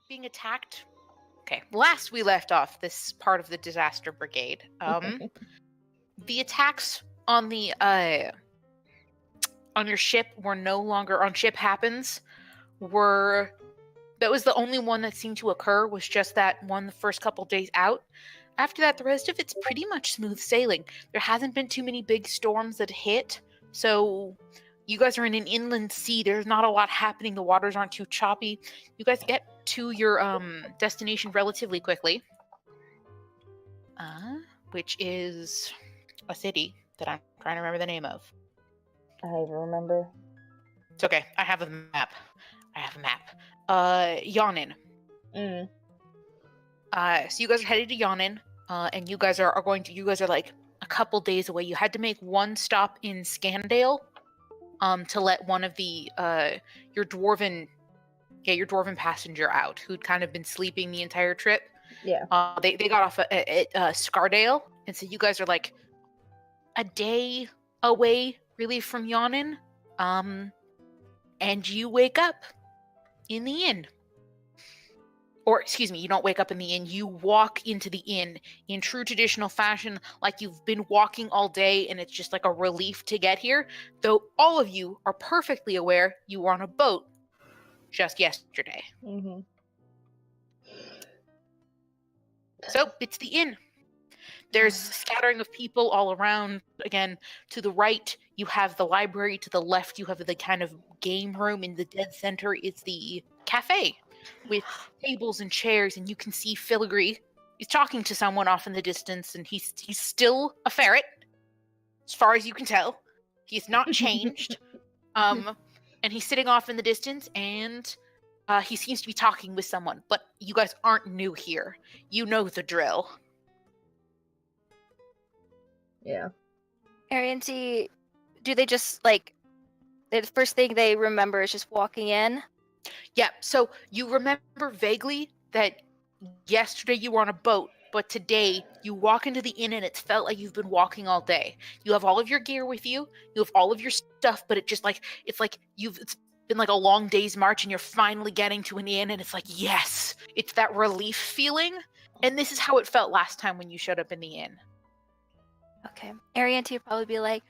being attacked. Okay, last we left off this part of the disaster brigade. The attacks on the on your ship were no longer on ship happens. That was the only one that seemed to occur, was just that one the first couple days out. After that, the rest of it's pretty much smooth sailing. There hasn't been too many big storms that hit, so you guys are in an inland sea. There's not a lot happening. The waters aren't too choppy. You guys get to your destination relatively quickly, which is a city that I'm trying to remember the name of. I remember. It's okay. I have a map. Yonin. So you guys are headed to Yonin, and you guys are like a couple days away. You had to make one stop in Scandale, to let one of the your dwarven passenger out, who'd kind of been sleeping the entire trip. Yeah. They got off at Scardale, and so you guys are like a day away, really, from Yonin. And you wake up in the inn. Or, excuse me, you don't wake up in the inn. You walk into the inn in true traditional fashion, like you've been walking all day, and it's just like a relief to get here. Though all of you are perfectly aware you were on a boat just yesterday. Mm-hmm. So, it's the inn. There's scattering of people all around. Again, to the right, you have the library. To the left, you have the kind of game room. In the dead center is the cafe with tables and chairs, and you can see Filigree. He's talking to someone off in the distance, and he's still a ferret, as far as you can tell. He's not changed. And he's sitting off in the distance, and he seems to be talking with someone. But you guys aren't new here. You know the drill. Yeah. Arianty, do they just, like, the first thing they remember is just walking in? Yeah, so you remember vaguely that yesterday you were on a boat, but today you walk into the inn and it's felt like you've been walking all day. You have all of your gear with you, you have all of your stuff, but it's been like a long day's march and you're finally getting to an inn and it's like, yes, it's that relief feeling. And this is how it felt last time when you showed up in the inn. Okay. Arianty would probably be like,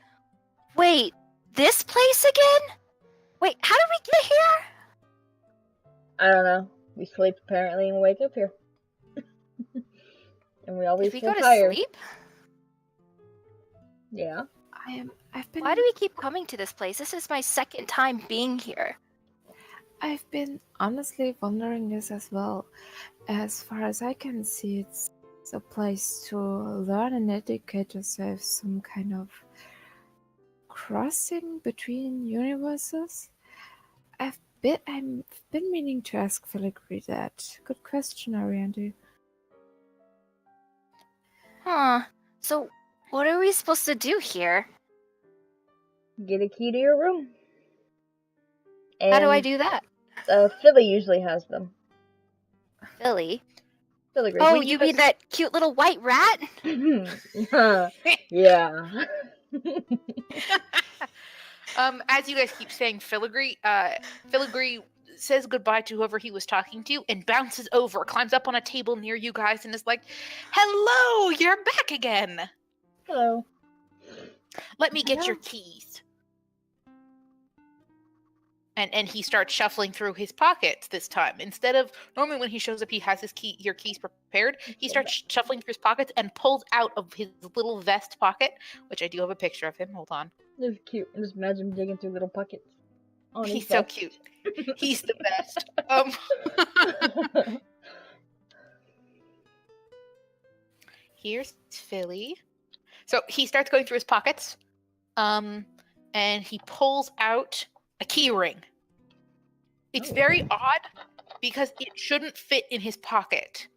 wait, this place again? Wait, how did we get here? I don't know. We sleep apparently and wake up here. And we always Did we feel go to tired. sleep? Yeah. Why do we keep coming to this place? This is my second time being here. I've been honestly wondering this as well. As far as I can see, it's a place to learn and educate yourself, some kind of crossing between universes. I've been meaning to ask Filigree that. Good question, Arianty. Huh. So, what are we supposed to do here? Get a key to your room. And, How do I do that? Philly usually has them. Philly? Filigree. Oh, you mean that cute little white rat? Yeah. As you guys keep saying Filigree, Filigree says goodbye to whoever he was talking to and bounces over, climbs up on a table near you guys and is like, hello, you're back again. Hello. Let me get your keys. And he starts shuffling through his pockets this time. Instead of, normally when he shows up, he has your keys prepared. He starts shuffling through his pockets and pulls out of his little vest pocket, which I do have a picture of him. Hold on. It's cute. Just imagine him digging through little pockets. He's so cute. He's the best. Here's Philly. So he starts going through his pockets, and he pulls out a key ring. It's very odd because it shouldn't fit in his pocket.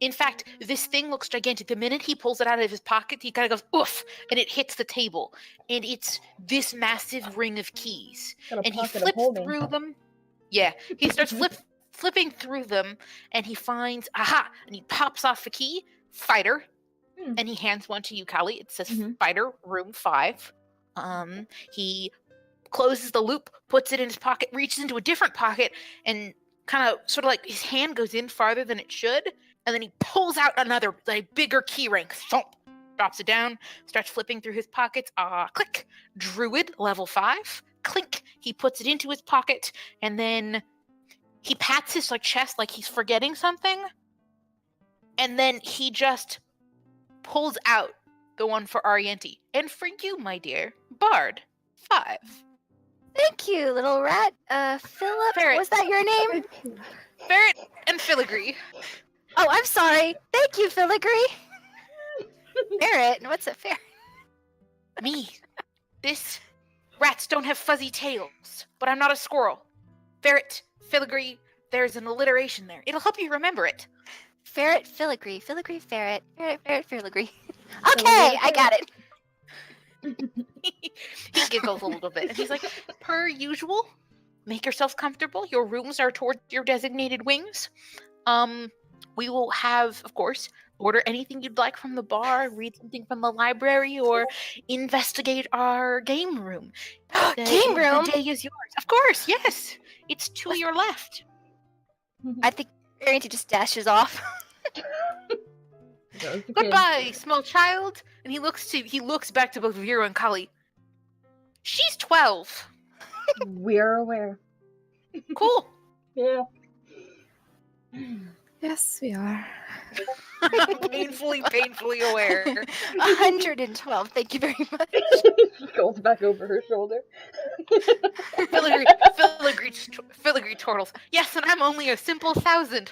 In fact, this thing looks gigantic. The minute he pulls it out of his pocket, he kind of goes, oof, and it hits the table. And it's this massive ring of keys. And he flips through them. Yeah, he starts flipping through them, and he finds, aha, and he pops off a key, fighter, and he hands one to you, Callie. It says fighter, room 5. He closes the loop, puts it in his pocket, reaches into a different pocket, and kind of sort of like his hand goes in farther than it should, and then he pulls out another like bigger keyring. Thump, drops it down, starts flipping through his pockets. Click. Druid level 5. Clink. He puts it into his pocket, and then he pats his like chest like he's forgetting something, and then he just pulls out the one for Arienti. And for you, my dear, Bard 5. Thank you, little rat. Philip, Ferret. was that your name? Ferret and Filigree. Oh, I'm sorry. Thank you, Filigree. Ferret? What's a ferret? Me. This. Rats don't have fuzzy tails, but I'm not a squirrel. Ferret, Filigree, there's an alliteration there. It'll help you remember it. Ferret, Filigree. Filigree, ferret. Ferret, ferret, Filigree. Okay, I got it. He giggles a little bit, and he's like, per usual, make yourselves comfortable. Your rooms are towards your designated wings. We will have, of course, order anything you'd like from the bar, read something from the library, or investigate our game room. Game room? The day is yours. Of course, yes. It's to your left. I think Arienti just dashes off. Goodbye, small child. And he looks back to both Vero and Kali. She's 12. We're aware. Cool. Yeah. Yes, we are. painfully aware. 112. Thank you very much. She goes back over her shoulder. Filigree turtles. Yes, and I'm only a simple 1,000.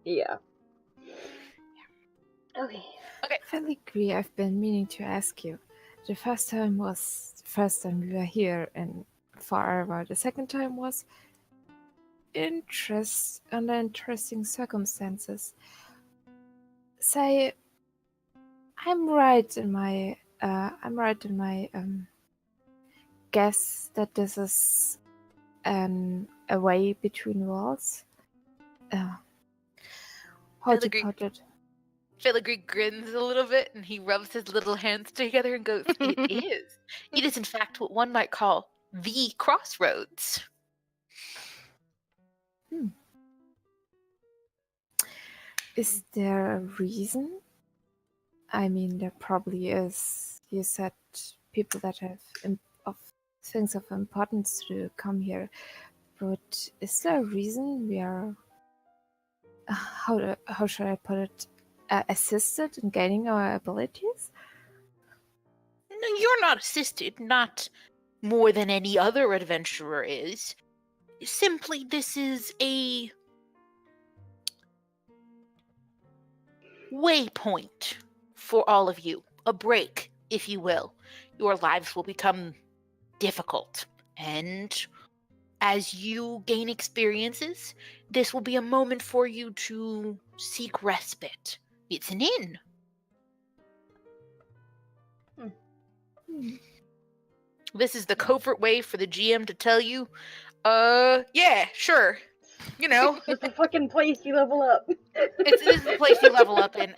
Yeah. Okay. Filigree, I've been meaning to ask you. The first time we were here in forever. The second time was under interesting circumstances. Say, I'm right in my guess that this is a way between worlds. How to Filigree. put it? Filigree grins a little bit, and he rubs his little hands together and goes, It is. It is, in fact, what one might call the crossroads. Is there a reason? I mean, there probably is. You said people that have of things of importance to come here, but is there a reason we are? How should I put it? Assisted in gaining our abilities? No, you're not assisted, not more than any other adventurer is. Simply, this is a waypoint for all of you. A break, if you will. Your lives will become difficult. And as you gain experiences, this will be a moment for you to seek respite. It's an inn. This is the covert way for the GM to tell you, yeah, sure. You know. It's a fucking place you level up. It is the place you level up in.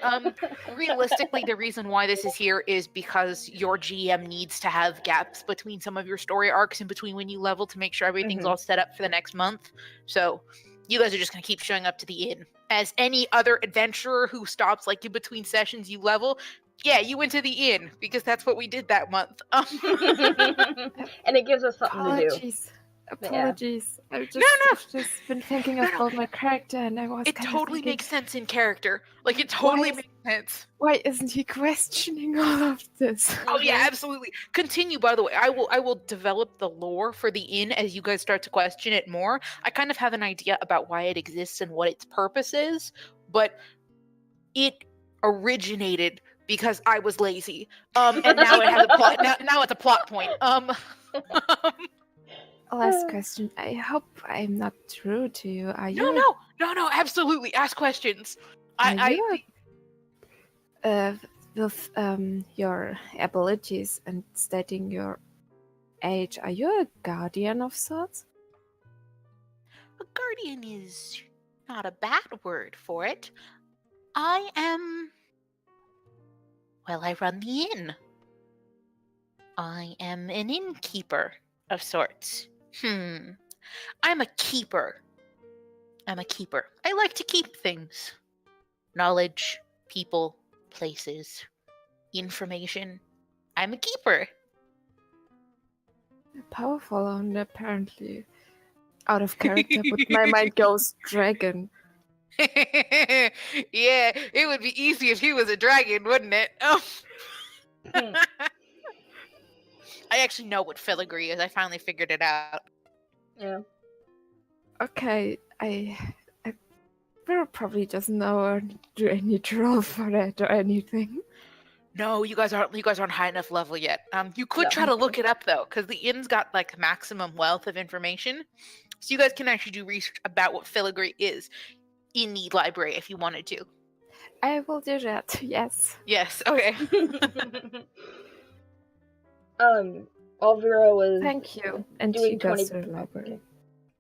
Realistically, the reason why this is here is because your GM needs to have gaps between some of your story arcs in between when you level to make sure everything's all set up for the next month. So you guys are just going to keep showing up to the inn. As any other adventurer who stops like in between sessions you level, yeah, you went to the inn because that's what we did that month. And it gives us something to do. Apologies. Yeah. I've just been thinking about my character, and I was. It kind totally of thinking, makes sense in character. Like it totally makes sense. Why isn't he questioning all of this? Oh yeah, absolutely. Continue. By the way, I will develop the lore for the inn as you guys start to question it more. I kind of have an idea about why it exists and what its purpose is, but it originated because I was lazy. And now it has a plot. Now it's a plot point. Last question. I hope I'm not rude to you. Are you? No. Absolutely. Ask questions. With your abilities and stating your age, are you a guardian of sorts? A guardian is not a bad word for it. I am. Well, I run the inn. I am an innkeeper of sorts. I'm a keeper. I like to keep things. Knowledge, people, places, information. I'm a keeper. Powerful and apparently out of character, but my mind goes dragon. Yeah, it would be easy if he was a dragon, wouldn't it? Oh. Hmm. I actually know what filigree is. I finally figured it out. Yeah. Okay, I will probably just know or do I need to roll for it or anything. No, you guys aren't high enough level yet. You could No. try to look it up though, because the inn's got like maximum wealth of information. So you guys can actually do research about what filigree is in the library if you wanted to. I will do that, yes. Yes, okay. Alvira was Thank you. And doing you guys 20 to the library.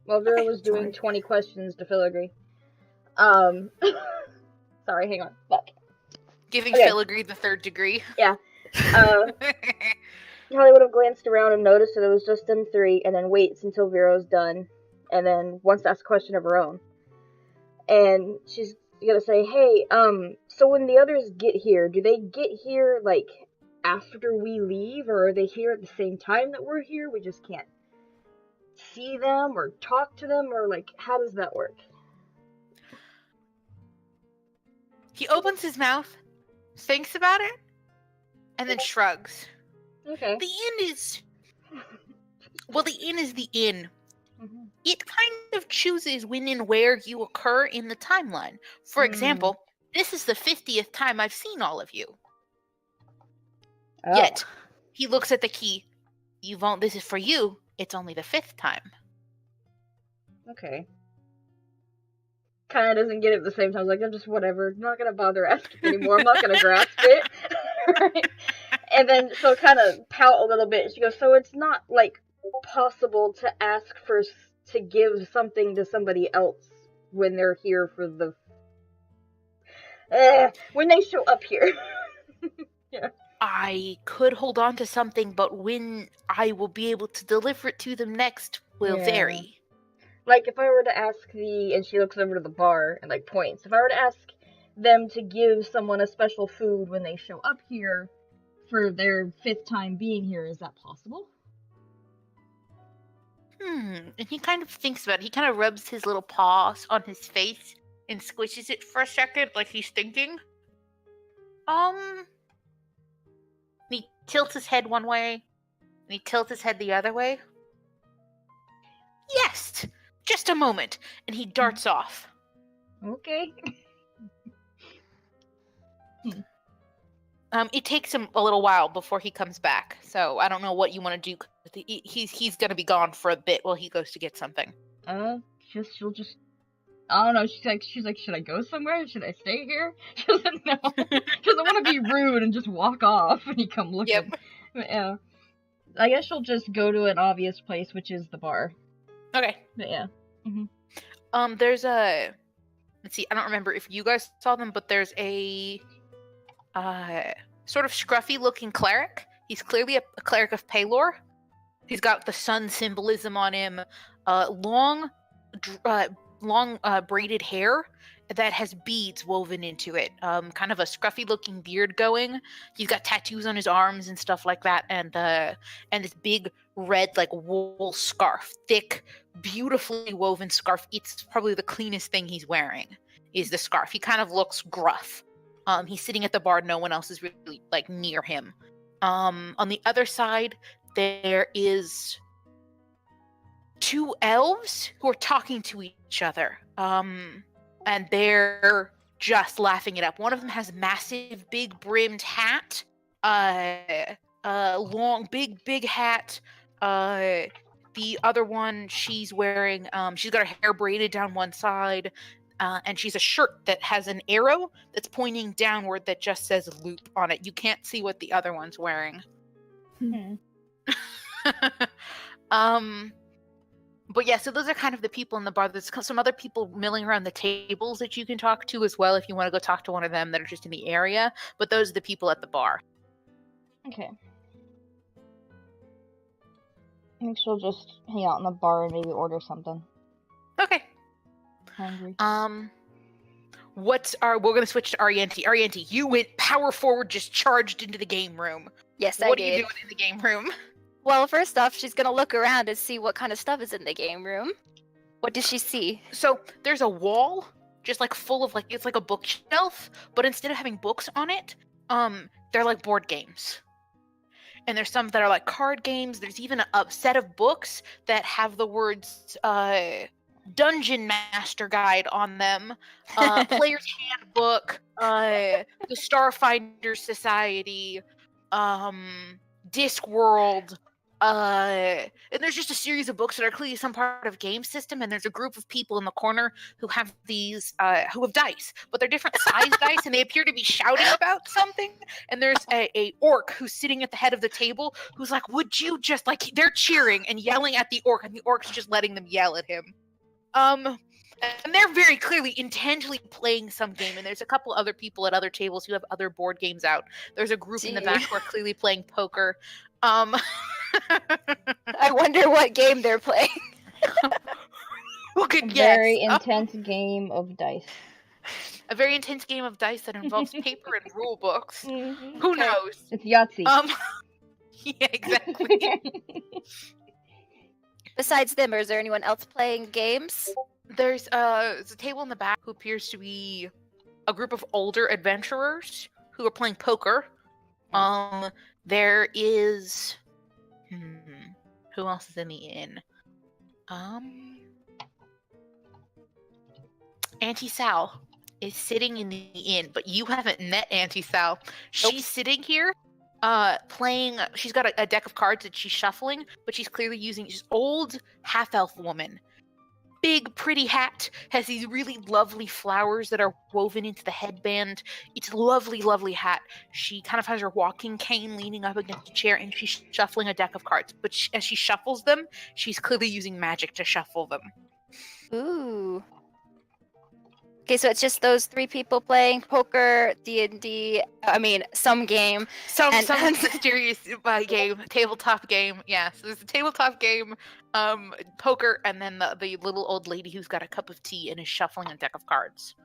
Alvira Okay, was doing sorry. 20 questions to filigree. Sorry, hang on. Fuck. Giving Okay. filigree the 3rd degree. Holly would have glanced around and noticed that it was just them three, and then waits until Vero's done, and then wants to ask a question of her own. And she's gonna say, hey, so when the others get here, do they get here, like, after we leave, or are they here at the same time that we're here? We just can't see them, or talk to them, or, like, how does that work? He opens his mouth, thinks about it, and then shrugs. Okay. The inn is... Well, the inn is the inn. Mhm. It kind of chooses when and where you occur in the timeline. For example, this is the 50th time I've seen all of you. Oh. Yet, he looks at the key. This is for you. It's only the 5th time. Okay. Kind of doesn't get it at the same time. Like, I'm just whatever. I'm not gonna bother asking anymore. I'm not gonna grasp it. Right? And then she'll kind of pout a little bit. She goes, so it's not, like, possible to ask to give something to somebody else when they're here for the... when they show up here. Yeah. I could hold on to something, but when I will be able to deliver it to them next will Yeah. vary. Like, if I were to ask and she looks over to the bar and, like, points. If I were to ask them to give someone a special food when they show up here for their 5th time being here, is that possible? And he kind of thinks about it. He kind of rubs his little paws on his face and squishes it for a second, like he's thinking. He tilts his head one way, and he tilts his head the other way. Yes! Just a moment. And he darts off. Okay. It takes him a little while before he comes back, so I don't know what you want to do. He's gonna be gone for a bit while he goes to get something. She'll just... I don't know, she's like, should I go somewhere? Should I stay here? She doesn't know. She doesn't want to be rude and just walk off when you come looking. Yep. But, yeah. I guess she'll just go to an obvious place, which is the bar. Okay. But yeah. There's a... Let's see, I don't remember if you guys saw them, but there's a... sort of scruffy-looking cleric. He's clearly a cleric of Paylor. He's got the sun symbolism on him. Long braided hair that has beads woven into it. Kind of a scruffy-looking beard going. He's got tattoos on his arms and stuff like that, and this big red like wool scarf, thick, beautifully woven scarf. It's probably the cleanest thing he's wearing. Is the scarf. He kind of looks gruff. He's sitting at the bar. No one else is really like near him. On the other side, there is 2 elves who are talking to each other. And they're just laughing it up. One of them has a massive, big brimmed hat. Long, big hat. The other one, she's wearing, she's got her hair braided down one side. And she's a shirt that has an arrow that's pointing downward that just says loop on it. You can't see what the other one's wearing. But yeah, so those are kind of the people in the bar. There's some other people milling around the tables that you can talk to as well if you want to go talk to one of them that are just in the area. But those are the people at the bar. Okay. I think she'll just hang out in the bar and maybe order something. Okay. Hungry. We're gonna switch to Arianti. Arianti, you went power forward, just charged into the game room. Yes, I What did. are you doing in the game room? Well, first off, she's gonna look around and see what kind of stuff is in the game room. What does she see? So there's a wall, just like full of like it's like a bookshelf, but instead of having books on it, they're like board games. And there's some that are like card games. There's even a set of books that have the words Dungeon Master Guide on them, Player's Handbook, the Starfinder Society, Discworld, and there's just a series of books that are clearly some part of game system, and there's a group of people in the corner who have these who have dice, but they're different size dice, and they appear to be shouting about something. And there's a orc who's sitting at the head of the table who's like, would you just like, they're cheering and yelling at the orc, and the orc's just letting them yell at him. And they're very clearly intentionally playing some game, and there's a couple other people at other tables who have other board games out. There's a group in the back who are clearly playing poker. I wonder what game they're playing. Who could A guess? very intense game of dice. A very intense game of dice that involves paper and rule books. Mm-hmm. Who knows? It's Yahtzee. Yeah, exactly. Besides them, is there anyone else playing games? There's a table in the back who appears to be a group of older adventurers who are playing poker. There is who else is in the inn? Auntie Sal is sitting in the inn, but you haven't met Auntie Sal. She's sitting here playing. She's got a deck of cards that she's shuffling, but she's clearly using this old half-elf woman. Big, pretty hat, has these really lovely flowers that are woven into the headband. It's a lovely, lovely hat. She kind of has her walking cane leaning up against a chair, and she's shuffling a deck of cards. But as she shuffles them, she's clearly using magic to shuffle them. Ooh. Okay, so it's just those three people playing poker, D&D, some game. Some mysterious game, tabletop game. Yeah, so there's a tabletop game, poker, and then the little old lady who's got a cup of tea and is shuffling a deck of cards.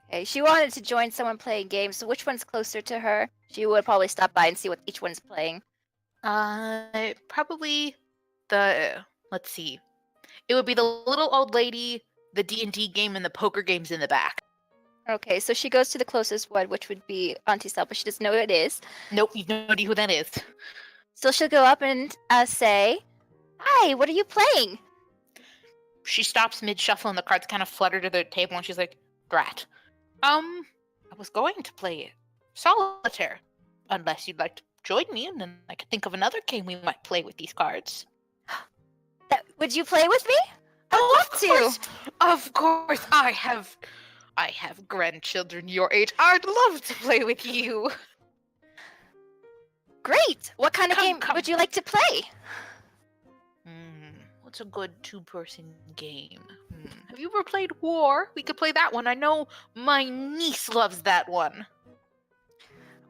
Okay, she wanted to join someone playing games, so which one's closer to her? She would probably stop by and see what each one's playing. Probably let's see. It would be the little old lady, the D&D game, and the poker games in the back. Okay, so she goes to the closest one, which would be Auntie Sal, but she doesn't know who it is. Nope, you've no idea who that is. So she'll go up and say, "Hi, what are you playing?" She stops mid-shuffle and the cards kind of flutter to the table, and she's like, "Drat. I was going to play solitaire. Unless you'd like to join me, and then I could think of another game we might play with these cards." Would you play with me? I'd love to. Of course, I have grandchildren your age. I'd love to play with you. Great. What kind of game would you like to play? What's a good two-person game? Have you ever played War? We could play that one. I know my niece loves that one.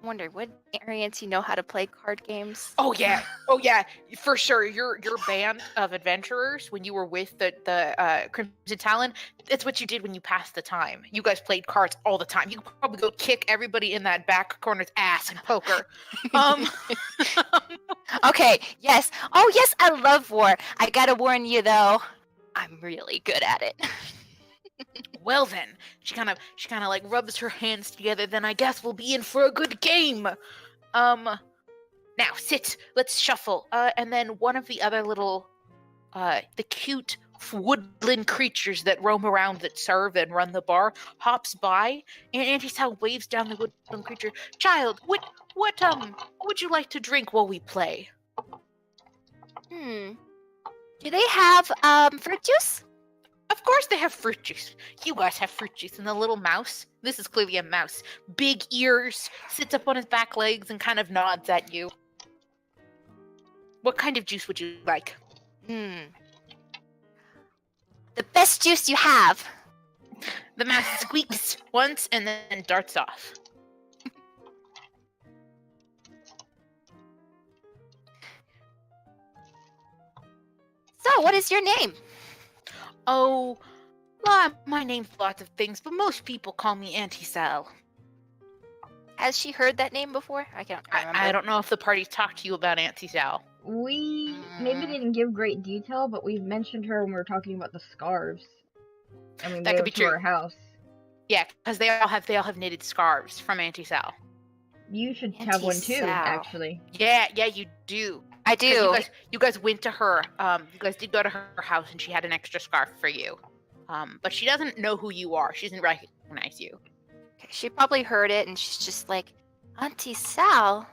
I wonder, would Arianti know how to play card games? Oh yeah, for sure. Your band of adventurers, when you were with the Crimson Talon, it's what you did when you passed the time. You guys played cards all the time. You could probably go kick everybody in that back corner's ass in poker. Okay, yes. Oh yes, I love War. I gotta warn you though, I'm really good at it. Well then, she kind of like rubs her hands together. Then I guess we'll be in for a good game. Now sit. Let's shuffle. And then one of the other little, the cute woodland creatures that roam around, that serve and run the bar, hops by, and Auntie Sal waves down the woodland creature. Child, what would you like to drink while we play? Do they have fruit juice? Of course they have fruit juice. You guys have fruit juice. And the little mouse, this is clearly a mouse, big ears, sits up on his back legs and kind of nods at you. What kind of juice would you like? The best juice you have. The mouse squeaks once and then darts off. So, what is your name? Oh, well, my name's lots of things, but most people call me Auntie Sal. Has she heard that name before? I can't remember. I don't know if the party talked to you about Auntie Sal. We maybe didn't give great detail, but we've mentioned her when we were talking about the scarves. I mean, That they could go be to true. our house. Yeah, because they all have knitted scarves from Auntie Sal. You should Auntie have one too, Sal. actually. Yeah, you do. I 'Cause do. You guys went to her. You guys did go to her house, and she had an extra scarf for you. But she doesn't know who you are. She doesn't recognize you. She probably heard it, and she's just like, Auntie Sal?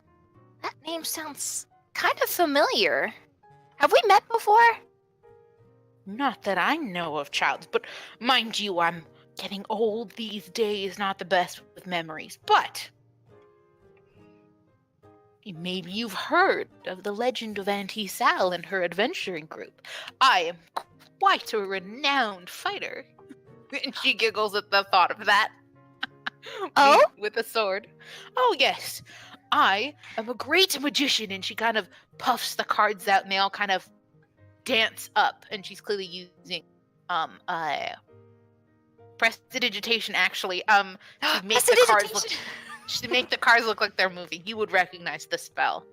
That name sounds kind of familiar. Have we met before? Not that I know of, child. But mind you, I'm getting old these days. Not the best with memories. But maybe you've heard of the legend of Auntie Sal and her adventuring group. I am quite a renowned fighter. And she giggles at the thought of that. Oh? With a sword. Oh, yes. I am a great magician. And she kind of puffs the cards out and they all kind of dance up. And she's clearly using prestidigitation, actually. To make the cards look... To make the cards look like they're moving. You would recognize the spell.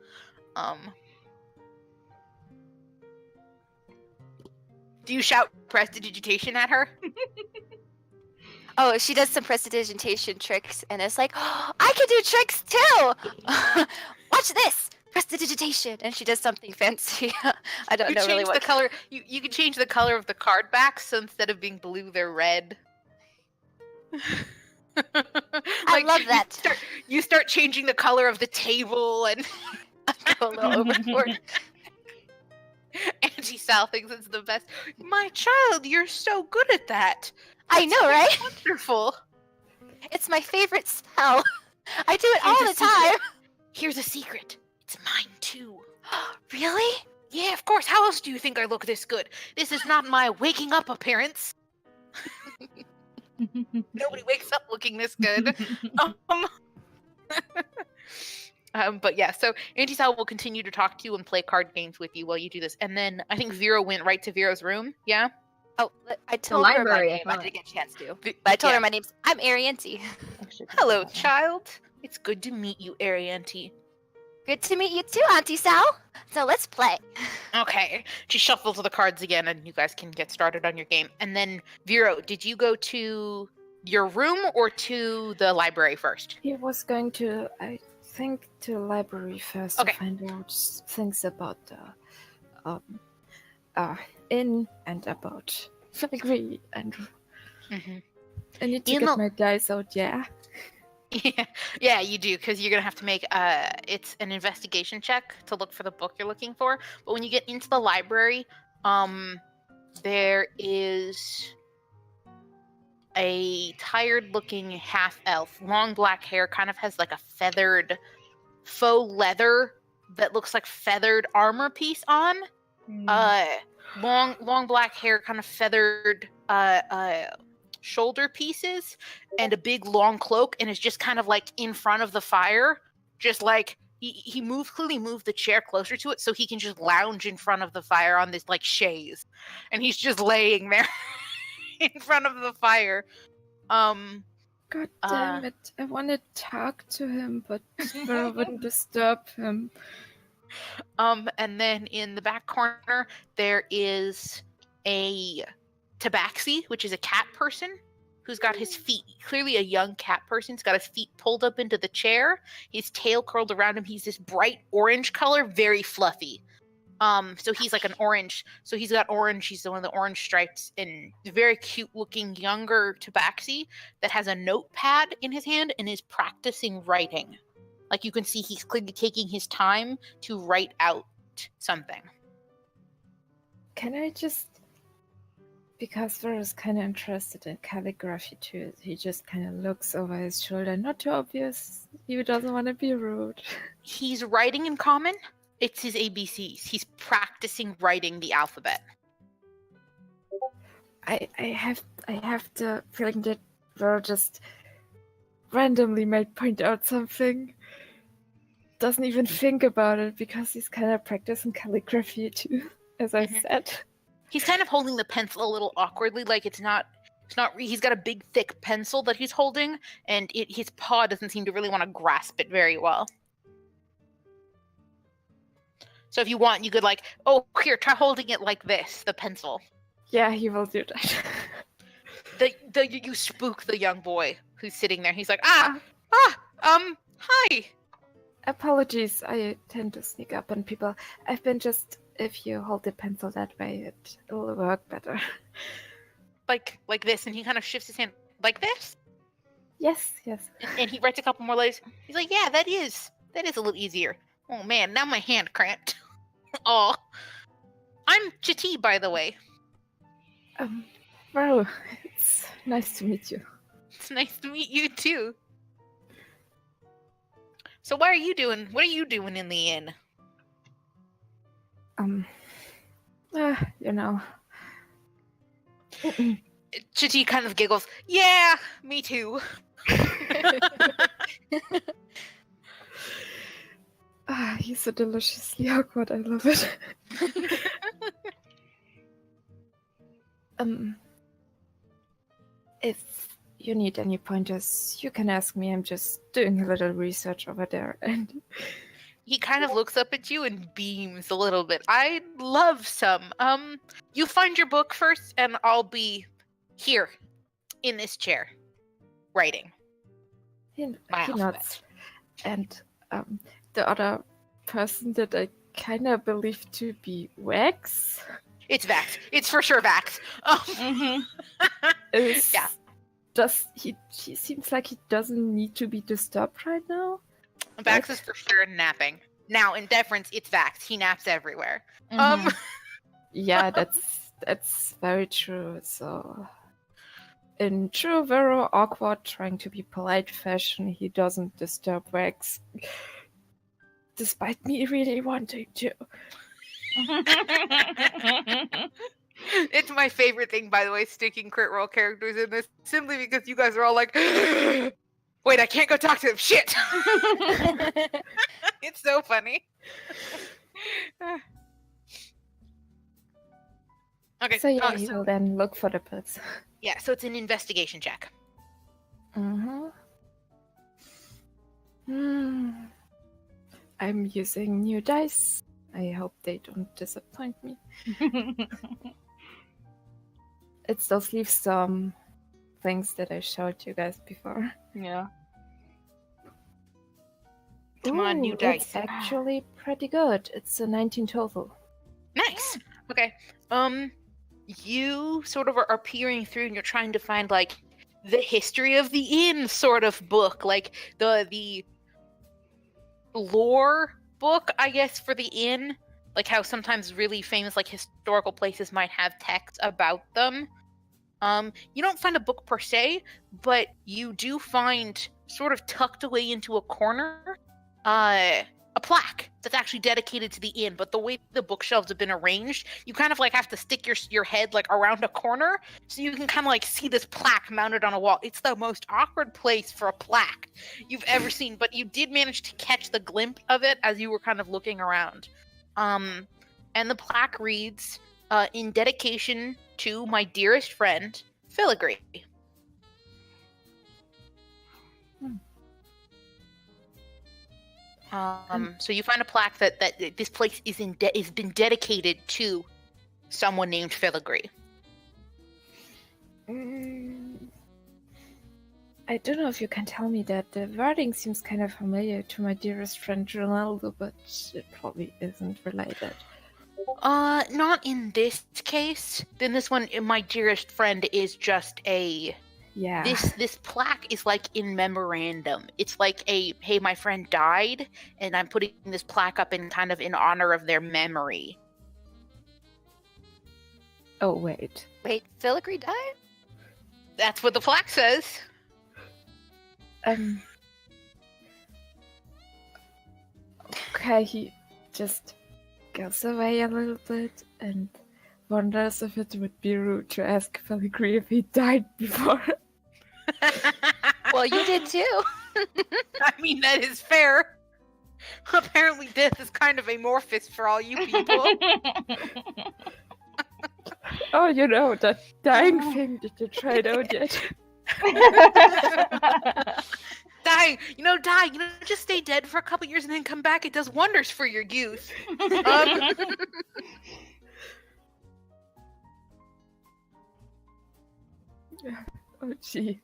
Do you shout prestidigitation at her? Oh, she does some prestidigitation tricks, and it's like, oh, I can do tricks too! Watch this! Prestidigitation! And she does something fancy. I don't know really what... The color. You can change the color of the card backs, so instead of being blue, they're red. I love that. You start changing the color of the table, and I go a little overboard. Auntie Sal thinks it's the best. My child, you're so good at that. I know, right? Wonderful. It's my favorite spell. I do it all the time. Here's a secret. It's mine too. Really? Yeah, of course. How else do you think I look this good? This is not my waking up appearance. Nobody wakes up looking this good. But yeah, so Auntie Sal will continue to talk to you and play card games with you while you do this. And then I think Vero went right to Vero's room. Yeah? Oh, I told her my library, name. I I thought. didn't get a chance to. But I told her my name's... I'm Arianti. Hello, child. It's good to meet you, Arianti. Good to meet you too, Auntie Sal. So let's play. Okay. She shuffles the cards again, and you guys can get started on your game. And then, Vero, did you go to your room or to the library first? He was going to, I think, to the library first Okay. to find out things about the inn and about Brigade, and I need to get my dice out. Yeah. Yeah, you do, because you're gonna have to make it's an investigation check to look for the book you're looking for. But when you get into the library, there is a tired-looking half-elf, long black hair, kind of has like a feathered faux leather that looks like feathered armor piece on. Long black hair, kind of feathered shoulder pieces, and a big long cloak, and is just kind of like in front of the fire, just like he clearly moved the chair closer to it so he can just lounge in front of the fire on this like chaise, and he's just laying there in front of the fire. God damn it! I want to talk to him, but I wouldn't disturb him. And then in the back corner there is a tabaxi, which is a cat person who's got his feet, clearly a young cat person. He's got his feet pulled up into the chair, his tail curled around him. He's this bright orange color, very fluffy. So he's like an orange. So he's got orange. He's the one of the orange stripes, and very cute looking younger tabaxi that has a notepad in his hand and is practicing writing. Like you can see he's clearly taking his time to write out something. Can I just... Because Vero's kind of interested in calligraphy too, he just kind of looks over his shoulder. Not too obvious. He doesn't want to be rude. He's writing in common. It's his ABCs. He's practicing writing the alphabet. I have the feeling that Vero just randomly might point out something. Doesn't even think about it because he's kind of practicing calligraphy too, as I said. He's kind of holding the pencil a little awkwardly, like it's not. He's got a big, thick pencil that he's holding, and his paw doesn't seem to really want to grasp it very well. So if you want, you could like, oh, here, try holding it like this, the pencil. Yeah, he will do that. You spook the young boy who's sitting there. He's like, hi. Apologies, I tend to sneak up on people. I've been just, if you hold the pencil that way, it'll work better. Like this, and he kind of shifts his hand like this. Yes. And he writes a couple more letters. He's like, yeah, that is a little easier. Oh man, now my hand cramped. Oh, I'm Chiti, by the way. Bro, it's nice to meet you. It's nice to meet you too. So what are you doing? What are you doing in the inn? You know. Chiti kind of giggles. Yeah, me too. He's so deliciously awkward. I love it. If you need any pointers, you can ask me. I'm just doing a little research over there, and he kind of looks up at you and beams a little bit. I'd love some. You find your book first, and I'll be here in this chair, writing. He alphabet. nods. And the other person that I kind of believe to be Wax It's Vax. It's for sure Vax. is Yeah. He seems like he doesn't need to be disturbed right now. Vax is for sure napping. Now, in deference, it's Vax. He naps everywhere. Yeah, that's very true. So, in true, very awkward, trying to be polite fashion, he doesn't disturb Wax, despite me really wanting to. It's my favorite thing, by the way, sticking crit roll characters in this, simply because you guys are all like, wait, I can't go talk to him. Shit! It's so funny. Okay. So yeah, he will then look for the books. Yeah, so it's an investigation check. I'm using new dice. I hope they don't disappoint me. It still leaves some things that I showed you guys before. Yeah. Come on, new dice. It's actually pretty good. It's a 19 total. Nice. Okay. You sort of are peering through, and you're trying to find like the history of the inn sort of book, like the lore book, I guess, for the inn. Like how sometimes really famous like historical places might have text about them. You don't find a book per se, but you do find sort of tucked away into a corner, a plaque that's actually dedicated to the inn. But the way the bookshelves have been arranged, you kind of like have to stick your head like around a corner so you can kind of like see this plaque mounted on a wall. It's the most awkward place for a plaque you've ever seen, but you did manage to catch the glimpse of it as you were kind of looking around. And the plaque reads, in dedication to my dearest friend, Filigree. So you find a plaque that this place is been dedicated to someone named Filigree. I don't know if you can tell me that. The wording seems kind of familiar to my dearest friend Ronaldo, but it probably isn't related. Not in this case. Then this one, my dearest friend, is just a... Yeah. This plaque is like in memorandum. It's like hey, my friend died, and I'm putting this plaque up in kind of in honor of their memory. Oh, wait. Wait, Filigree died? That's what the plaque says. Okay, he just goes away a little bit and wonders if it would be rude to ask Filigree if he died before. Well, you did too. I mean, that is fair. Apparently death is kind of amorphous for all you people. Oh, that dying thing. Did you try it out yet? Die. Just stay dead for a couple years and then come back. It does wonders for your youth. Oh, gee.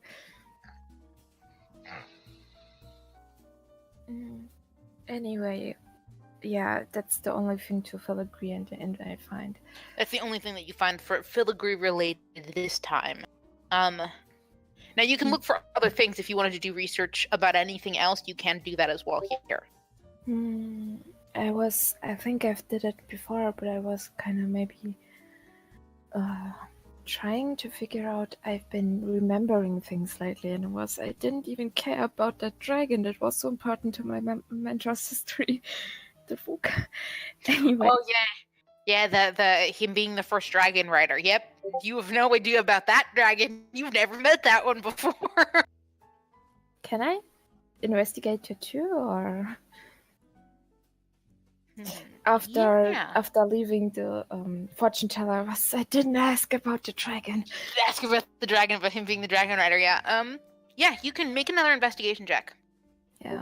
Anyway, yeah, that's the only thing to filigree and I find. That's the only thing that you find for filigree related this time. Now you can look for other things if you wanted to do research about anything else. You can do that as well here. I think I've did it before, but I was kind of maybe trying to figure out. I've been remembering things lately, and I didn't even care about that dragon that was so important to my mentor's history. The book. Anyway. Oh yeah, the him being the first dragon rider. Yep, you have no idea about that dragon. You've never met that one before. Can I investigate you too, or after leaving the fortune teller? I didn't ask about the dragon. Ask about the dragon, about him being the dragon rider. Yeah. Yeah, you can make another investigation check. Yeah.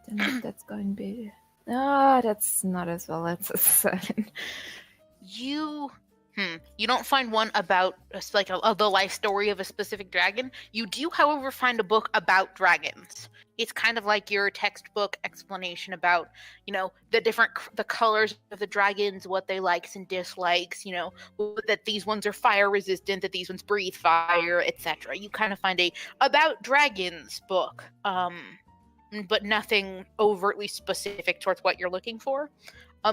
Then that's going to be. That's not as well. That's a 7. You don't find one about the life story of a specific dragon. You do, however, find a book about dragons. It's kind of like your textbook explanation about, the colors of the dragons, what they likes and dislikes, that these ones are fire resistant, that these ones breathe fire, etc. You kind of find a about dragons book. But nothing overtly specific towards what you're looking for.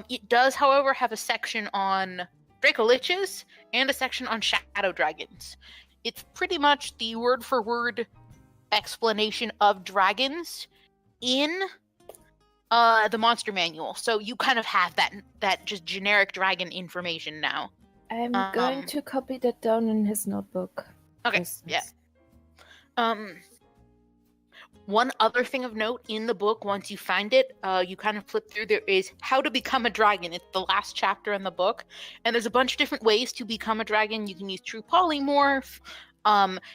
It does, however, have a section on Dracoliches and a section on shadow dragons. It's pretty much the word-for-word explanation of dragons in the monster manual. So you kind of have that just generic dragon information now. I'm going to copy that down in his notebook. Okay, yeah. One other thing of note in the book, once you find it, you kind of flip through, there is How to Become a Dragon. It's the last chapter in the book. And there's a bunch of different ways to become a dragon. You can use True Polymorph.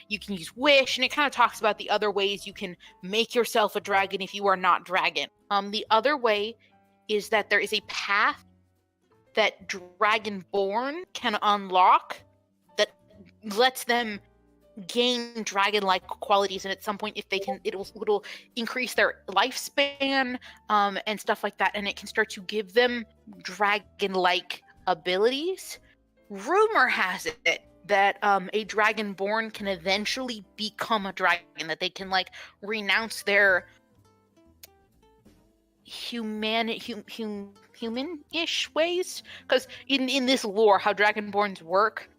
You can use Wish. And it kind of talks about the other ways you can make yourself a dragon if you are not dragon. The other way is that there is a path that Dragonborn can unlock that lets them gain dragon-like qualities, and at some point, if they can, it'll increase their lifespan and stuff like that, and it can start to give them dragon-like abilities. Rumor has it that a dragonborn can eventually become a dragon, that they can renounce their human-ish ways, because in this lore, how dragonborns work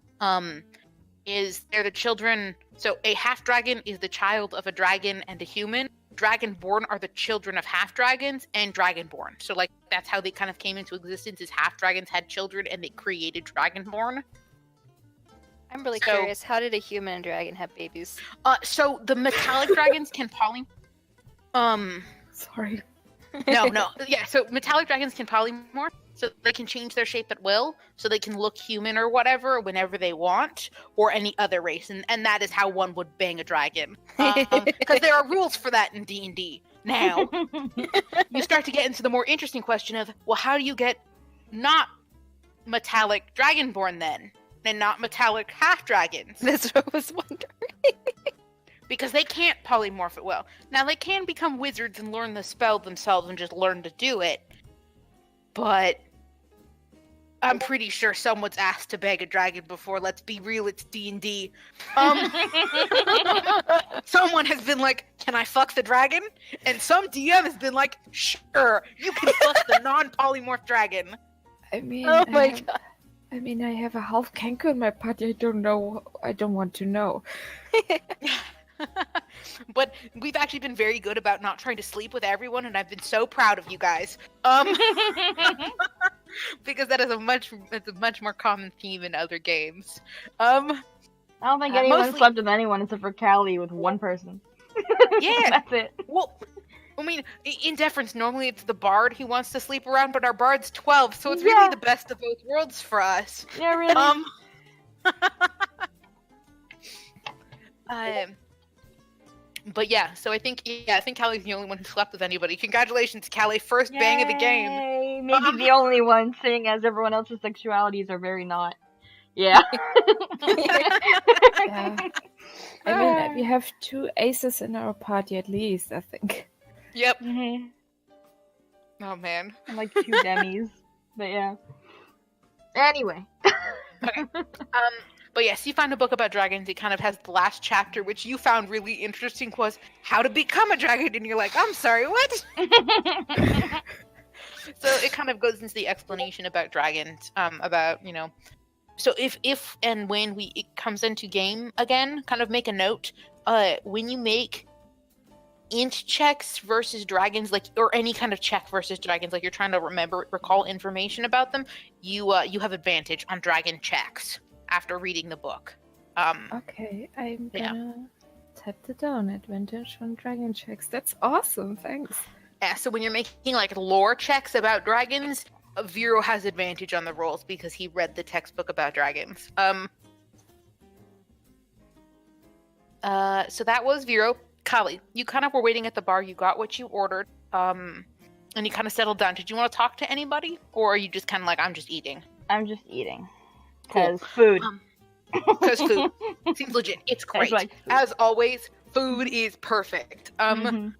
is they're the children. So a half dragon is the child of a dragon and a human. Dragonborn are the children of half dragons and dragonborn. So that's how they kind of came into existence, is half dragons had children and they created dragonborn. I'm really curious. How did a human and dragon have babies? So the metallic dragons can Sorry. No. Yeah, so metallic dragons can polymorph. So they can change their shape at will, so they can look human or whatever whenever they want, or any other race, and that is how one would bang a dragon. Because there are rules for that in D&D. Now, you start to get into the more interesting question of, well, how do you get not metallic dragonborn then, and not metallic half dragons? That's what I was wondering. Because they can't polymorph it well. Now, they can become wizards and learn the spell themselves and just learn to do it. But I'm pretty sure someone's asked to bag a dragon before. Let's be real, it's D&D. Someone has been like, can I fuck the dragon? And some DM has been like, sure, you can fuck the non-polymorph dragon. I mean, oh my god. I mean, I have a half kanker in my party. I don't know. I don't want to know. But we've actually been very good about not trying to sleep with everyone, and I've been so proud of you guys. Because that is a much more common theme in other games. I don't think anyone slept with anyone except for Callie with one person. Yeah, that's it. Well, I mean, in deference, normally it's the bard who wants to sleep around, but our bard's 12, so it's really the best of both worlds for us. Yeah, really. But yeah, so I think Callie's the only one who slept with anybody. Congratulations, Callie, first bang of the game. Yay, maybe the only one, seeing as everyone else's sexualities are very not. Yeah. Yeah. I mean, we have 2 aces in our party at least, I think. Yep. Mhm. Oh man. And like 2 demis, but yeah. Anyway. Okay. But yes, you find a book about dragons. It kind of has the last chapter, which you found really interesting, was how to become a dragon. And you're like, I'm sorry, what? So it kind of goes into the explanation about dragons, about, so if and when it comes into game again, kind of make a note, when you make int checks versus dragons, like, or any kind of check versus dragons, like you're trying to recall information about them, you have advantage on dragon checks after reading the book. Okay, I'm gonna type it down. Advantage on dragon checks. That's awesome, thanks. Yeah, so when you're making like lore checks about dragons, Vero has advantage on the rolls because he read the textbook about dragons. So that was Vero. Kali, you kind of were waiting at the bar. You got what you ordered. And you kind of settled down. Did you want to talk to anybody, or are you just kind of like, I'm just eating? I'm just eating. Because food. Because food seems legit. It's great. Like as always, food is perfect. And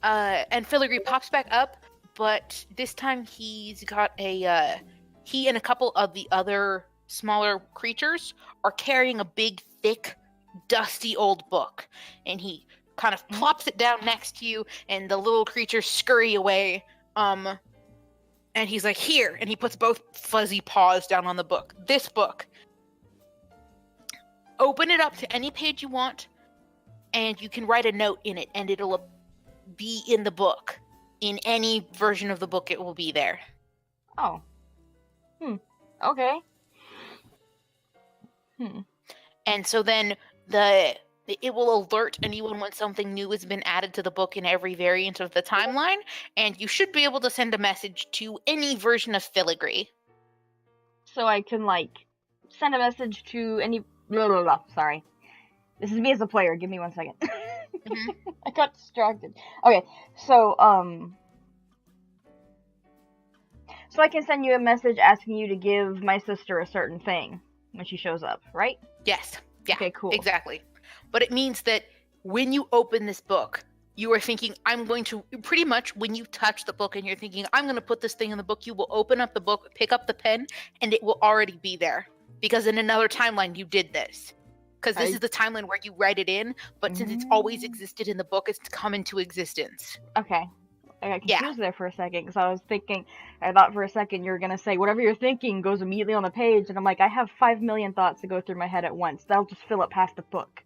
Filigree pops back up, but this time he's got he and a couple of the other smaller creatures are carrying a big, thick, dusty old book, and he kind of plops it down next to you, and the little creatures scurry away. And he's like, here, and he puts both fuzzy paws down on the book. This book. Open it up to any page you want, and you can write a note in it, and it'll be in the book. In any version of the book, it will be there. Oh. Okay. And so then it will alert anyone when something new has been added to the book in every variant of the timeline, and you should be able to send a message to any version of Filigree. So I can, like, send a message to any... Blah, blah, blah. Sorry. This is me as a player. Give me 1 second. I got distracted. Okay, so I can send you a message asking you to give my sister a certain thing when she shows up, right? Yes. Yeah. Okay, cool. Exactly. But it means that when you open this book, you are thinking, I'm going to, pretty much when you touch the book and you're thinking, I'm going to put this thing in the book, you will open up the book, pick up the pen, and it will already be there. Because in another timeline, you did this. Because this is the timeline where you write it in, but since it's always existed in the book, it's come into existence. Okay. I got confused there for a second, because I thought for a second you were going to say, whatever you're thinking goes immediately on the page, and I'm like, I have 5 million thoughts that go through my head at once. That'll just fill up half the book.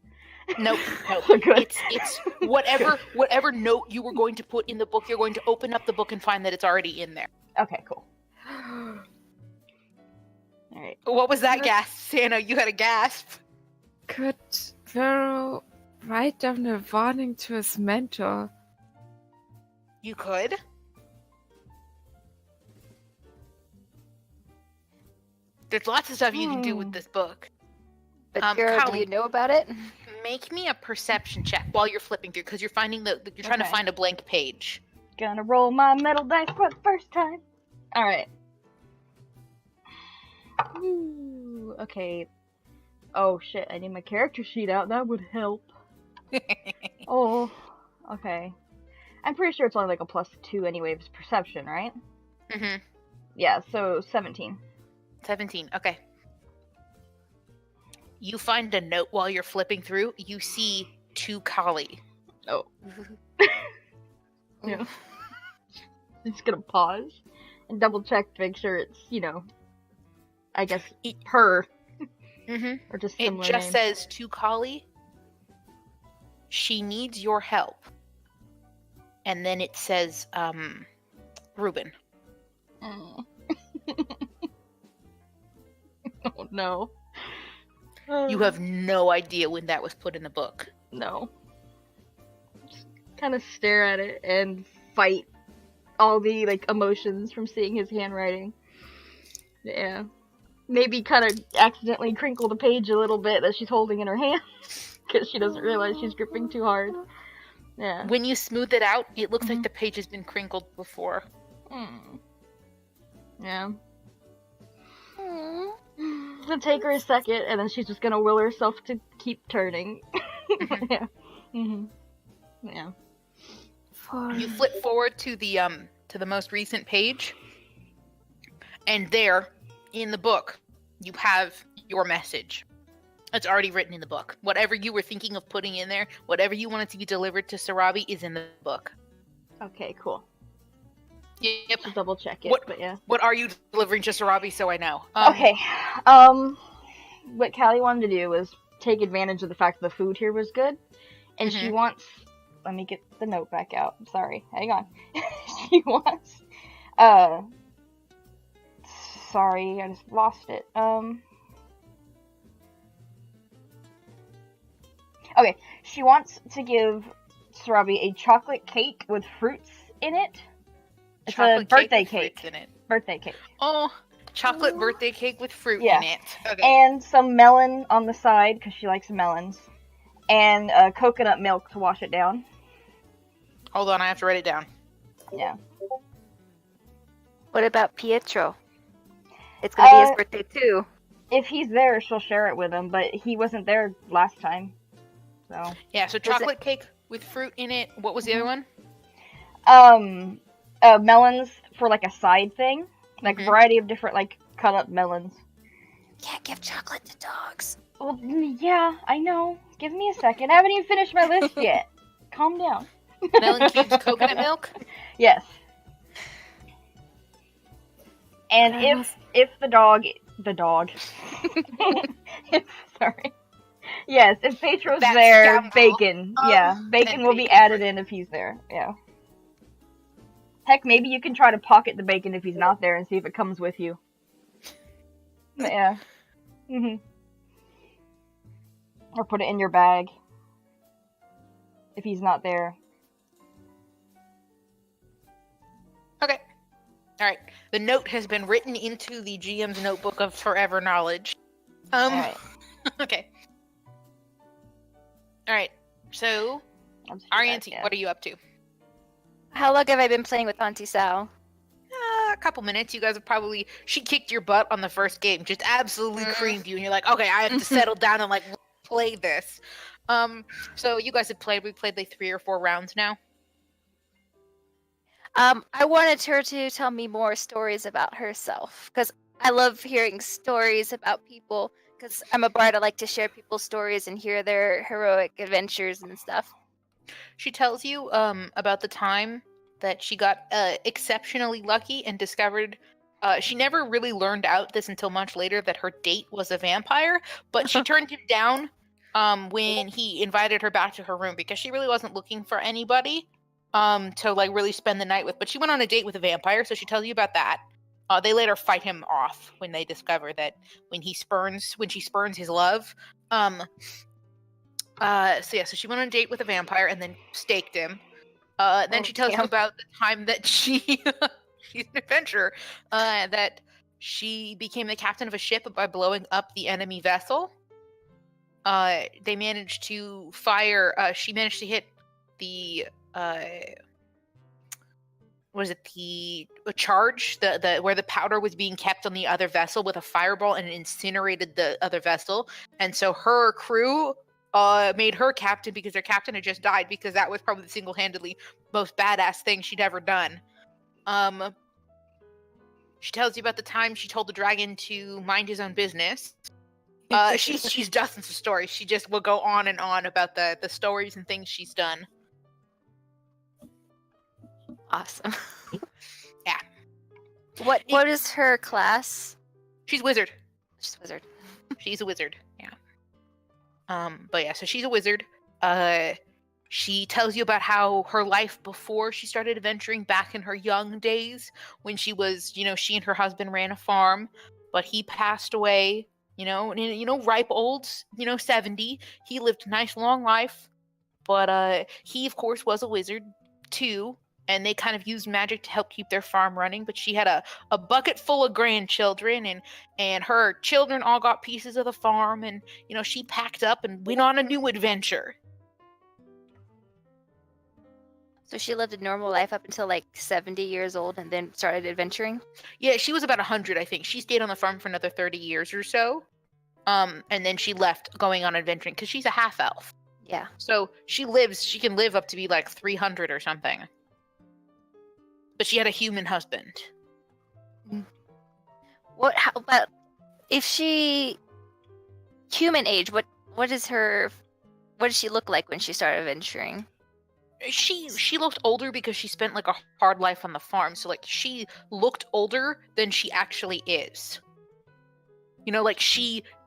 Nope. Good. It's whatever note you were going to put in the book, you're going to open up the book and find that it's already in there. Okay, cool. Alright. What was that gasp, Santa? You had a gasp. Could Vero write down a warning to his mentor? You could. There's lots of stuff you can do with this book. But Vero, do Kali, you know about it? make me a perception check while you're flipping through, because you're finding you're trying to find a blank page. Gonna roll my metal dice for the first time. Alright. Ooh, okay. Oh shit, I need my character sheet out. That would help. Oh, okay. I'm pretty sure it's only like a +2 anyway of perception, right? Mm-hmm. Yeah, so 17. 17, okay. You find a note while you're flipping through. You see to Kali. Oh. Yeah. I'm just gonna pause and double check to make sure it's, I guess, her. Mm-hmm. Or just It similar just name. says to Kali, she needs your help. And then it says, Reuben. Oh. Oh no. You have no idea when that was put in the book. No. kind of stare at it and fight all the like emotions from seeing his handwriting. Yeah. Maybe kind of accidentally crinkle the page a little bit that she's holding in her hand because she doesn't realize she's gripping too hard. Yeah. When you smooth it out, it looks like the page has been crinkled before. Yeah. It'll take her a second, and then she's just gonna will herself to keep turning. Yeah. Yeah. You flip forward to the most recent page, and there, in the book, you have your message. It's already written in the book. Whatever you were thinking of putting in there, whatever you wanted to be delivered to Sarabi is in the book. Okay, cool. Yep. I'll double check it, but yeah. What are you delivering to Sarabi so I know? Okay. What Callie wanted to do was take advantage of the fact that the food here was good, and she wants. Let me get the note back out. I'm sorry. Hang on. She wants. Sorry, I just lost it. Okay, she wants to give Sarabi a chocolate cake with fruits in it. It's chocolate a birthday cake. cake. In it. Birthday cake. Oh, chocolate birthday cake with fruit Yeah. in it. Okay. And some melon on the side, because she likes melons. And coconut milk to wash it down. Hold on, I have to write it down. Yeah. What about Pietro? It's gonna be his birthday too. If he's there, she'll share it with him, but he wasn't there last time. So. Yeah, so chocolate cake with fruit in it. What was the other one? Melons for like a side thing. Like a variety of different like cut up melons. Can't give chocolate to dogs. Well, yeah, I know. Give me a second. I haven't even finished my list yet. Calm down. Melon cubes, coconut milk? Yes. And if the dog, sorry. Yes, if Petro's That's there, Scamble. bacon. Bacon will be bacon. added in if he's there. Yeah. Heck, maybe you can try to pocket the bacon if he's not there and see if it comes with you. Yeah. Or put it in your bag. If he's not there. Okay. Alright. The note has been written into the GM's notebook of forever knowledge. Alright. Okay. Alright. So, Arianti, what are you up to? How long have I been playing with Auntie Sal? A couple minutes. You guys have probably... She kicked your butt on the first game. Just absolutely creamed you. And you're like, okay, I have to settle down and, like, play this. So you guys have played. We played, like, 3 or 4 rounds now. I wanted her to tell me more stories about herself. Because I love hearing stories about people. Because I'm a bard, I like to share people's stories and hear their heroic adventures and stuff. She tells you about the time that she got exceptionally lucky and discovered she never really learned out this until much later that her date was a vampire, but she turned him down when he invited her back to her room because she really wasn't looking for anybody to like really spend the night with. But she went on a date with a vampire, so she tells you about that. They later fight him off when they discover that when she spurns his love. So she went on a date with a vampire and then staked him. Then she tells you about the time that she's an adventurer, that she became the captain of a ship by blowing up the enemy vessel. They managed to fire, she managed to hit the, charge, the where the powder was being kept on the other vessel with a fireball, and it incinerated the other vessel. And so her crew made her captain because their captain had just died, because that was probably the single-handedly most badass thing she'd ever done. She tells you about the time she told the dragon to mind his own business. She's dozens of stories. She just will go on and on about the stories and things she's done. Awesome. Yeah. What is her class? She's wizard. She's a wizard. She's a wizard. Yeah. But yeah, so she's a wizard. She tells you about how her life before she started adventuring back in her young days, when she was, she and her husband ran a farm, but he passed away, ripe old, 70. He lived a nice long life, But he, of course, was a wizard too, and they kind of used magic to help keep their farm running. But she had a bucket full of grandchildren, and her children all got pieces of the farm, and she packed up and went on a new adventure. So she lived a normal life up until like 70 years old and then started adventuring? Yeah, she was about 100, I think. She stayed on the farm for another 30 years or so. And then she left going on adventuring because she's a half elf. Yeah. So she can live up to be like 300 or something. But she had a human husband. But if she human age, what does she look like when she started adventuring? She looked older because she spent like a hard life on the farm. So like she looked older than she actually is. Like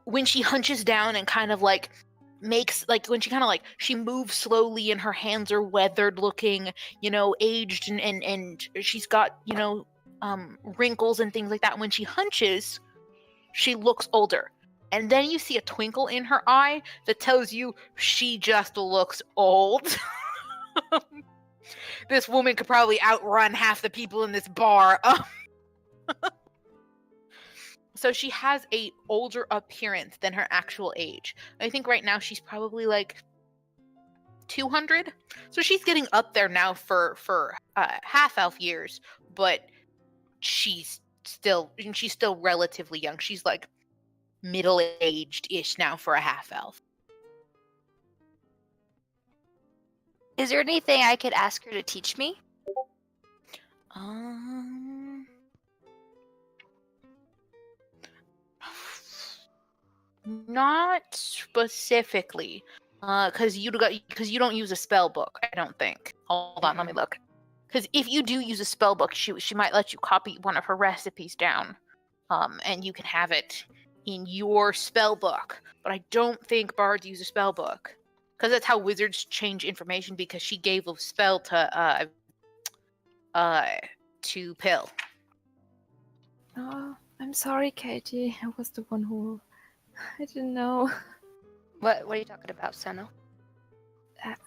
when she hunches down and kind of like makes like when she kind of like she moves slowly and her hands are weathered looking, aged and she's got wrinkles and things like that. When she hunches, she looks older, and then you see a twinkle in her eye that tells you she just looks old. This woman could probably outrun half the people in this bar. So she has a older appearance than her actual age. I think right now she's probably like 200. So she's getting up there now for half elf years, but she's still relatively young. She's like middle-aged ish now for a half elf. Is there anything I could ask her to teach me? Not specifically, because you don't use a spell book. I don't think. Hold on, let me look. Because if you do use a spell book, she might let you copy one of her recipes down, and you can have it in your spell book. But I don't think bards use a spell book, because that's how wizards change information. Because she gave a spell to Pill. Oh, I'm sorry, Katie. I was the one who... I didn't know. What are you talking about, Sano?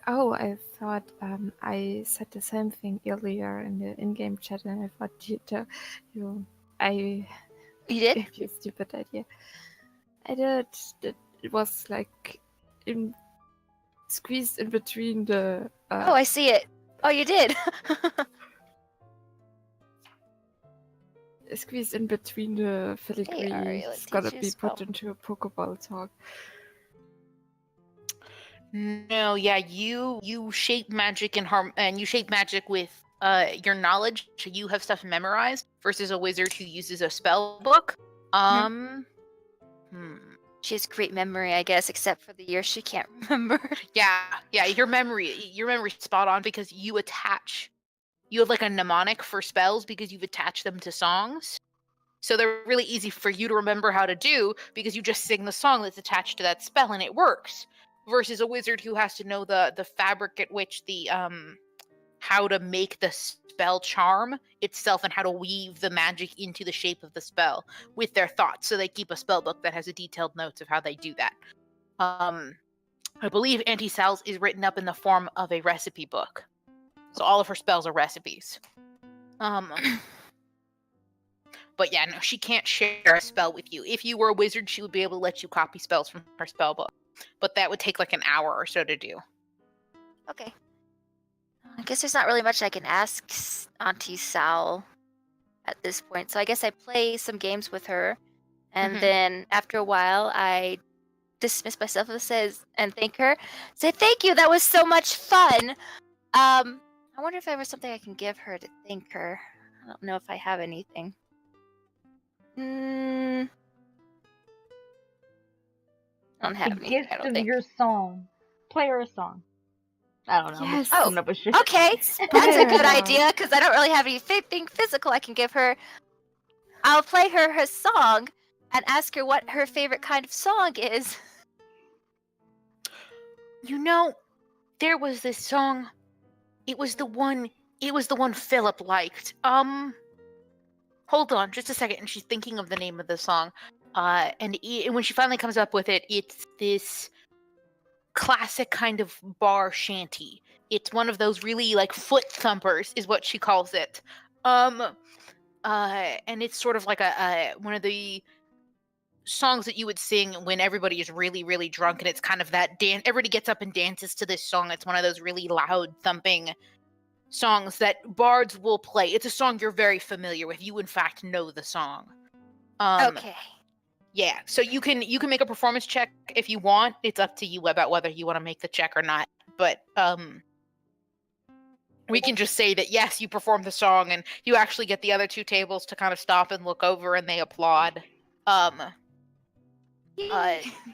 I thought I said the same thing earlier in the in-game chat, and I thought you did? You did? Gave you a stupid idea. I did. It was like squeezed in between the. Oh, I see it. Oh, you did. Squeezed in between the filigree. Hey, Ari, It's gotta be teach put spell. into a Pokeball talk. No, yeah, you shape magic and you shape magic with your knowledge. So you have stuff memorized versus a wizard who uses a spell book. She has great memory, I guess, except for the years she can't remember. Yeah, your memory's spot on because you have like a mnemonic for spells because you've attached them to songs. So they're really easy for you to remember how to do because you just sing the song that's attached to that spell and it works. Versus a wizard who has to know the fabric at which the how to make the spell charm itself and how to weave the magic into the shape of the spell with their thoughts. So they keep a spell book that has a detailed notes of how they do that. I believe Auntie Sal's is written up in the form of a recipe book. So all of her spells are recipes. But yeah, no, she can't share a spell with you. If you were a wizard, she would be able to let you copy spells from her spell book. But that would take like an hour or so to do. Okay. I guess there's not really much I can ask Auntie Sal at this point. So I guess I play some games with her. And then after a while, I dismiss myself and thank her. Say, thank you, that was so much fun. I wonder if there was something I can give her to thank her. I don't know if I have anything. I don't have The anything, gift I don't of think. your song. Play her a song. I don't know. I'm Yes. just coming up with shit. Okay, that's a good Yeah. idea, because I don't really have anything physical I can give her. I'll play her song and ask her what her favorite kind of song is. There was this song. It was the one Philip liked. Hold on just a second. And she's thinking of the name of the song. And when she finally comes up with it, it's this classic kind of bar shanty. It's one of those really like foot thumpers, is what she calls it. And it's sort of like a one of the songs that you would sing when everybody is really, really drunk, and it's kind of that dance. Everybody gets up and dances to this song. It's one of those really loud, thumping songs that bards will play. It's a song you're very familiar with. You, in fact, know the song. Okay. Yeah, so you can make a performance check if you want. It's up to you about whether you want to make the check or not. But we can just say that yes, you performed the song, and you actually get the other two tables to kind of stop and look over, and they applaud.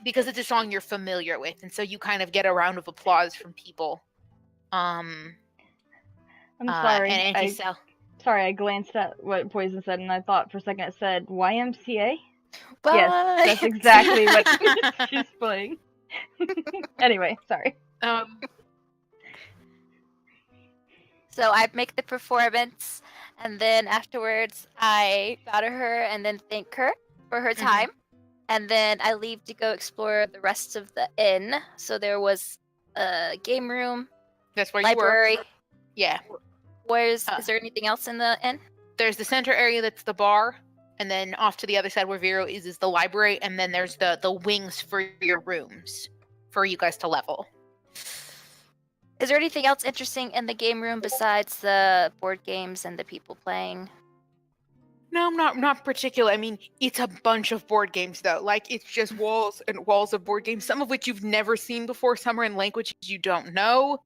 Because it's a song you're familiar with, and so you kind of get a round of applause from people. I'm sorry. Sorry, I glanced at what Poison said, and I thought for a second it said YMCA. But... Yes, that's exactly what she's playing. Anyway, sorry. So I make the performance, and then afterwards I bow to her and then thank her for her time. And then I leave to go explore the rest of the inn. So there was a game room. That's where library. You were. Yeah. Is there anything else in the inn? There's the center area that's the bar, and then off to the other side where Vero is the library, and then there's the wings for your rooms for you guys to level. Is there anything else interesting in the game room besides the board games and the people playing? No, not particular. I mean, it's a bunch of board games, though. Like, it's just walls and walls of board games, some of which you've never seen before, some are in languages you don't know.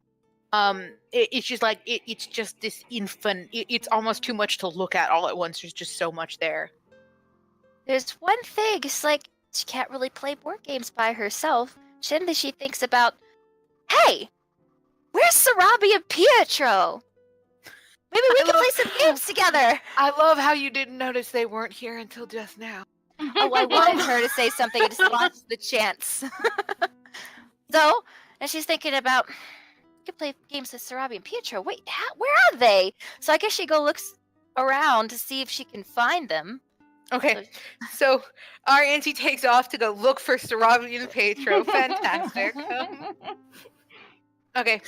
It's just like, it's just this it's almost too much to look at all at once. There's just so much there. There's one thing, it's like, she can't really play board games by herself. Suddenly she thinks about, hey, where's Sarabi and Pietro? Maybe we can play some games together. I love how you didn't notice they weren't here until just now. Oh, I wanted her to say something. I just lost the chance. So, and she's thinking about, we could play games with Sarabi and Pietro. Wait, where are they? So I guess she looks around to see if she can find them. Okay, so our auntie takes off to go look for Sarabi and Pietro. Fantastic. Okay.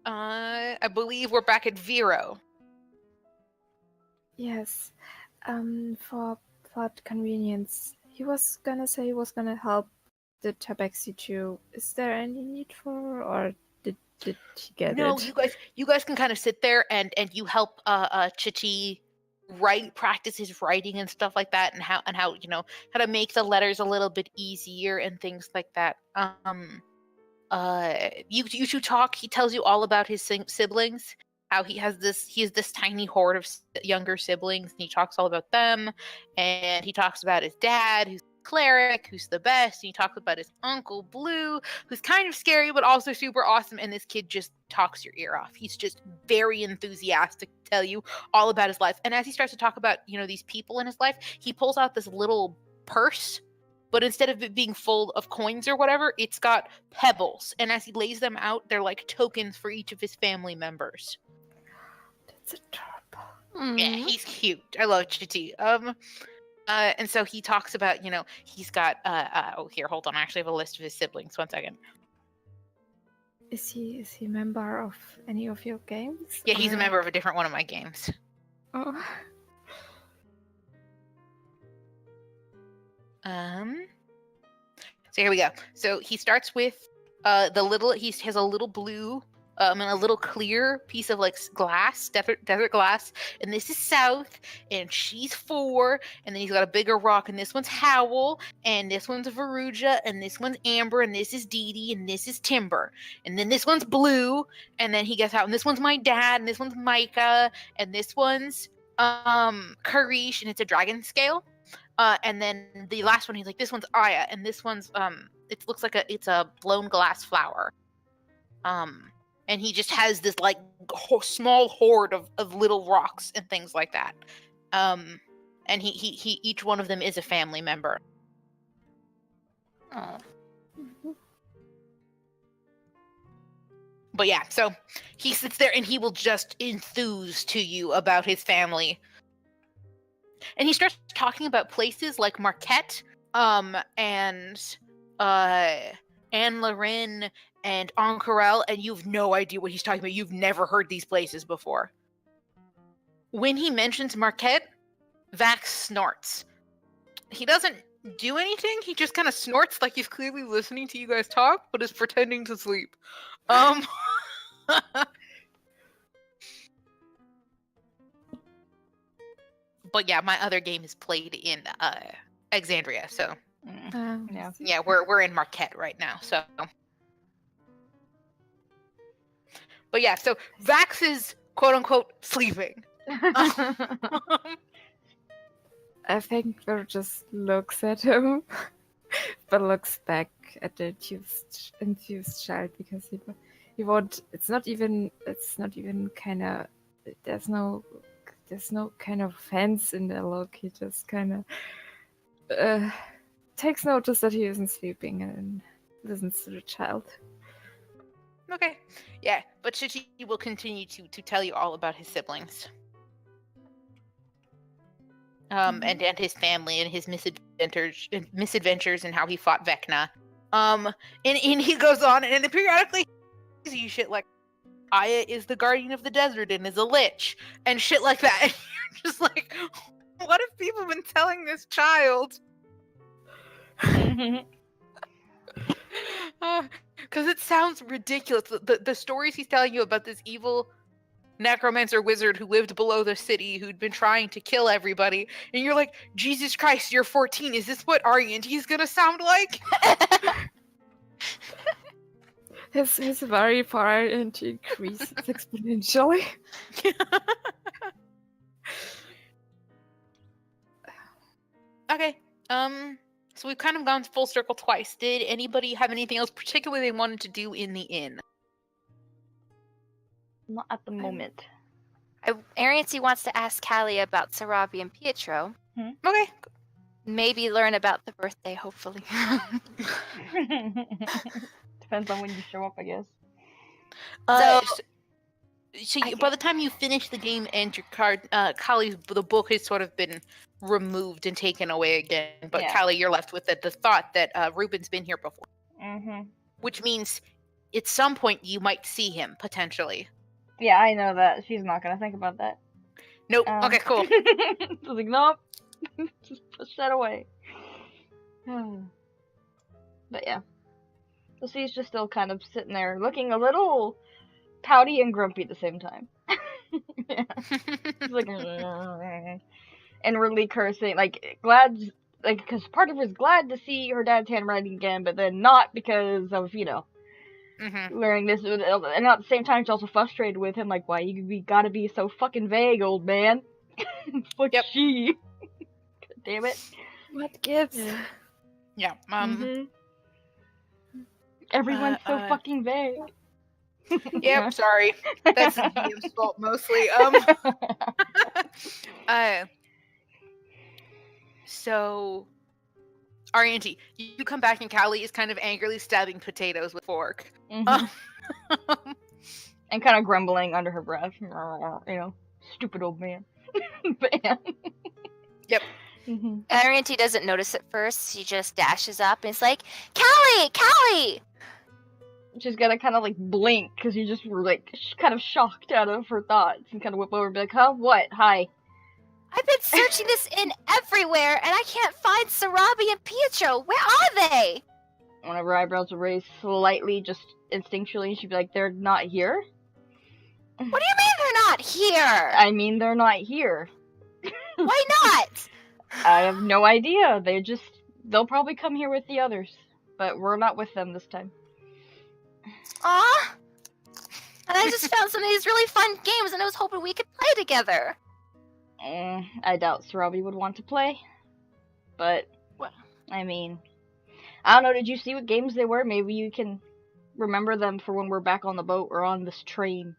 I believe we're back at Vero. Yes. For plot convenience, he was gonna say he was gonna help the Tabaxi Jew. Is there any need for, or did he get it? No, you guys can kind of sit there and you help Chichi practice his writing and stuff like that, and how how to make the letters a little bit easier and things like that. You two talk. He tells you all about his siblings, how he has this tiny horde of younger siblings, and he talks all about them. And he talks about his dad, who's a cleric, who's the best. And he talks about his uncle Blue, who's kind of scary but also super awesome. And this kid just talks your ear off. He's just very enthusiastic to tell you all about his life. And as he starts to talk about these people in his life, he pulls out this little purse. But instead of it being full of coins or whatever, it's got pebbles. And as he lays them out, they're like tokens for each of his family members. That's adorable. Yeah, he's cute. I love Chitty. And so he talks about, he's got, here, hold on. I actually have a list of his siblings. 1 second. Is he a member of any of your games? Yeah, he's a member of a different one of my games. Oh. So here we go. So he starts with he has a little blue and a little clear piece of like glass, desert glass, and this is South, and she's 4, and then he's got a bigger rock, and this one's Howl, and this one's Veruja, and this one's Amber, and this is Dee Dee, and this is Timber, and then this one's Blue, and then he gets out, and this one's my dad, and this one's Micah, and this one's Karish, and it's a dragon scale. And then the last one, he's like, this one's Aya, and this one's it looks like it's a blown glass flower. And he just has this like small horde of little rocks and things like that. And he each one of them is a family member. Oh. But yeah, so he sits there and he will just enthuse to you about his family. And he starts talking about places like Marquette, and Anne Lorin and Ancarel, and you have no idea what he's talking about. You've never heard these places before. When he mentions Marquette, Vax snorts. He doesn't do anything. He just kind of snorts like he's clearly listening to you guys talk, but is pretending to sleep. But yeah, my other game is played in Exandria, so Yeah. yeah, we're in Marquette right now. So, but yeah, so Vax is quote unquote sleeping. I think Ver just looks at him, but looks back at the enthused child because he won't. It's not even kind of. There's no kind of offense in the look. He just kind of takes notice that he isn't sleeping and listens to the child. Okay, yeah, but Shichi will continue to tell you all about his siblings. And his family and his misadventures and how he fought Vecna. And he goes on and periodically you shit like Aya is the guardian of the desert and is a lich and shit like that. And you're just like, what have people been telling this child? Because it sounds ridiculous. The stories he's telling you about this evil necromancer wizard who lived below the city who'd been trying to kill everybody, and you're like, Jesus Christ, you're 14. Is this what R&D's gonna sound like? His very far into increases exponentially. Okay. So we've kind of gone full circle twice. Did anybody have anything else particularly they wanted to do in the inn? Not at the moment. Arianty wants to ask Callie about Sarabi and Pietro. Okay. Maybe learn about the birthday, hopefully. Depends on when you show up, I guess. By the time you finish the game and your card, Kali's the book has sort of been removed and taken away again. But Yeah. Kali, you're left with the thought that Ruben's been here before, which means at some point you might see him potentially. Yeah, I know that. She's not gonna think about that. Nope. Okay, cool. I was like, nope. Just push that away. But yeah. So she's just still kind of sitting there looking a little pouty and grumpy at the same time. Yeah. She's like, and really cursing, like, because part of her is glad to see her dad's handwriting again, but then not because of, learning this, and at the same time she's also frustrated with him, like, why you gotta be so fucking vague, old man. Fuck she. God damn it. What gives? Yeah. Everyone's so fucking vague. Yep. Sorry, that's the DM's fault mostly. So, Arianty, you come back and Callie is kind of angrily stabbing potatoes with a fork. And kind of grumbling under her breath. Stupid old man. But yeah. Yep. Arianty doesn't notice at first. She just dashes up and it's like, Callie! She's gonna kind of like blink because you just were like kind of shocked out of her thoughts and kind of whip over and be like, huh? What? Hi. I've been searching this inn everywhere and I can't find Sarabi and Pietro. Where are they? One of her eyebrows will raise slightly, just instinctually, and she'd be like, they're not here? What do you mean they're not here? I mean, they're not here. Why not? I have no idea. They'll probably come here with the others. But we're not with them this time. Aw. And I just found some of these really fun games and I was hoping we could play together. I doubt Sarabi would want to play. But, What? I mean, I don't know, did you see what games they were? Maybe you can remember them for when we're back on the boat or on this train.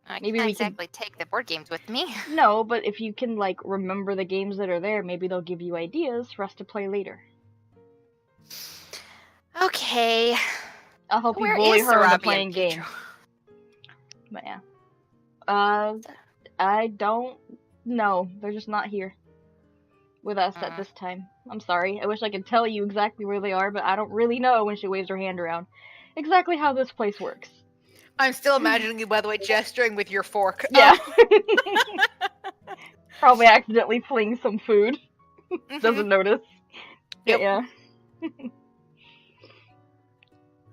I Maybe can't we can- exactly take the board games with me. No, but if you can, like, remember the games that are there, maybe they'll give you ideas for us to play later. Okay. I'll help Where you bully is her Sarabi into and playing Pietro? games. But yeah. I don't know. They're just not here. with us at this time. I'm sorry. I wish I could tell you exactly where they are, but I don't really know, when she waves her hand around, exactly how this place works. I'm still imagining you, by the way, gesturing with your fork. Yeah. Probably accidentally fling some food. Doesn't notice. Yep. Yeah.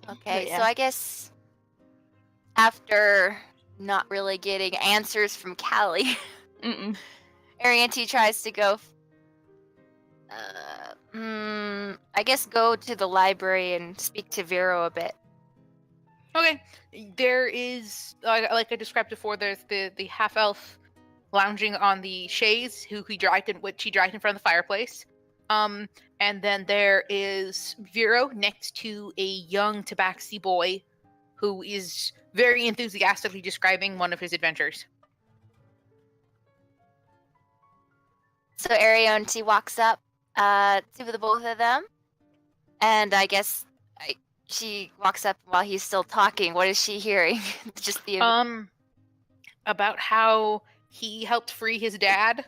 Okay, yeah. so I guess after not really getting answers from Callie, Arianti tries to go. I guess go to the library and speak to Vero a bit. Okay. There is, like I described before, there's the half elf lounging on the chaise, which she dragged in front of the fireplace. And then there is Vero next to a young tabaxi boy who is very enthusiastically describing one of his adventures. So Arianti walks up to the both of them, and I guess she walks up while he's still talking. What is she hearing? Just the about how he helped free his dad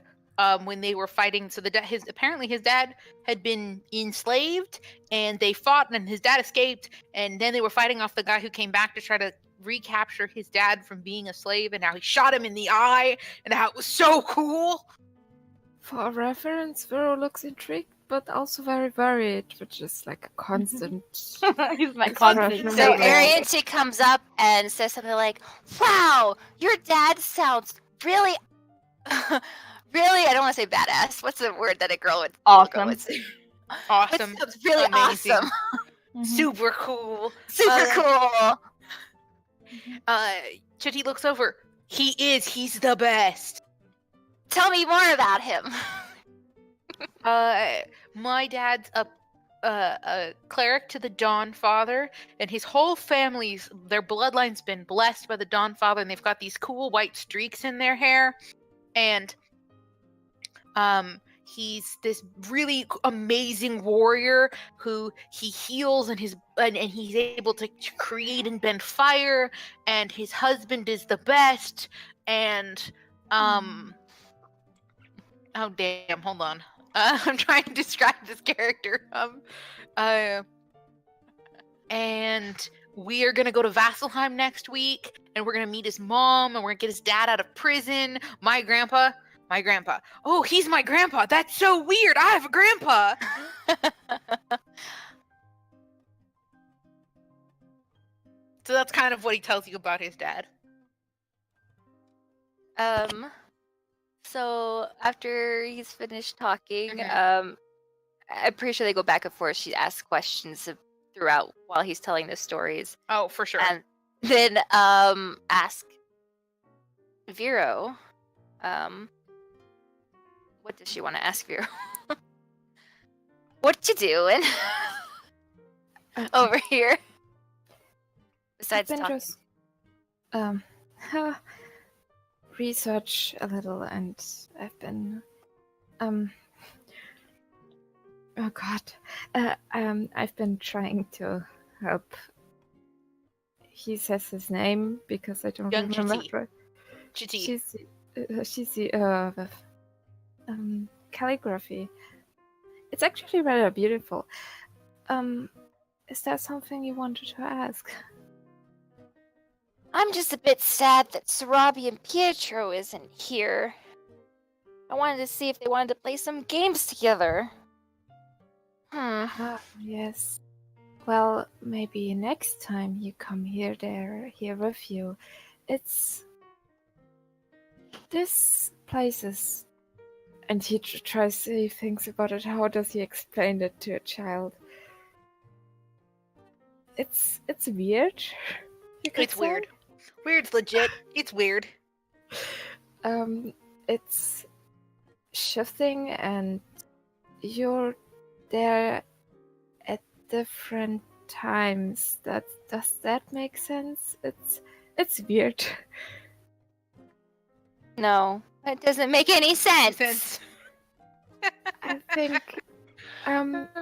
when they were fighting. So apparently his dad had been enslaved, and they fought, and his dad escaped, and then they were fighting off the guy who came back to try to recapture his dad from being a slave, and how he shot him in the eye, and how it was so cool. For reference, Vero looks intrigued, but also very worried, which is like a constant. He's my constant. So Arianti comes up and says something like, "Wow, your dad sounds really, really. I don't want to say badass. What's the word that a girl would? Awesome. Would say? Awesome. Sounds really Amazing. awesome. Super cool. Super cool." Chitty looks over. He's the best. Tell me more about him. My dad's a cleric to the Dawn Father, and his whole family's, their bloodline's been blessed by the Dawn Father, and they've got these cool white streaks in their hair. And he's this really amazing warrior who he heals, and he's able to create and bend fire, and his husband is the best, and oh damn, hold on. I'm trying to describe this character. And we are gonna go to Vasselheim next week, and we're gonna meet his mom, and we're gonna get his dad out of prison. My grandpa. Oh, he's my grandpa. That's so weird. I have a grandpa. So that's kind of what he tells you about his dad. So after he's finished talking, I'm pretty sure they go back and forth. She asks questions throughout while he's telling the stories. Oh, for sure. And then ask Vero, what does she want to ask Vero? What you doing over here? Besides talking. Research a little, and I've been I've been trying to help. He says his name because I don't Young remember. Chitty. She's calligraphy. It's actually rather beautiful. Is that something you wanted to ask? I'm just a bit sad that Sarabi and Pietro isn't here. I wanted to see if they wanted to play some games together. Yes. Well, maybe next time you come here, they're here with you. This place is... And he tries, he thinks about it. How does he explain it to a child? It's weird. It's weird. Weird's legit. It's weird. It's shifting, and you're there at different times. Does that make sense? It's weird. No, that doesn't make any sense. I think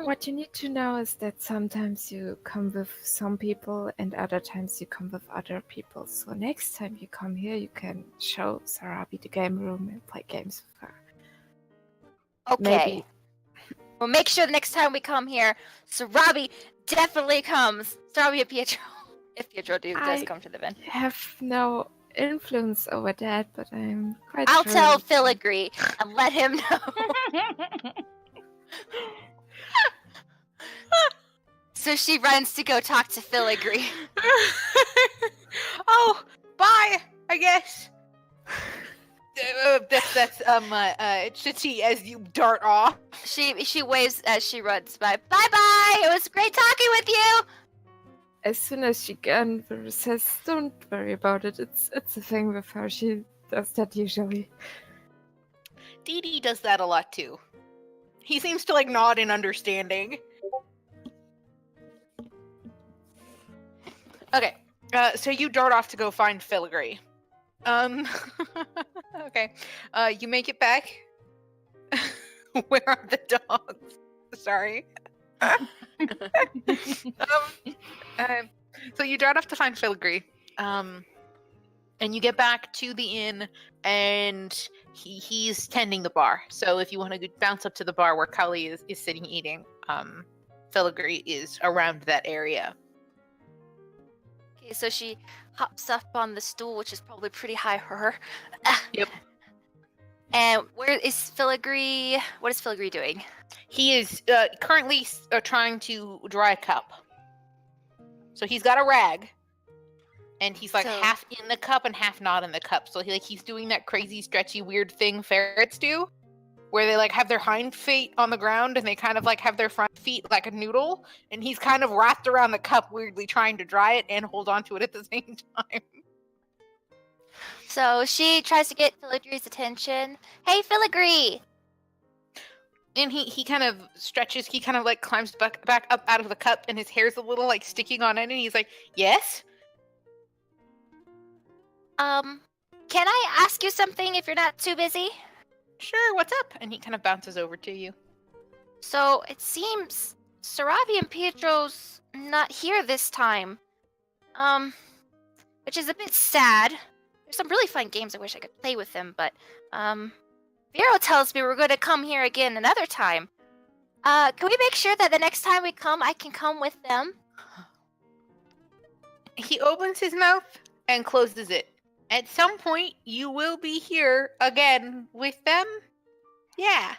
what you need to know is that sometimes you come with some people and other times you come with other people. So next time you come here, you can show Sarabi the game room and play games with her. Okay. Maybe. We'll make sure the next time we come here, Sarabi definitely comes. Sarabi and Pietro. If Pietro does I come to the event. have no influence over that, but I'm quite I'll sure. tell Filigree and let him know. So she runs to go talk to Filigree. Oh, bye, I guess. That's Chitty as you dart off. She waves as she runs by. Bye bye. It was great talking with you. As soon as she can, Vera says, "Don't worry about it. It's a thing with her. She does that usually." Dee Dee does that a lot too. He seems to like nod in understanding. Okay, so you dart off to go find Filigree. Okay, you make it back. Where are the dogs? Sorry. So you dart off to find Filigree. And you get back to the inn, and he's tending the bar. So if you want to bounce up to the bar where Kali is sitting eating, Filigree is around that area. Okay, so she hops up on the stool, which is probably pretty high for her. Yep. And where is Filigree? What is Filigree doing? He is currently trying to dry a cup. So he's got a rag, and he's like So- half in the cup and half not in the cup. So he's doing that crazy, stretchy, weird thing ferrets do, where they like have their hind feet on the ground and they kind of like have their front feet like a noodle, and he's kind of wrapped around the cup, weirdly trying to dry it and hold on to it at the same time. So she tries to get Filigree's attention. Hey, Filigree! And he kind of stretches, he kind of like climbs back up out of the cup, and his hair's a little like sticking on it, and he's like, yes? Can I ask you something if you're not too busy? Sure, what's up? And he kind of bounces over to you. So it seems Sarabi and Pietro's not here this time. Which is a bit sad. There's some really fun games I wish I could play with them, but Vero tells me we're going to come here again another time. Can we make sure that the next time we come, I can come with them? He opens his mouth and closes it. At some point, you will be here again with them? Yeah,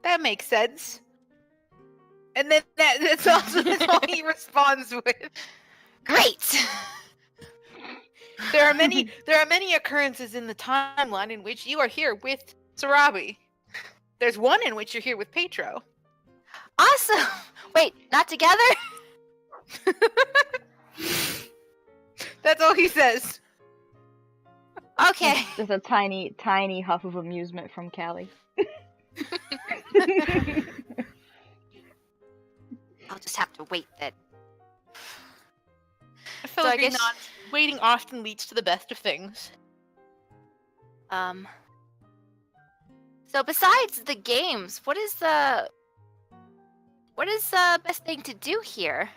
that makes sense. And then that's all he responds with. Great! There are many occurrences in the timeline in which you are here with Sarabi. There's one in which you're here with Petro. Awesome! Wait, not together? That's all he says. Okay. Just a tiny, tiny huff of amusement from Callie. I'll just have to wait then. I feel So I like guess- waiting often leads to the best of things. So besides the games, what is the best thing to do here?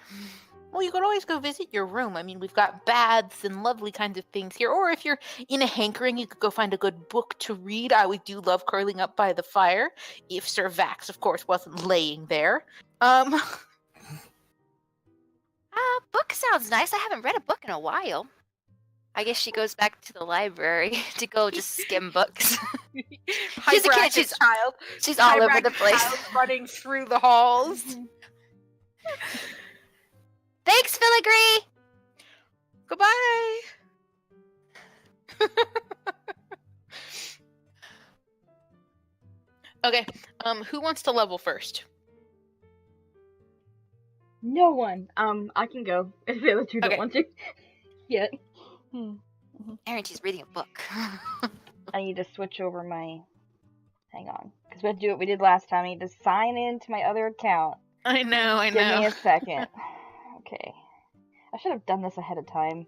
Well, you could always go visit your room. I mean, we've got baths and lovely kinds of things here. Or if you're in a hankering, you could go find a good book to read. I would do love curling up by the fire, if Sir Vax, of course, wasn't laying there. Book sounds nice. I haven't read a book in a while. I guess she goes back to the library to go just skim books. She's a kid. Hyperactive child. She's all over the Hyperactive place. child running through the halls. Thanks, Filigree! Goodbye. Okay. Who wants to level first? No one. I can go if the other two don't Okay. want to. Yet. Aaron, she's reading a book. I need to switch over my. Hang on, because we have to do what we did last time. I need to sign into my other account. I know. Give me a second. Okay. I should have done this ahead of time.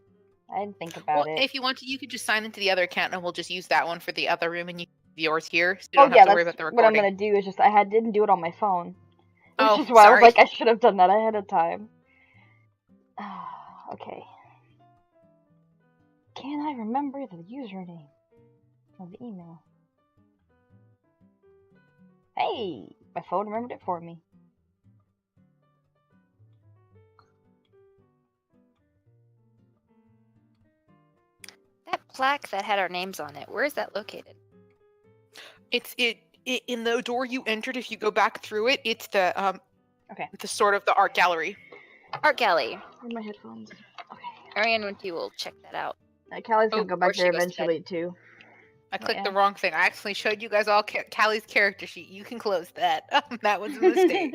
I didn't think about Well, it. if you want to, you could just sign into the other account, and we'll just use that one for the other room, and you have yours here, so you don't have to worry about the what I'm recording. gonna do. Is just didn't do it on my phone, which Oh, is why I was sorry. like, I should have done that ahead of time. Okay. Can I remember the username of the email? Hey, my phone remembered it for me. That plaque that had our names on it, where is that located? It's in the door you entered. If you go back through it, it's the Okay. the sort of the art gallery. Art gallery. Where are my headphones? Okay. Ariane and you will check that out. Callie's gonna Oh, go before back she there goes to bed. eventually too. I clicked the yeah. wrong thing. I accidentally showed you guys all Callie's character sheet. You can close that. That was a mistake.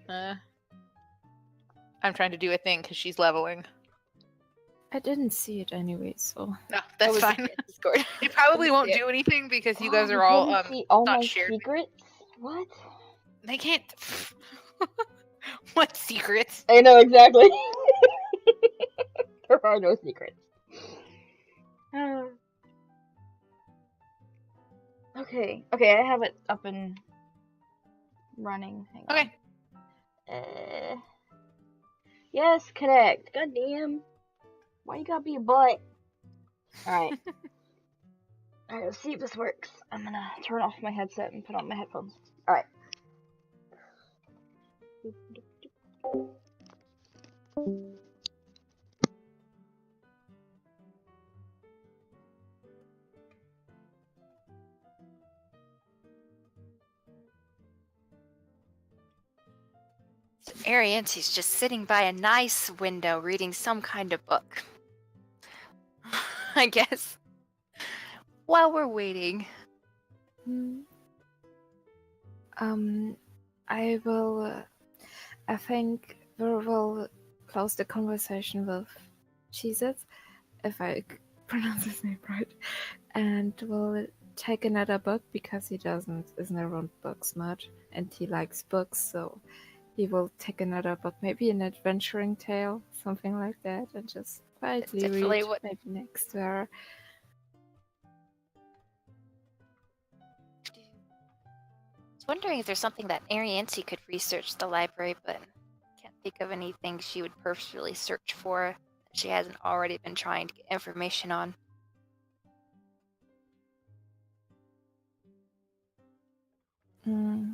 I'm trying to do a thing because she's leveling. I didn't see it anyway, so No, I that's was fine. looking at Discord. It probably won't Yeah. do anything because you Wow, guys you are all couldn't see all not my shared. secrets? What? They can't. What secrets? I know exactly. There are no secrets. Okay, I have it up and running. Hang on. Okay. Yes, connect. Goddamn. Why you gotta be a butt? Alright. Alright, let's see if this works. I'm gonna turn off my headset and put on my headphones. Alright. So Ariante's just sitting by a nice window reading some kind of book. I guess. While we're waiting. Hmm. I will. I think we will close the conversation with Jesus, if I pronounce his name right, and we'll take another book because he isn't around books much, and he likes books, so he will take another book, maybe an adventuring tale, something like that, and just quietly definitely read, what- maybe next to her. I was wondering if there's something that Ariante could research at the library, but can't think of anything she would personally search for that she hasn't already been trying to get information on.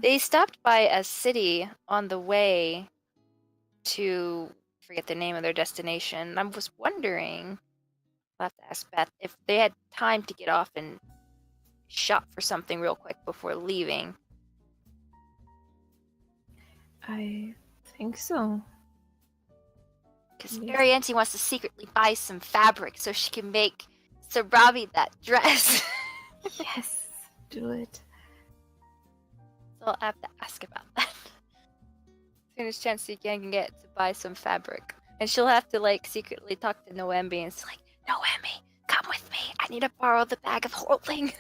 They stopped by a city on the way to forget the name of their destination. I was wondering, I'll have to ask Beth, if they had time to get off and shop for something real quick before leaving. I think so. Because Yes. Ariante wants to secretly buy some fabric so she can make Sarabi that dress. Yes, do it. So I'll have to ask about that. As soon as Chancey can get to buy some fabric. And she'll have to like secretly talk to Noembi and it's like, Noembi, come with me. I need to borrow the bag of holding.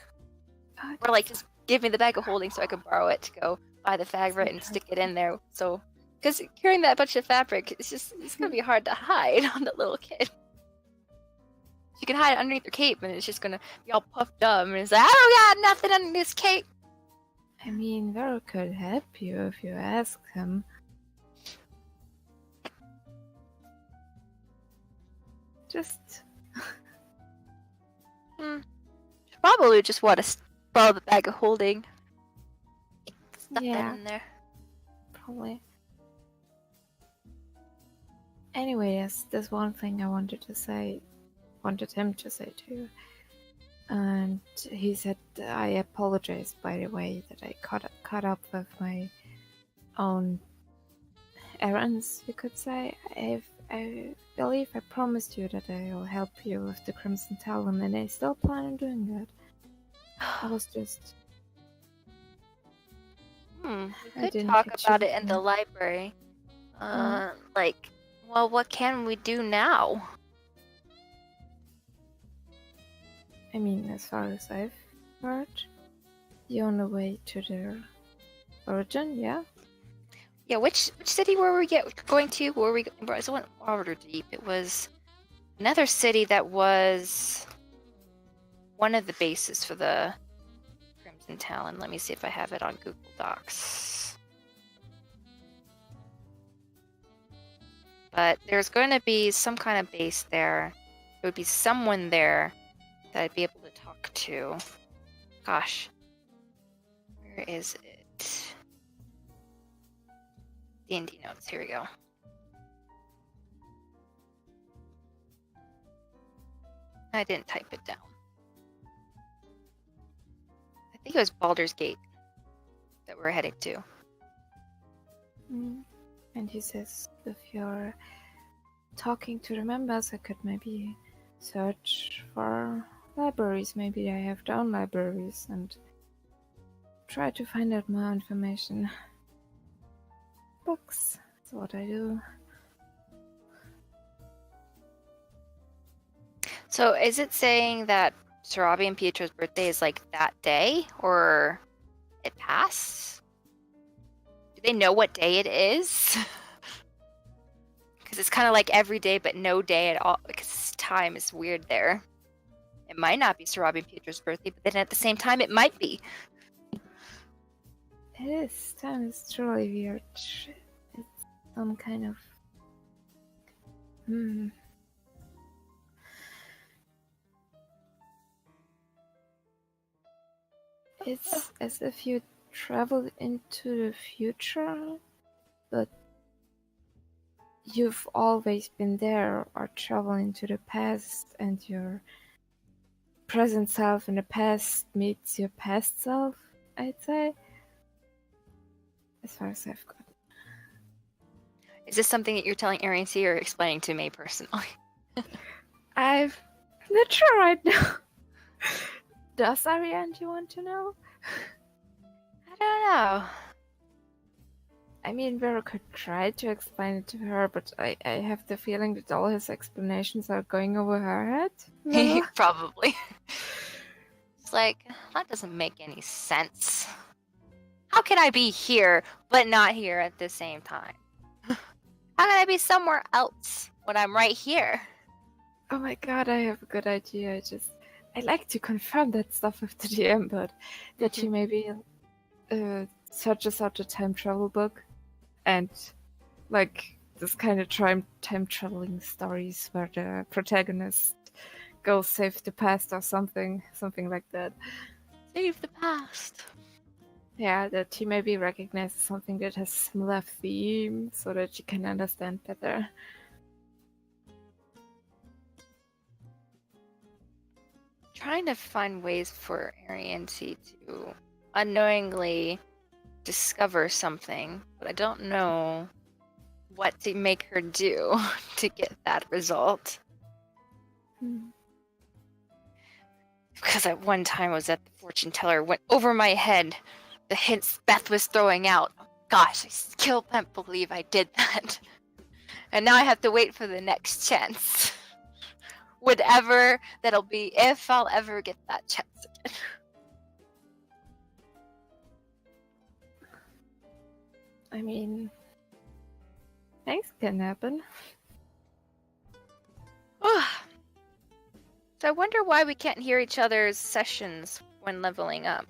Or like just give me the bag of holding so I can borrow it to go buy the fabric and stick it in there. So because carrying that bunch of fabric, it's gonna be hard to hide on the little kid. She can hide it underneath her cape and it's just gonna be all puffed up and it's like, I don't got nothing under this cape. I mean, Vero could help you if you ask him. Just Probably just want to borrow the bag of holding. Stuff Yeah. that in there. probably. Anyway, yes, there's one thing I wanted him to say to you. And he said, I apologize, by the way, that I caught up with my own errands, you could say. I believe I promised you that I'll help you with the Crimson Talon, and I still plan on doing that. I was just... We I could didn't talk get about you it in the before. library. Well, what can we do now? I mean, as far as I've heard, the only way to their origin, yeah? Yeah, which city were we going to? It wasn't Waterdeep. It was another city that was one of the bases for the Crimson Talon. Let me see if I have it on Google Docs. But there's going to be some kind of base there. There would be someone there that I'd be able to talk to. Gosh. Where is it? D&D notes. Here we go. I didn't type it down. I think it was Baldur's Gate that we're heading to. And he says, if you're talking to the members, I could maybe search for libraries. Maybe I have their own libraries and try to find out more information. Books, that's what I do. So is it saying that Sarabi and Pietro's birthday is like that day, or it passed? Do they know what day it is? Because it's kind of like every day, but no day at all. Because time is weird there. It might not be Sarabi and Pietro's birthday, but then at the same time, it might be. It is. Time is truly weird. It's some kind of... It's as if you traveled into the future, but you've always been there, or travel into the past, and your present self in the past meets your past self, I'd say. As far as I've got. Is this something that you're telling Arian C or explaining to me personally? I'm not sure right now. Does Ariane, do you want to know? I don't know. I mean, Vera could try to explain it to her, but I have the feeling that all his explanations are going over her head. No? Probably. It's like, that doesn't make any sense. How can I be here, but not here at the same time? How can I be somewhere else when I'm right here? Oh my god, I have a good idea. I like to confirm that stuff with the DM, but that she maybe searches out a time travel book and like this kind of time traveling stories where the protagonist goes save the past or something like that. Save the past. Yeah, that she maybe recognizes something that has similar theme so that she can understand better. Trying to find ways for Arian C to unknowingly discover something, but I don't know what to make her do to get that result. Because at one time I was at the fortune teller, went over my head. The hints Beth was throwing out. Gosh, I still can't believe I did that. And now I have to wait for the next chance. Whatever that'll be, if I'll ever get that chance again. I mean, things can happen. So I wonder why we can't hear each other's sessions when leveling up.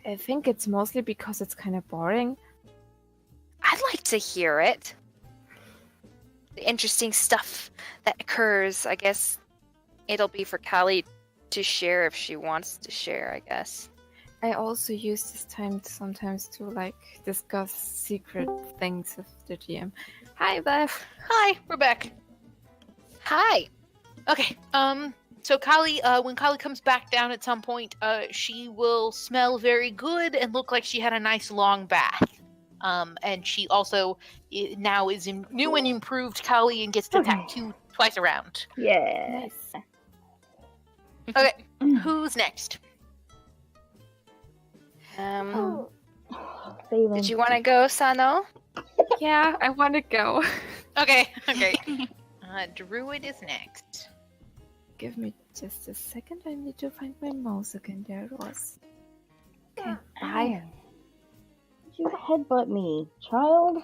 I think it's mostly because it's kind of boring. I'd like to hear it. The interesting stuff that occurs, I guess it'll be for Callie to share if she wants to share, I guess. I also use this time sometimes to like discuss secret things with the GM. Hi, Beth. Hi, we're back. Hi. Okay, so Kali, when Kali comes back down at some point, she will smell very good and look like she had a nice long bath. And she also now is in new and improved Kali and gets to tattoo twice around. Yeah. Nice. Okay, who's next? Did you want to go, Sano? Yeah, I want to go. Okay. Druid is next. Give me just a second. I need to find my mouse again. There it was. Okay. Ow. You headbutt me, child.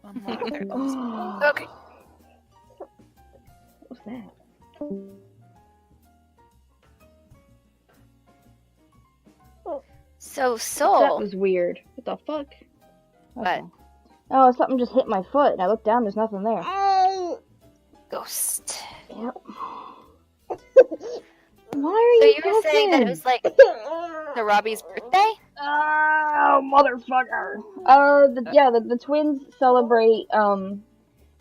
One more. There it goes. Okay. What was that? So, That Soul. was weird. What the fuck? What? Okay. Oh, something just hit my foot, and I looked down. There's nothing there. Ghost. Yep. Why are So you you were saying that it was like to Robbie's birthday? Oh, motherfucker. The twins celebrate,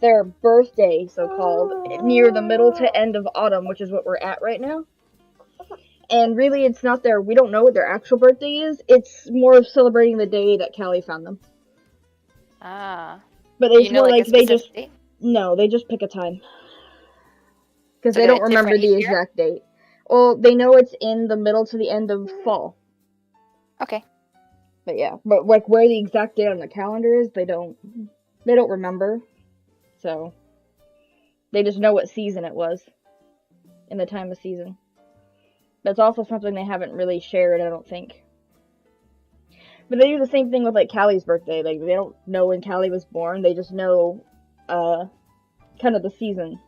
their birthday, so-called, near the middle to end of autumn, which is what we're at right now. And really, it's not we don't know what their actual birthday is. It's more of celebrating the day that Callie found them. Ah. But Do it's you know, more like, like a they specific just, date? no, they just pick a time. Because So they they're don't remember different the each year? exact date. Well, they know it's in the middle to the end of fall. Okay. But yeah, but like where the exact date on the calendar is, they don't remember. So they just know what season it was in the time of season. That's also something they haven't really shared, I don't think. But they do the same thing with like Callie's birthday. Like they don't know when Callie was born, they just know kind of the season.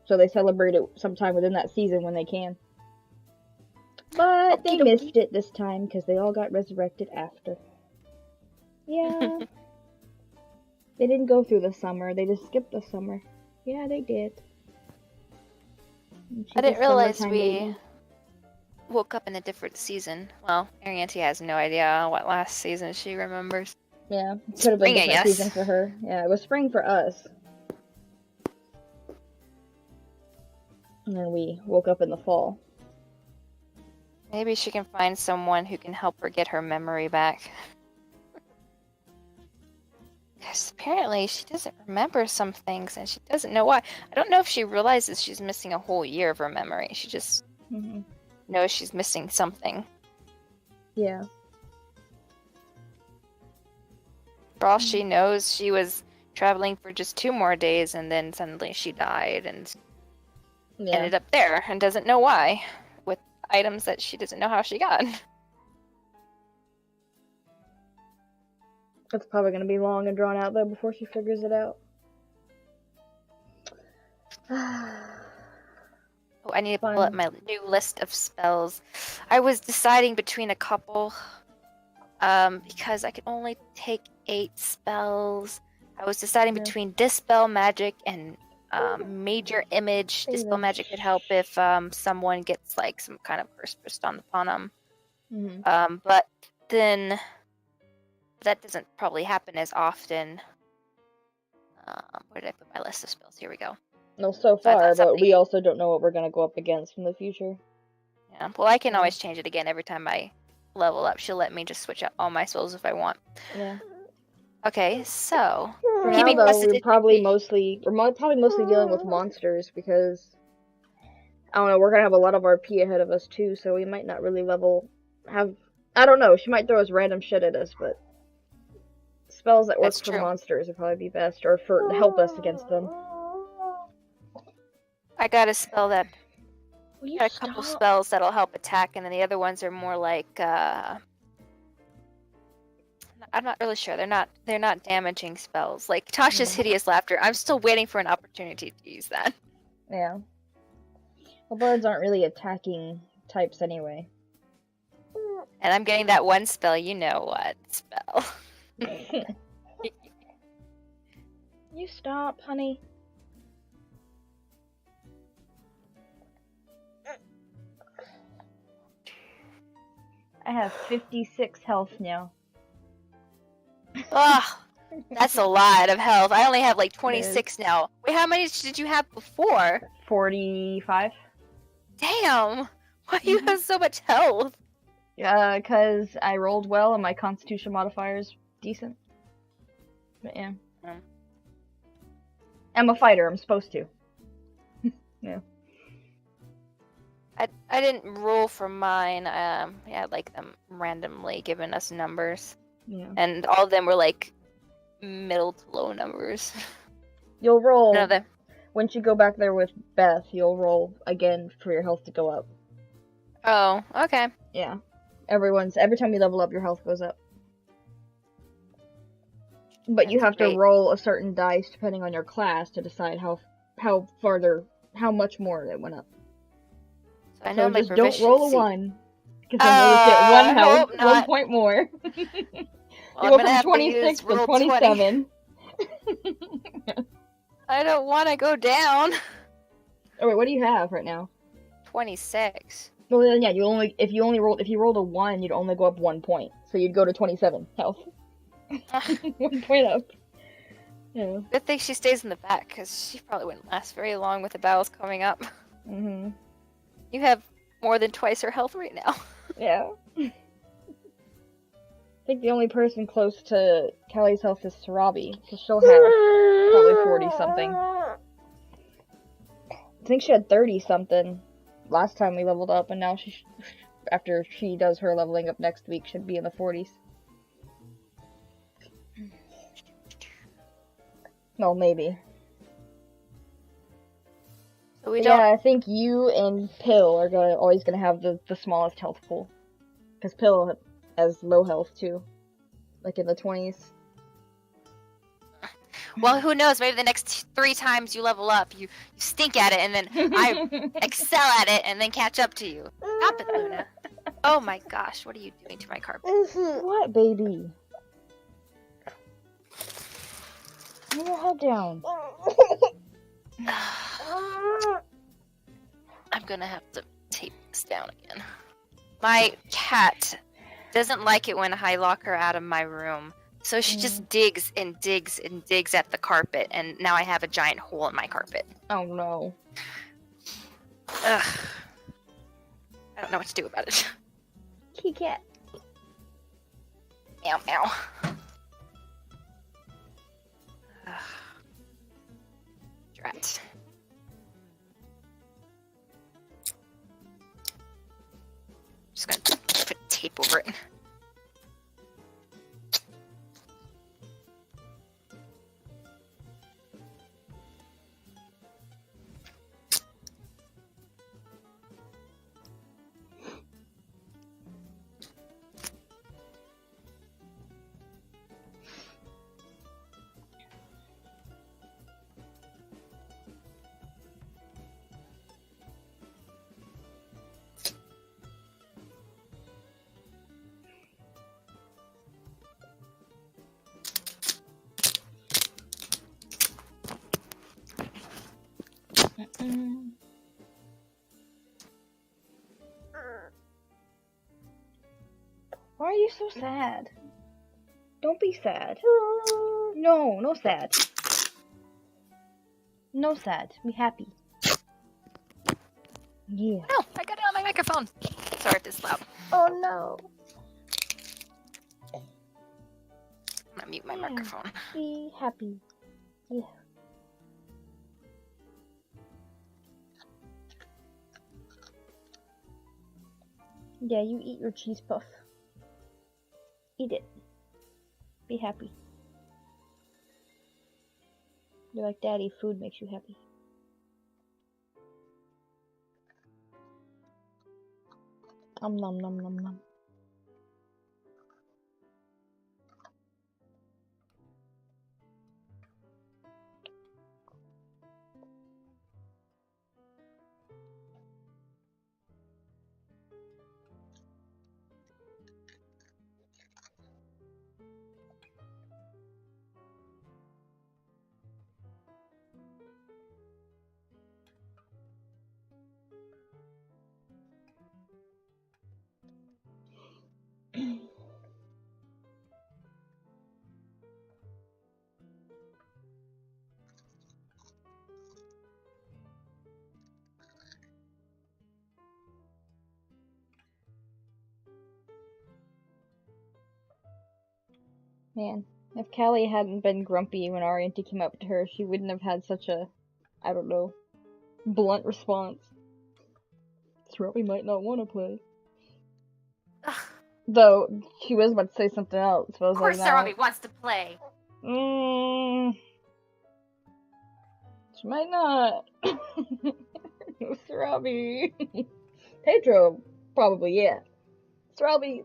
So they celebrate it sometime within that season when they can. But they missed it this time because they all got resurrected after. Yeah. They didn't go through the summer. They just skipped the summer. Yeah, they did. I didn't realize we woke up in a different season. Well, Arianti has no idea what last season she remembers. Yeah, it could have been Spring, a I different guess. season for her. Yeah, it was spring for us. And then we woke up in the fall. Maybe she can find someone who can help her get her memory back. Because apparently she doesn't remember some things and she doesn't know why. I don't know if she realizes she's missing a whole year of her memory. She just knows she's missing something. Yeah. For all she knows, she was traveling for just 2 more days and then suddenly she died and ended up there and doesn't know why. With items that she doesn't know how she got. It's probably going to be long and drawn out though before she figures it out. Oh, I need to pull up my new list of spells. I was deciding between a couple because I could only take 8 spells. I was deciding between Dispel Magic and Major Image. Dispel Magic could help if someone gets like some kind of curse bestowed upon them. But then that doesn't probably happen as often. Where did I put my list of spells? Here we go. No, so far, but we also don't know what we're going to go up against in the future. Yeah, well, I can always change it again every time I level up. She'll let me just switch out all my spells if I want. Yeah. Okay, so for now, though, we're probably mostly dealing with monsters because I don't know. We're gonna have a lot of RP ahead of us too, so we might not really I don't know. She might throw us random shit at us, but spells that work for monsters would probably be best, or to help us against them. I got a spell that. Got a couple spells that'll help attack, and then the other ones are more like. I'm not really sure. They're not damaging spells. Like Tasha's Hideous Laughter. I'm still waiting for an opportunity to use that. Yeah. Well, birds aren't really attacking types anyway. And I'm getting that one spell. You know what spell? You stop, honey. I have 56 health now. Ugh, that's a lot of health. I only have like 26 now. Wait, how many did you have before? 45. Damn! Why do you have so much health? Because I rolled well and my constitution modifier is decent. But yeah. I'm a fighter, I'm supposed to. Yeah. I didn't roll for mine. Yeah, like them randomly giving us numbers. Yeah. And all of them were like middle to low numbers. You'll roll. Once you go back there with Beth, you'll roll again for your health to go up. Oh, okay. Yeah. Every time you level up, your health goes up. But you have to roll a certain dice depending on your class to decide how much more it went up. So I know my just proficiency. Don't roll a 1. Because then you'll just get 1 health, 1 point more. Well, you go from 26 to 27. I don't want to go down. Oh wait, what do you have right now? 26. Well, then yeah, if you rolled a 1, you'd only go up 1 point, so you'd go to 27 health. 1 point up. Yeah. Good thing she stays in the back, because she probably wouldn't last very long with the battles coming up. Mm-hmm. You have more than twice her health right now. Yeah. I think the only person close to Callie's health is Sarabi, because she'll have probably 40-something. I think she had 30-something last time we leveled up, and now after she does her leveling up next week, should be in the 40s. No, maybe. So we Yeah, don't. I think you and Pill are always gonna have the smallest health pool. Because Pill has low health too. Like in the 20s. Well, who knows? Maybe the next 3 times you level up, you stink at it, and then I excel at it, and then catch up to you. Stop it, Luna. Oh my gosh, what are you doing to my carpet? What, baby? Put your head down. I'm gonna have to tape this down again. My cat doesn't like it when I lock her out of my room, so she just digs and digs and digs at the carpet, and now I have a giant hole in my carpet. Oh no. Ugh. I don't know what to do about it. Kitty cat. Meow meow. Ugh. Drat. Just gonna put tape over it. Why are you so sad? Don't be sad. No, no sad. No sad. Be happy. Yeah. Oh, I got it on my microphone. Sorry if this is loud. Oh no. I'm gonna mute my microphone. Be happy. Yeah. Yeah, you eat your cheese puff. Eat it. Be happy. You're like, Daddy, food makes you happy. Nom nom nom nom nom. Man, if Callie hadn't been grumpy when Arianti came up to her, she wouldn't have had such a, I don't know, blunt response. Srabi might not want to play. Ugh. Though, she was about to say something else, so I was Of course, like, no. Sarabi wants to play. She might not. No, Srabi. Pedro, probably, yeah. Srabi,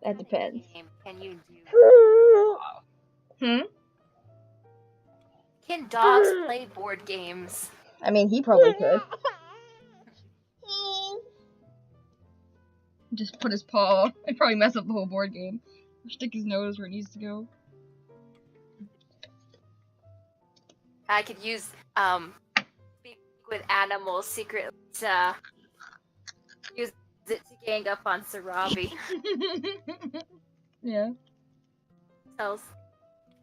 that depends. What game can you do? Can dogs play board games? I mean, he probably could. Just put his paw. I'd probably mess up the whole board game. Or stick his nose where it needs to go. I could use speak with animals secretly use it to gang up on Sarabi. Yeah. Tells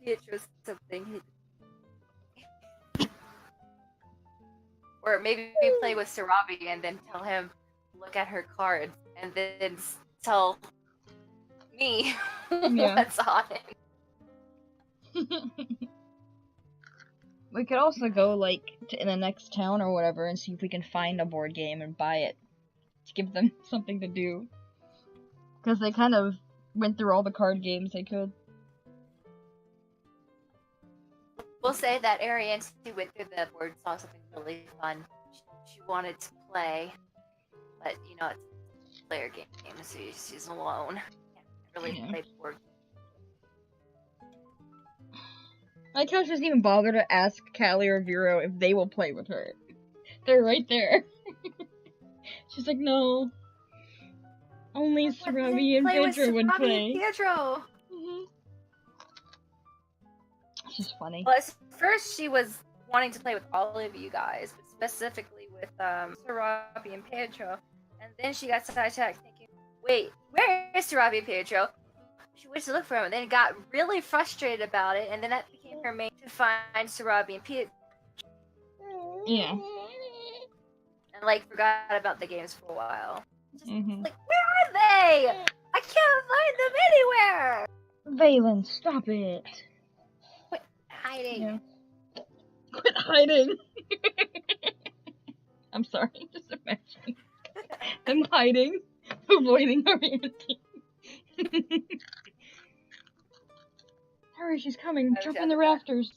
Pietro something. Or maybe we play with Sarabi and then tell him, look at her cards, and then tell me Yeah. what's on it. We could also go, like, in the next town or whatever and see if we can find a board game and buy it. To give them something to do. Because they kind of went through all the card games they could. We'll say that Ariane, she went through the board, saw something really fun. She wanted to play, but you know, it's a player game, so she's alone. Can't really play board. I like how she doesn't even bother to ask Callie or Vero if they will play with her. They're right there. She's like, no. Only Sarabi and Pedro would play. Pedro. She's funny. Well, at first she was wanting to play with all of you guys, but specifically with Sarabi and Pedro. And then she got sidetracked thinking, wait, where is Sarabi and Pedro? She went to look for him and then got really frustrated about it, and then that became her main to find Sarabi and Pedro. Yeah. And like forgot about the games for a while. Just Mhm. like, where are they? I can't find them anywhere. Valen, stop it. Quit hiding. Yeah. Quit hiding. I'm sorry, just imagine. I'm hiding, avoiding our auntie. Hurry, she's coming. Jump in the rafters.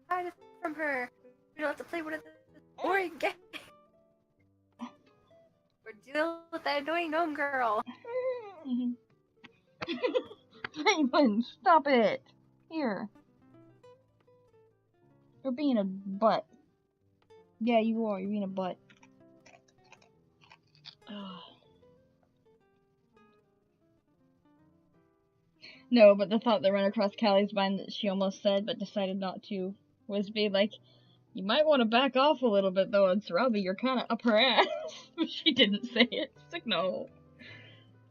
Hide it from her. We don't have to play one of the boring games. We're dealing with that annoying gnome girl. Valen, stop it. Here. You're being a butt. Yeah, you are. You're being a butt. No, but the thought that ran across Callie's mind that she almost said but decided not to was be like, you might want to back off a little bit though, and Sarabi, you're kind of up her ass. She didn't say it. It's like, no.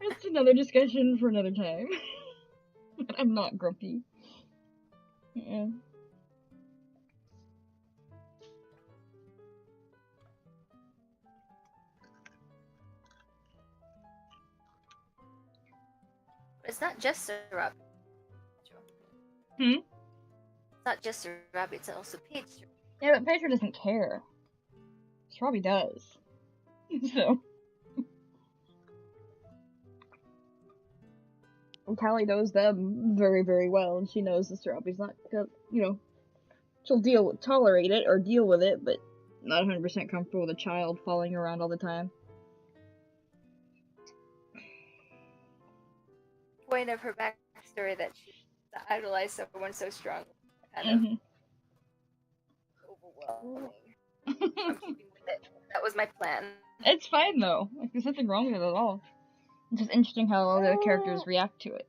That's another discussion for another time. But I'm not grumpy. Yeah. But it's not just Sarabi. Hmm? It's not just Sarabi, it's also Pedro. Yeah, but Pedro doesn't care. Sarabi does. So. And Callie knows them very, very well, and she knows that Sarabi's not gonna, you know, she'll tolerate it or deal with it, but not 100% comfortable with a child following around all the time. Point of her backstory that she idolized someone so strong, kind of overwhelming. I'm keeping with it. That was my plan. It's fine though. Like, there's nothing wrong with it at all. It's just interesting how all the other characters react to it.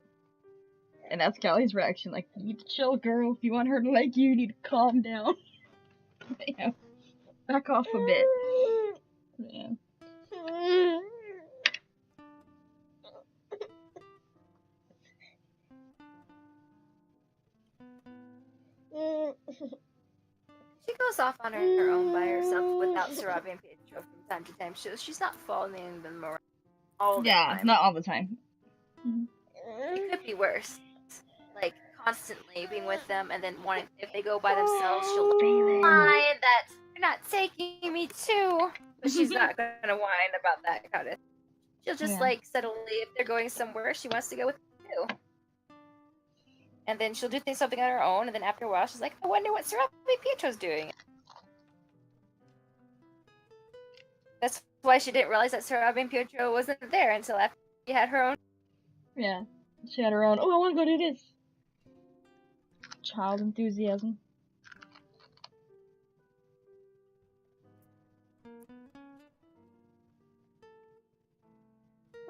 And that's Callie's reaction, like, you need to chill, girl. If you want her to like you need to calm down. Yeah. Back off a bit. Yeah. She goes off on her own by herself without Sarabi and Pedro from time to time. She's not following them around all the time. Yeah, not all the time. It could be worse. Like, constantly being with them and then wanting, if they go by themselves, she'll whine that you're not taking me too. But she's not gonna whine about that kind of. She'll just like settle if they're going somewhere she wants to go with you. And then she'll do something on her own, and then after a while she's like, I wonder what Sarabi Pietro's doing. That's why she didn't realize that Sarabi and Pietro wasn't there until after she had her own. Yeah. She had her own, oh, I want to go do this. Child enthusiasm.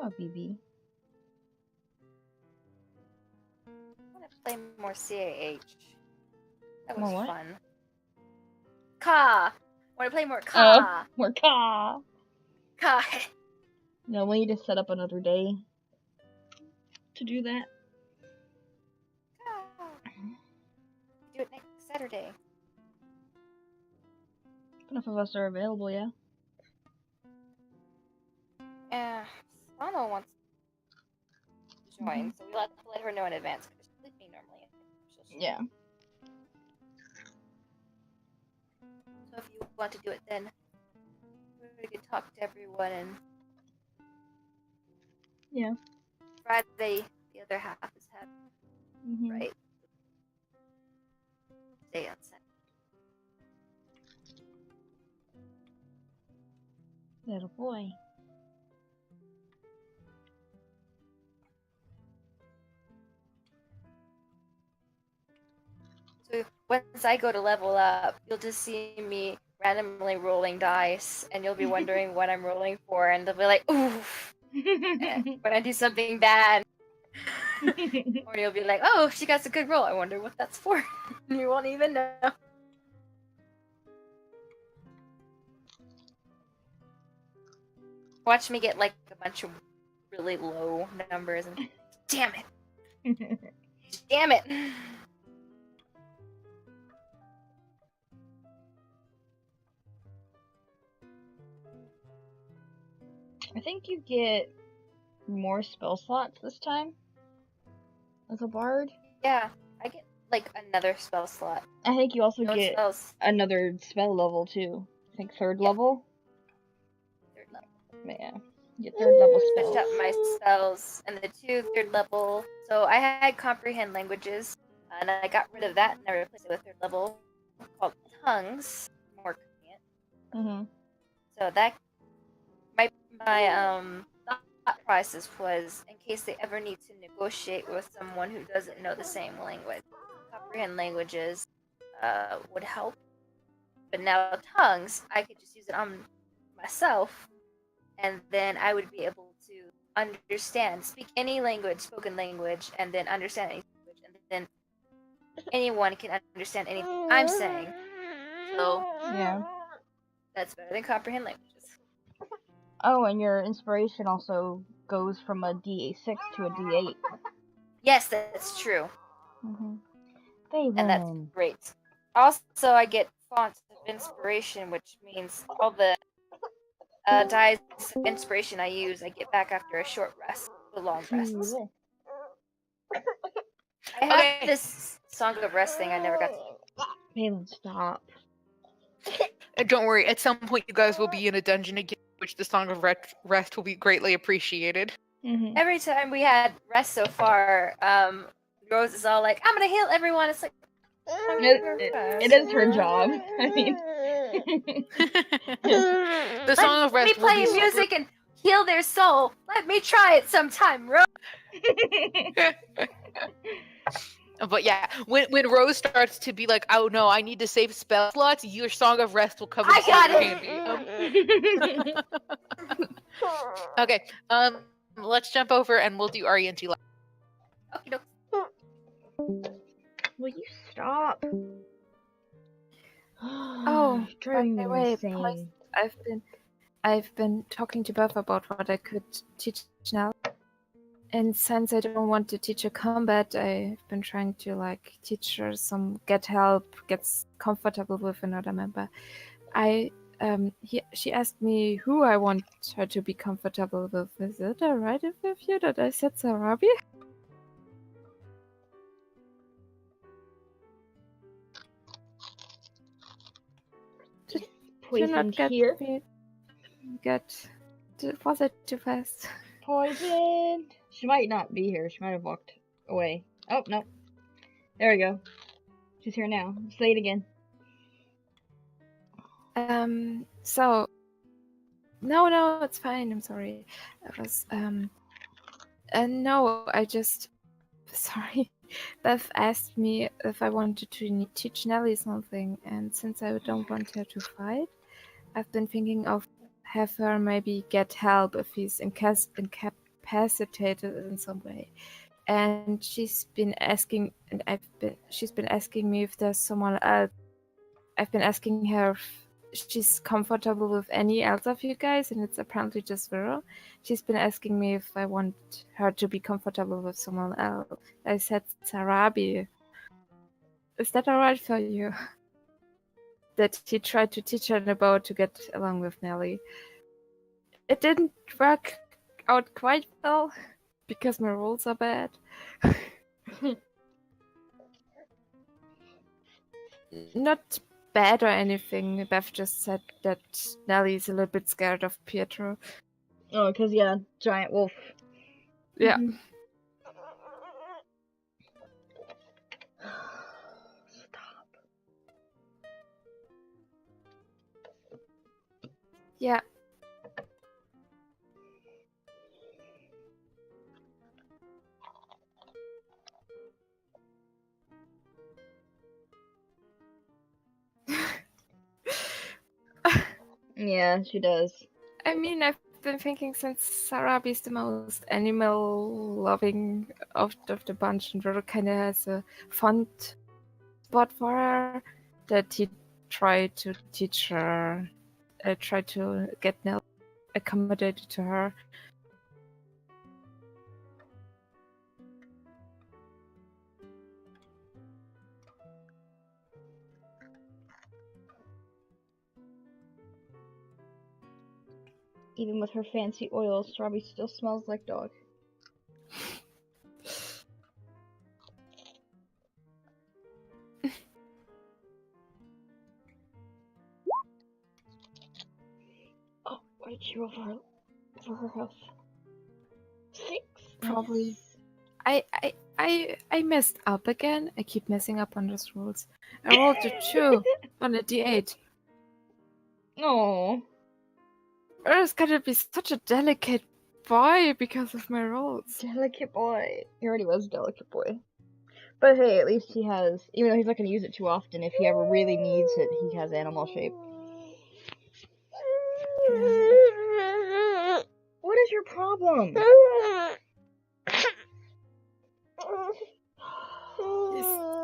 Oh, BB. I want to play more CAH. That More was what? fun. Ka! Want to play more Ka? More Ka. Ka. No, we need to set up another day to do that. Do it next Saturday. If enough of us are available, yeah. Yeah, Sano wants to join, so we'll have to let her know in advance. Because she's with me normally. Yeah. So if you want to do it, then we could talk to everyone, and Yeah. Friday, the other half is happy, Mm-hmm. right? Stay on set. Little boy. So once I go to level up, you'll just see me randomly rolling dice, and you'll be wondering what I'm rolling for, and they'll be like, "Oof!" when I do something bad, or you'll be like, "Oh, she got a good roll. I wonder what that's for." You won't even know. Watch me get like a bunch of really low numbers, and damn it, damn it. I think you get more spell slots this time as a bard. Yeah, I get like another spell slot. I think you also No get spells. another spell level too. I think third Yeah. level. Third level. Yeah, you get third level Switched spells. up my spells, and the two third level. So I had comprehend languages, and I got rid of that, and I replaced it with third level called tongues. More convenient. Mm-hmm. So that my thought process was in case they ever need to negotiate with someone who doesn't know the same language, comprehend languages would help. But now tongues, I could just use it on myself, and then I would be able to understand, speak any language, spoken language, and then understand any language, and then anyone can understand anything I'm saying. So Yeah. that's better than comprehend languages. Oh, and your inspiration also goes from a DA6 to a D8. Yes, that's true. Mm-hmm. And that's great. Also, I get font of inspiration, which means all the dies of inspiration I use, I get back after a short rest, a long rest. I have this Song of Rest thing I never got to use. Phelan, stop. And don't worry, at some point you guys will be in a dungeon again, which the Song of Rest will be greatly appreciated. Mm-hmm. Every time we had rest so far, Rose is all like, "I'm gonna heal everyone." It's like, It is her job. I mean, The Song of let me Rest will play be music and heal their soul. Let me try it sometime, Rose. But yeah, when Rose starts to be like, "Oh no, I need to save spell slots," your Song of Rest will come in I got super handy. Okay, let's jump over and we'll do RENG live. Okay, no. Will you stop? Oh, driving by me the way, insane. I've been talking to Beth about what I could teach now. And since I don't want to teach her combat, I've been trying to like teach her some get help, get comfortable with another member. She asked me who I want her to be comfortable with. Is it alright with you that I said Sarabi? Do not get here. me was it too fast? Poisoned. She might not be here. She might have walked away. Oh, no. There we go. She's here now. Say it again. So no, it's fine. I'm sorry. It was no, I just sorry. Beth asked me if I wanted to teach Nelly something, and since I don't want her to fight, I've been thinking of have her maybe get help if he's incapacitated in some way. And she's been asking me if there's someone else. I've been asking her she's comfortable with any else of you guys, and it's apparently just Vero. She's been asking me if I want her to be comfortable with someone else. I said Sarabi. Is that alright for you? That he tried to teach her about to get along with Nelly. It didn't work out quite well because my rolls are bad. Not bad or anything. Beth just said that Nelly's a little bit scared of Pietro. Oh, because, yeah, giant wolf. Yeah. Mhm. Stop. Yeah. Yeah, she does. I mean, I've been thinking since Sarabi's the most animal-loving of the bunch, and Roro kind of has a fond spot for her, that he tried to teach her, tried to get Nell accommodated to her. Even with her fancy oils, Strawberry still smells like dog. Oh, what did she roll for her health? 6? Probably. Nice. I messed up again. I keep messing up on those rolls. I rolled a 2 on a d8. Oh. It's gonna be such a delicate boy because of my rolls. Delicate boy. He already was a delicate boy. But hey, at least he has, even though he's not going to use it too often, if he ever really needs it, he has animal shape. What is your problem?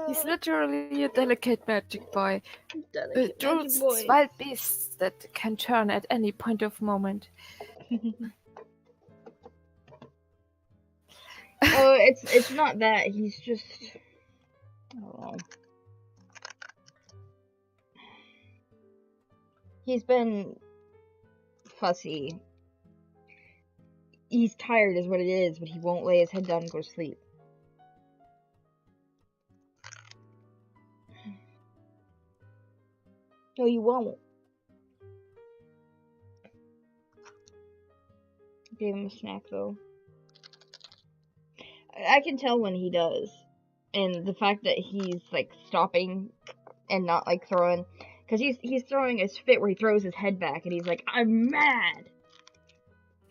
He's literally a delicate magic boy. Delicate magic Druids, boy. wild beasts that can turn at any point of moment. Oh, it's not that. He's just, I don't know. He's been fussy. He's tired is what it is, but he won't lay his head down and go to sleep. No, you won't. Gave him a snack, though. I can tell when he does. And the fact that he's, like, stopping and not, like, throwing. Because he's throwing his fit where he throws his head back and he's like, I'm mad!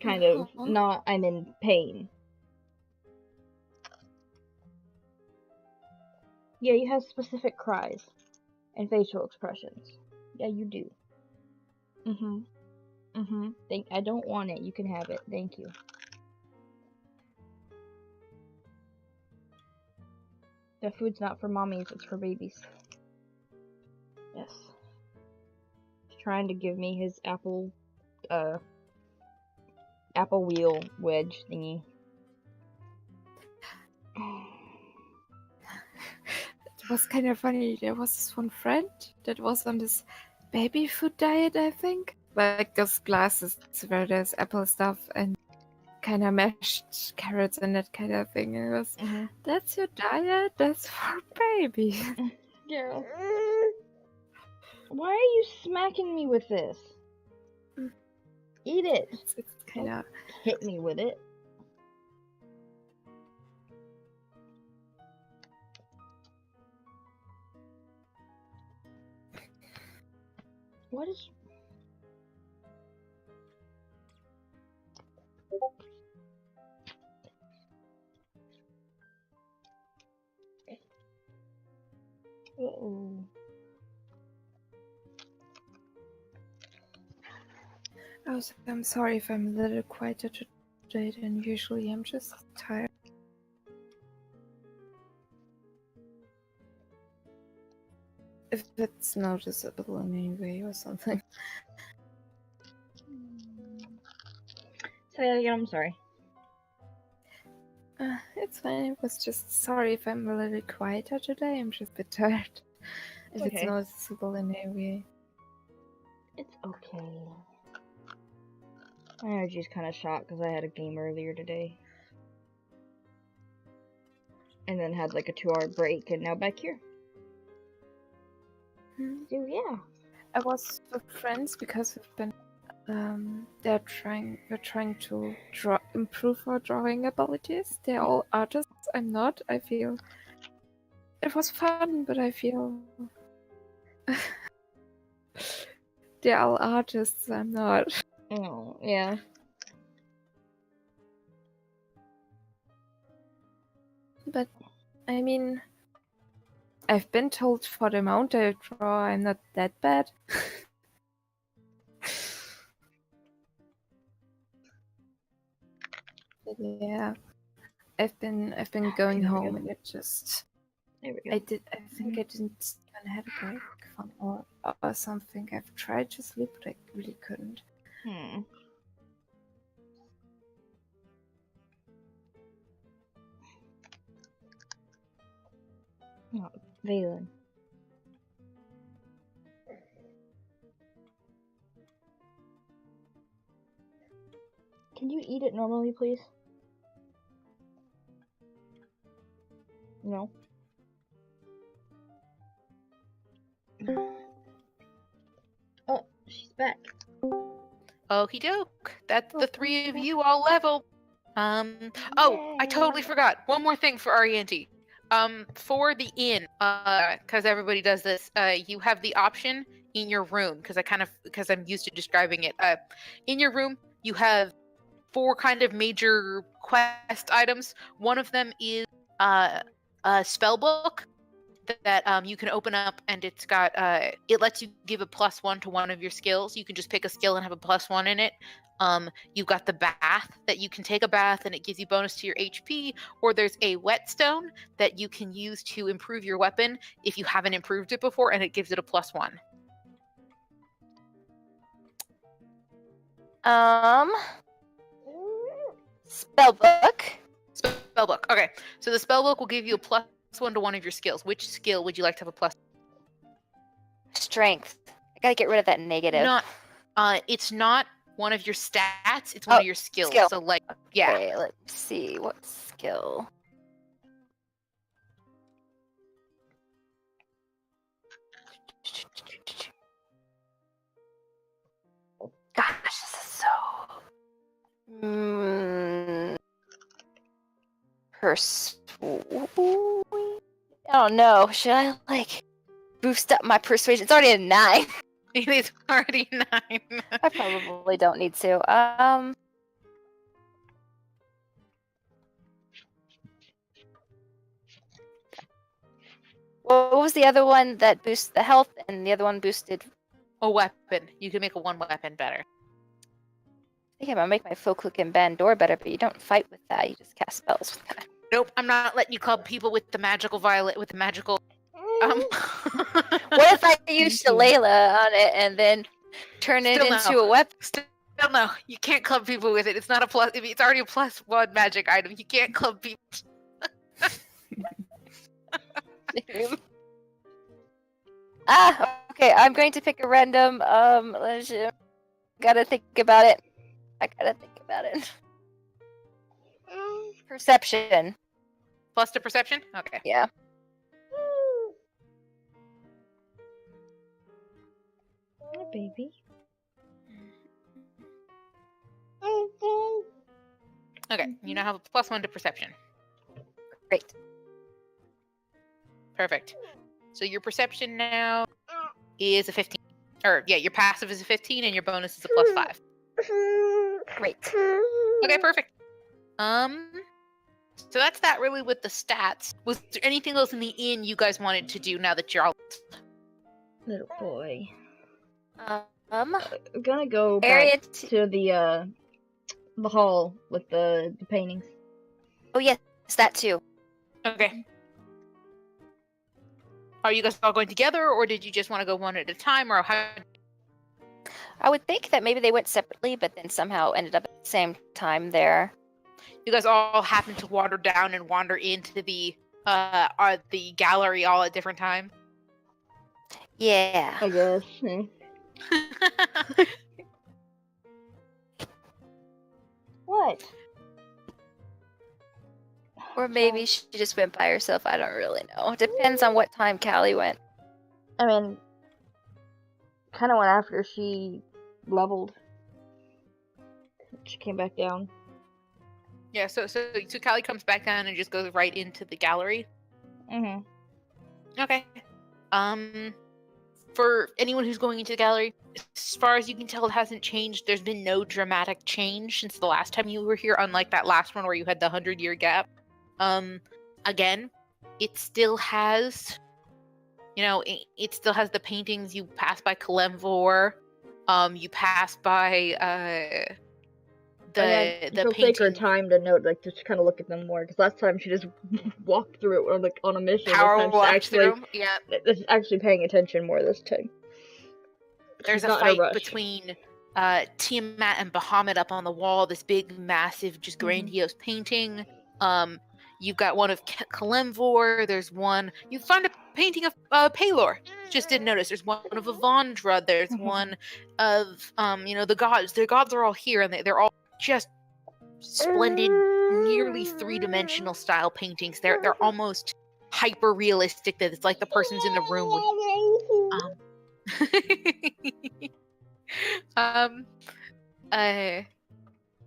Kind of, not, I'm in pain. Yeah, you have specific cries and facial expressions. Yeah, you do. I don't want it. You can have it. Thank you. The food's not for mommies, it's for babies. Yes. He's trying to give me his apple wheel wedge thingy. It was kind of funny. There was this one friend that was on this baby food diet, I think. Like those glasses where there's apple stuff and kind of mashed carrots and that kind of thing. And it was, that's your diet? That's for babies. Yeah. Why are you smacking me with this? Eat it. It's kind of... Hit me with it. What is... Uh-oh. Oh, I'm sorry if I'm a little quieter today than usually. I'm just tired. if it's noticeable in any way or something. Say that again, I'm sorry. It's fine. I was just sorry if I'm a little quieter today. I'm just a bit tired. If it's Okay. noticeable in any way. It's okay. My energy's kind of shot because I had a game earlier today. And then had like a 2-hour break and now back here. So yeah. I was with friends because we've been we're trying to improve our drawing abilities. They're all artists. I'm not. I feel it was fun, but I feel they're all artists. I'm not. Oh, yeah. But I mean, I've been told for the amount I draw, I'm not that bad. But yeah, I've been going There we home go. and it just There we go. I think I didn't even have a break from or something. I've tried to sleep, but I really couldn't. Oh, Valen. Can you eat it normally, please? No? Oh, she's back. Okie doke. That's the three of you all level. Oh, I totally forgot. One more thing for Arianti. For the inn, because everybody does this, you have the option in your room, because I'm used to describing it. In your room, you have 4 kind of major quest items. One of them is a spell book that you can open up, and it's got it lets you give a +1 to one of your skills. You can just pick a skill and have a +1 in it. You've got the bath that you can take a bath and it gives you bonus to your HP, or there's a whetstone that you can use to improve your weapon if you haven't improved it before, and it gives it a +1. Spellbook. Spellbook. Okay, so the spellbook will give you a +1 to one of your skills. Which skill would you like to have a plus? Strength. I gotta get rid of that negative. It's not one of your stats. It's one of your skills. Skill. So like, yeah. Okay, let's see. What skill? Gosh, this is so... I don't know. Should I, like, boost up my persuasion? It's already a 9. It is already 9. I probably don't need to. What was the other one that boosts the health, and the other one boosted? A weapon. You can make a 1 weapon better. I think I'm gonna make my Foclick and Bandor better, but you don't fight with that. You just cast spells with that. Nope, I'm not letting you club people with the magical violet, with the magical... What if I use Shalala on it and then turn it Still into no. a weapon? Still no. You can't club people with it. It's not a plus... It's already a +1 magic item. You can't club people. Okay, I'm going to pick a random, gotta think about it. I gotta think about it. Perception. Plus to perception? Okay. Yeah. Hi, baby. Okay, you now have a +1 to perception. Great. Perfect. So your perception now is a 15. Or, yeah, your passive is a 15 and your bonus is a +5. Great. Okay, perfect. So that's that really with the stats. Was there anything else in the inn you guys wanted to do now that you're all... Little boy. I'm gonna go Area back to the hall with the paintings. Oh yes, that too. Okay. Are you guys all going together, or did you just want to go one at a time, or how? I would think that maybe they went separately, but then somehow ended up at the same time there. You guys all happen to wander down and wander into the gallery all at different times? Yeah. I guess. What? Or maybe she just went by herself. I don't really know. Depends on what time Callie went. I mean, kind of went after she leveled. She came back down. Yeah, so Callie comes back down and just goes right into the gallery. Mm-hmm. Okay. For anyone who's going into the gallery, as far as you can tell, it hasn't changed. There's been no dramatic change since the last time you were here, unlike that last one where you had the 100-year gap. Again, it still has, it still has the paintings. You pass by Kalemvor. You pass by the she'll painting. take her time to note, like, just kind of look at them more. Because last time she just walked through it on a mission. Power this time walked she's actually, through. Yeah. She's actually paying attention more this time. There's a fight between Tiamat and Bahamut up on the wall. This big, massive, just grandiose painting. You've got one of Kalemvor. There's one. You find a painting of Palor. Just didn't notice. There's one of Avandra. There's one of the gods. The gods are all here, and they're all just splendid, nearly three-dimensional style paintings. They're almost hyper realistic. That it's like the person's in the room.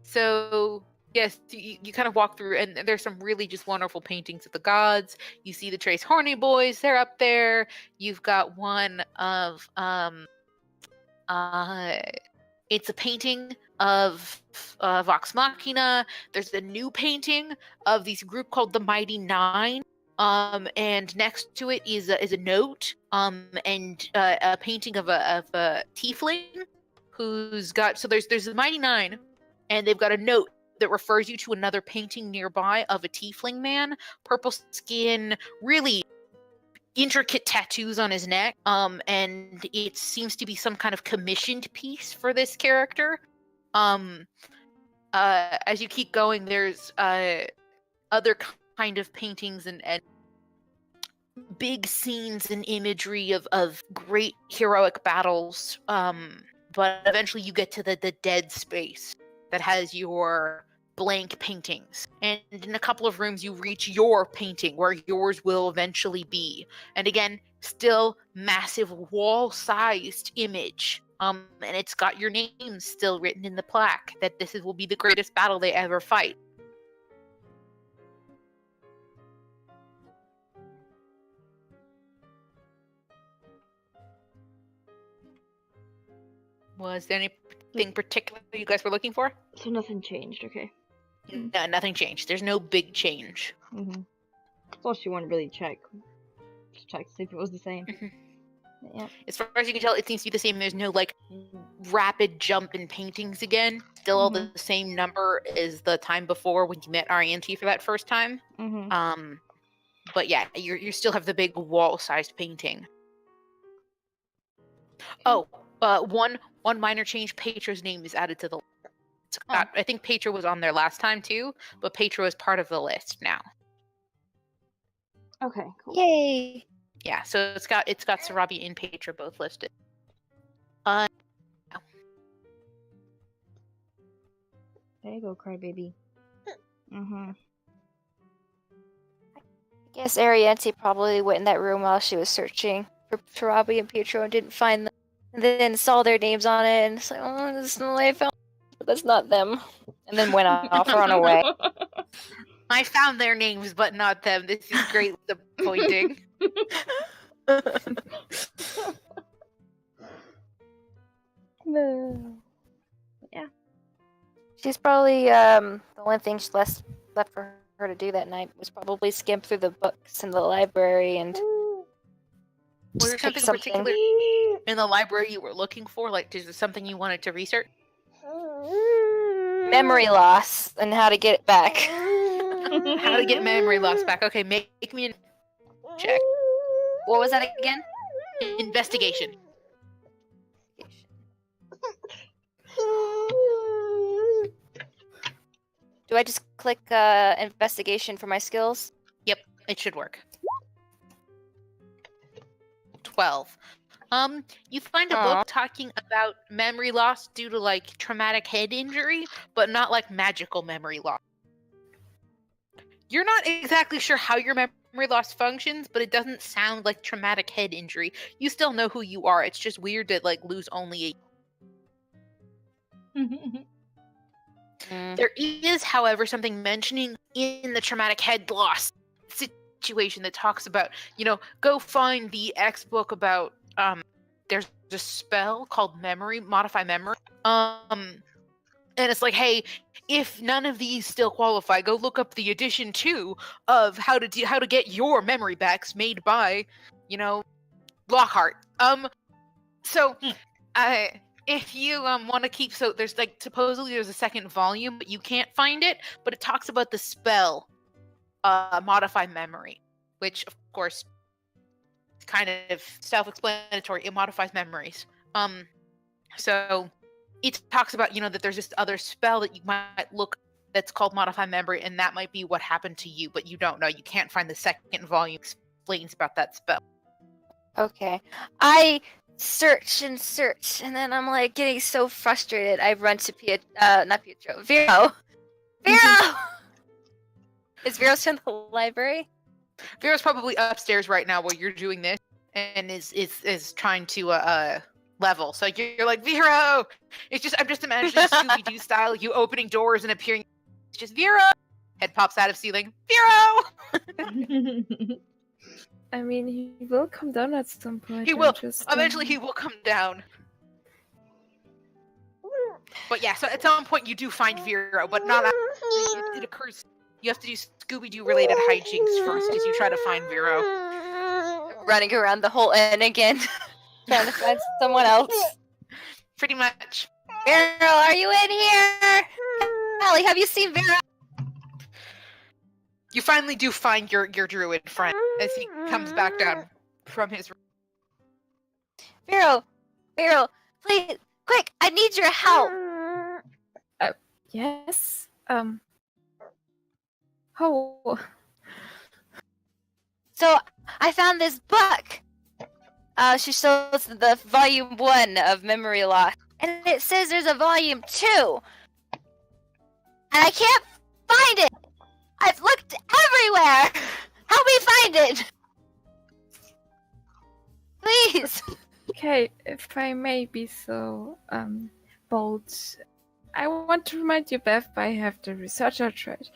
So yes, you kind of walk through, and there's some really just wonderful paintings of the gods. You see the Trace Horny Boys; they're up there. You've got one of it's a painting of Vox Machina. There's a new painting of this group called the Mighty Nine. And next to it is a note, and a painting of a tiefling who's got. So there's the Mighty Nine, and they've got a note that refers you to another painting nearby of a tiefling man, purple skin, really intricate tattoos on his neck. And it seems to be some kind of commissioned piece for this character. As you keep going, there's other kind of paintings and big scenes and imagery of great heroic battles. But eventually you get to the dead space that has your blank paintings. And in a couple of rooms you reach your painting where yours will eventually be. And again, still massive wall-sized image. And it's got your name still written in the plaque that this will be the greatest battle they ever fight. Was there anything particular you guys were looking for? So nothing changed, okay. No, nothing changed. There's no big change. Mm-hmm. Well, she wanted to really check. Just check to see if it was the same. Yeah. As far as you can tell, it seems to be the same. There's no, rapid jump in paintings again. Still all the same number as the time before when you met Arianti for that first time. Mm-hmm. But yeah, you still have the big wall-sized painting. Oh, one minor change. Petra's name is added to the list. I think Petra was on there last time too, but Petra is part of the list now. Okay, cool. Yay! Yeah, so it's got Sarabi and Petra both listed. There you go, crybaby. Mm-hmm. I guess Arianti probably went in that room while she was searching for Sarabi and Pietro and didn't find them. And then saw their names on it and it's like, oh, this is the way I found, but that's not them. And then went off or on away. I found their names, but not them. This is great disappointing. Yeah. She's probably the only thing left for her to do that night was probably skimp through the books in the library and Was there something particular in the library you were looking for? Like, is there something you wanted to research? Memory loss and how to get it back. How to get memory loss back. Okay, make me a check. What was that again? Investigation. Do I just click investigation for my skills? Yep, it should work. 12. You find a book talking about memory loss due to like traumatic head injury, but not like magical memory loss. You're not exactly sure how your memory loss functions, but it doesn't sound like traumatic head injury. You still know who you are. It's just weird to like lose only There is, however, something mentioning in the traumatic head loss situation that talks about, go find the X book about there's a spell called modify memory. And it's like, hey, if none of these still qualify, go look up the edition 2 of how to get your memory backs made by, Lockhart. If you want to keep, so there's like supposedly there's a second volume, but you can't find it. But it talks about the spell, modify memory, which of course is kind of self-explanatory. It modifies memories. So it talks about that there's this other spell that you might look that's called modify memory, and that might be what happened to you, but you don't know. You can't find the second volume explains about that spell. Okay, I search, and then I'm like getting so frustrated. I run to not Pietro, Vero. Vero! Is Vero still in the library? Vero's probably upstairs right now while you're doing this, and is trying to level. So you're like, Vero! I'm just imagining Scooby-Doo style, you opening doors and appearing. It's just Vero! Head pops out of ceiling. Vero! I mean, he will come down at some point. He will. Eventually, he will come down. But yeah, so at some point you do find Vero, but not actually. It occurs. You have to do Scooby-Doo related hijinks first as you try to find Vero. Running around the whole inn again, trying to find someone else. Pretty much. Vero, are you in here? Allie, have you seen Vero? You finally do find your druid friend as he comes back down from his room. Vero, please, quick, I need your help. Yes. Oh. So I found this book. She shows the volume 1 of Memory Loss, and it says there's a volume 2, and I can't find it. I've looked everywhere. Help me find it, please. Okay, if I may be so bold, I want to remind you, Beth, I have the researcher trait.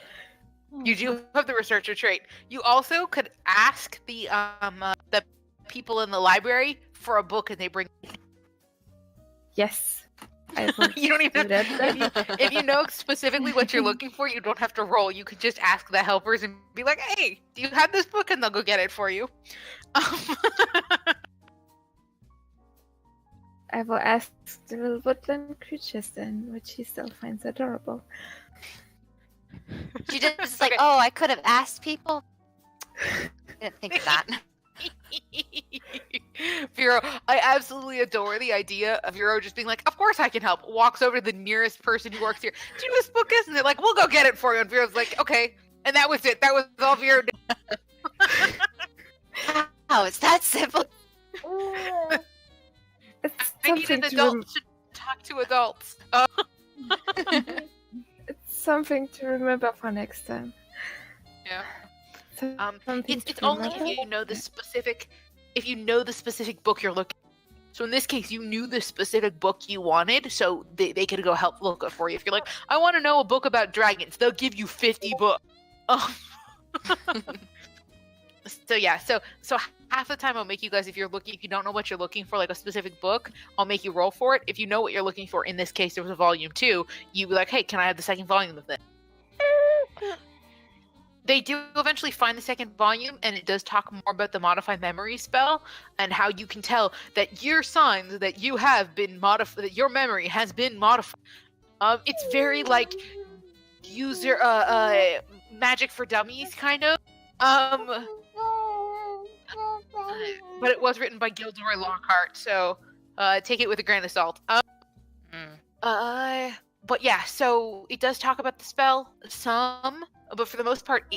You do have the researcher trait. You also could ask the people in the library for a book, and they bring. Yes. I will You don't even do that. if you know specifically what you're looking for, you don't have to roll. You could just ask the helpers and be like, "Hey, do you have this book?" And they'll go get it for you. I will ask the little woodland creatures then, which he still finds adorable. She just like, oh, I could have asked people. Didn't think of that. Vero, I absolutely adore the idea of Vero just being like, of course I can help. Walks over to the nearest person who works here. Do you know this book is? And they're like, we'll go get it for you. And Vero's like, okay. And that was it. That was all Vero did. How is that simple? It's I need an adult to talk to adults. It's something to remember for next time. Yeah. Something It's to only remember. if you know the specific book you're looking. So in this case, you knew the specific book you wanted, so they could go help look it for you. If you're like, I want to know a book about dragons, they'll give you 50 books. So yeah, so half the time I'll make you guys, if you don't know what you're looking for, like a specific book, I'll make you roll for it. If you know what you're looking for, in this case there was a volume 2, you'd be like, hey, can I have the second volume of this? They do eventually find the second volume, and it does talk more about the modify memory spell and how you can tell that your signs that you have been modified, that your memory has been modified. It's very like user magic for dummies kind of. but it was written by Gilderoy Lockhart, so take it with a grain of salt. But yeah, so it does talk about the spell some, but for the most part,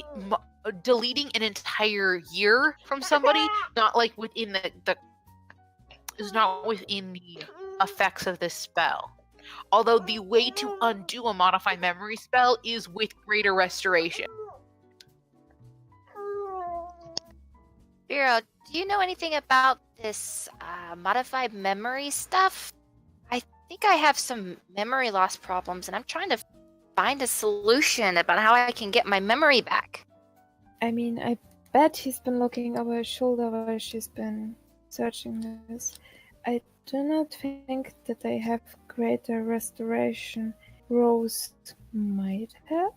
deleting an entire year from somebody, not like within the is not within the effects of this spell. Although the way to undo a modify memory spell is with greater restoration. Vero, do you know anything about this modified memory stuff? I think I have some memory loss problems, and I'm trying to find a solution about how I can get my memory back. I mean, I bet he's been looking over his shoulder while she's been searching this. I do not think that I have greater restoration. Rose might have.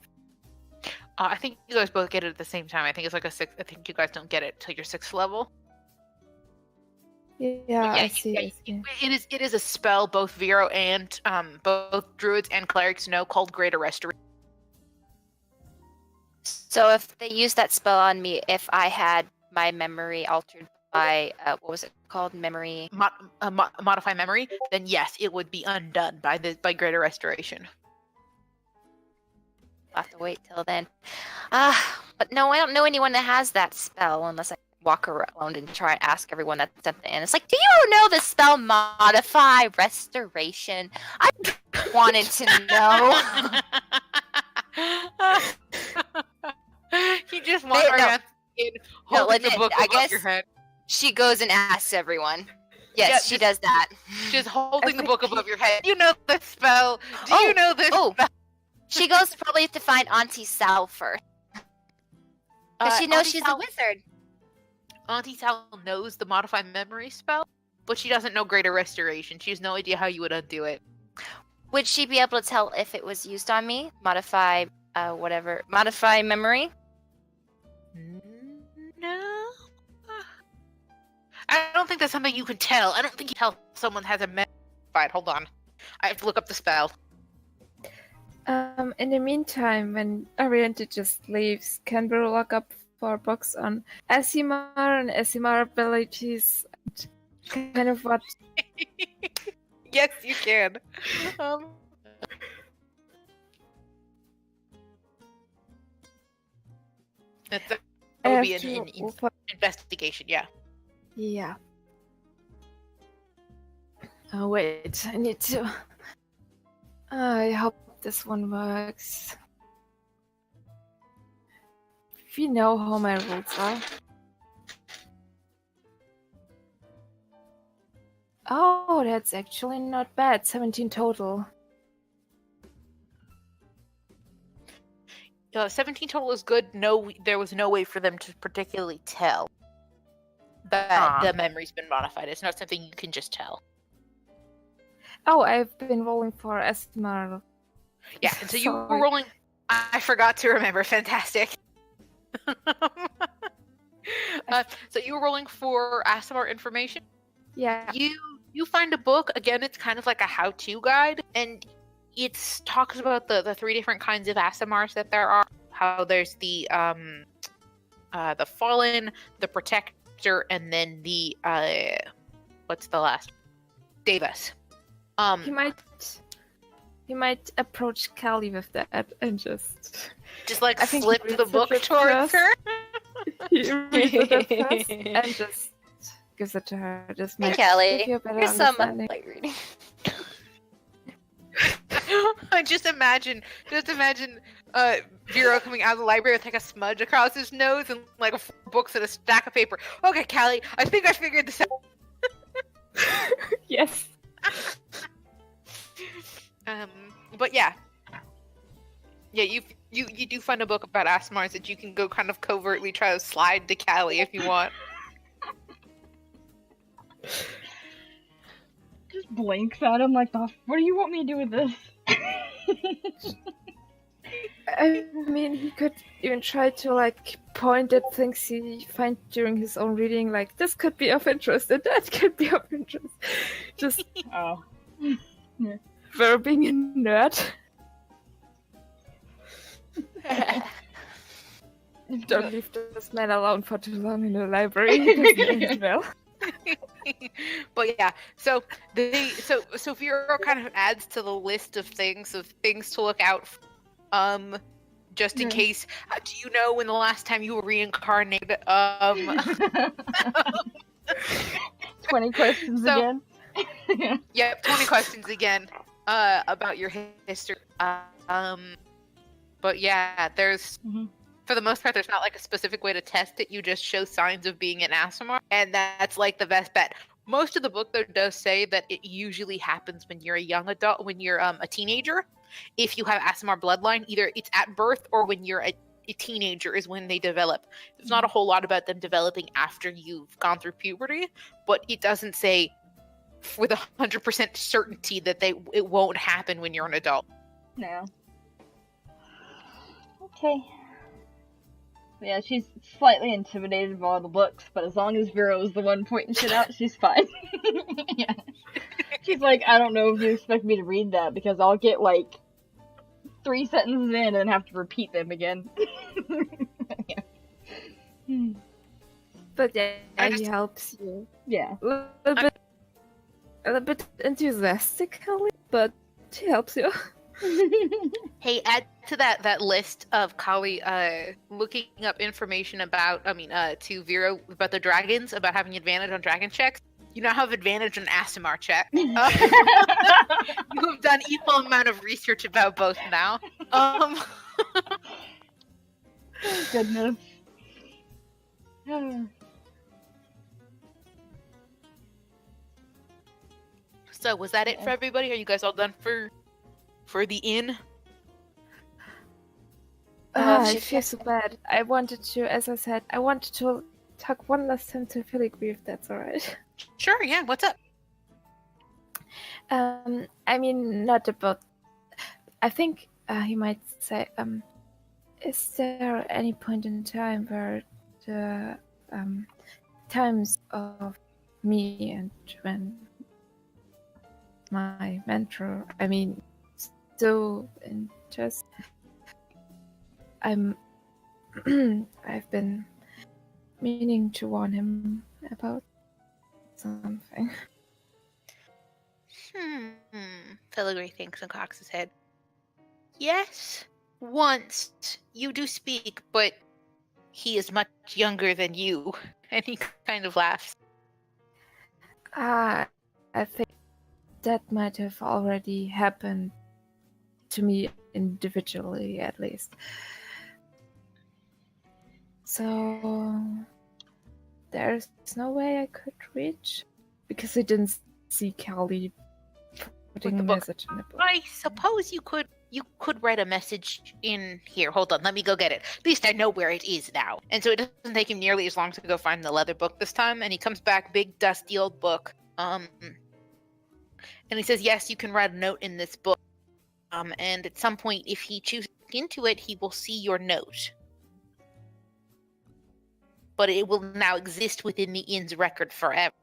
I think you guys both get it at the same time. I think it's like a 6. I think you guys don't get it till your 6th level. Yeah, I see. I see. It is a spell both Vero and both druids and clerics know called Greater Restoration. So if they use that spell on me, if I had my memory altered by what was it called, memory Modify memory, then yes, it would be undone by Greater Restoration. I'll have to wait till then. But no, I don't know anyone that has that spell unless I walk around and try and ask everyone that's at the end. It's like, do you know the spell modify restoration? I wanted to know. You just walk around holding the book above your head. She goes and asks everyone. Yes, she does that. Just holding the book above your head. You know the spell. Do you know this spell? She goes probably to find Auntie Sal first. Because she knows she's a wizard. Auntie Sal knows the modify memory spell, but she doesn't know Greater Restoration. She has no idea how you would undo it. Would she be able to tell if it was used on me? Modify memory? No. I don't think that's something you can tell. I don't think you tell someone has a memory. Hold on. I have to look up the spell. In the meantime, when Ariante just leaves, can we look up for books on Asimar and Asimar abilities? And kind of what? Yes, you can. That would be an investigation, yeah. Yeah. Oh, wait, I need to... I hope this one works. If you know how my rules are. Oh, that's actually not bad. 17 total. 17 total is good. No, there was no way for them to particularly tell that the memory's been modified. It's not something you can just tell. Oh, I've been rolling for Esmar. Yeah, and so you were rolling. I forgot to remember. Fantastic. So you were rolling for Asimar information. Yeah. You find a book. Again, it's kind of like a how-to guide, and it talks about the 3 different kinds of Asimars that there are. How there's the Fallen, the Protector, and then the what's the last? Devas. He might approach Callie with that and just like flip the book towards her. He reads it first and just gives it to her. Just hey, Callie, here's some light reading. Just imagine Vero coming out of the library with like a smudge across his nose and like 4 books and a stack of paper. Okay, Callie, I think I figured this out. Yes. But yeah, you do find a book about Asimars that you can go kind of covertly try to slide to Callie if you want. Just blinks at him like, what do you want me to do with this? I mean, he could even try to like point at things he finds during his own reading, like this could be of interest and that could be of interest. Just Yeah. for being a nerd. Don't leave this man alone for too long in the library. He doesn't age well. But yeah, so Vero kind of adds to the list of things to look out for, just in Yeah. case. Do you know when the last time you were reincarnated? 20 questions So- again. Yep, 20 questions again about your history. But yeah, there's Mhm. for the most part, there's not like a specific way to test it. You just show signs of being an Asimar, and that's like the best bet. Most of the book though does say that it usually happens when you're a young adult, when you're a teenager. If you have Asimar bloodline, either it's at birth or when you're a teenager is when they develop. There's not a whole lot about them developing after you've gone through puberty, but it doesn't say with 100% certainty that it won't happen when you're an adult. No. Okay. Yeah, she's slightly intimidated by all the books, but as long as Vero is the one pointing shit out, she's fine. Yeah. She's like, I don't know if you expect me to read that because I'll get like 3 sentences in and have to repeat them again. Yeah. But yeah, I he just- helps you. Yeah. A little bit enthusiastically, but he helps you. Hey, add to that list of Kali looking up information about, to Vero about the dragons, about having advantage on dragon checks. You now have advantage on Asimar check. You have done equal amount of research about both now. Goodness. So was that it for everybody? Are you guys all done for the inn? I feel so bad. I wanted to, as I said, I wanted to talk one last time to Filigree, if that's alright. Sure, yeah. What's up? I mean, not about. I think he might say, is there any point in time where the times of me and when my mentor, I mean, so just I've been meaning to warn him about something. Filigree thinks and cocks his head. Yes, once you do speak, but he is much younger than you. And he kind of laughs. I think that might have already happened to me individually, at least. So there's no way I could reach because I didn't see Callie putting the a book. message in the book. I suppose you could write a message in here. Hold on, let me go get it. At least I know where it is now. And so it doesn't take him nearly as long to go find the leather book this time. And he comes back, big dusty old book. And he says, yes, you can write a note in this book. And at some point, if he chooses to look into it, he will see your note. But it will now exist within the inn's record forever.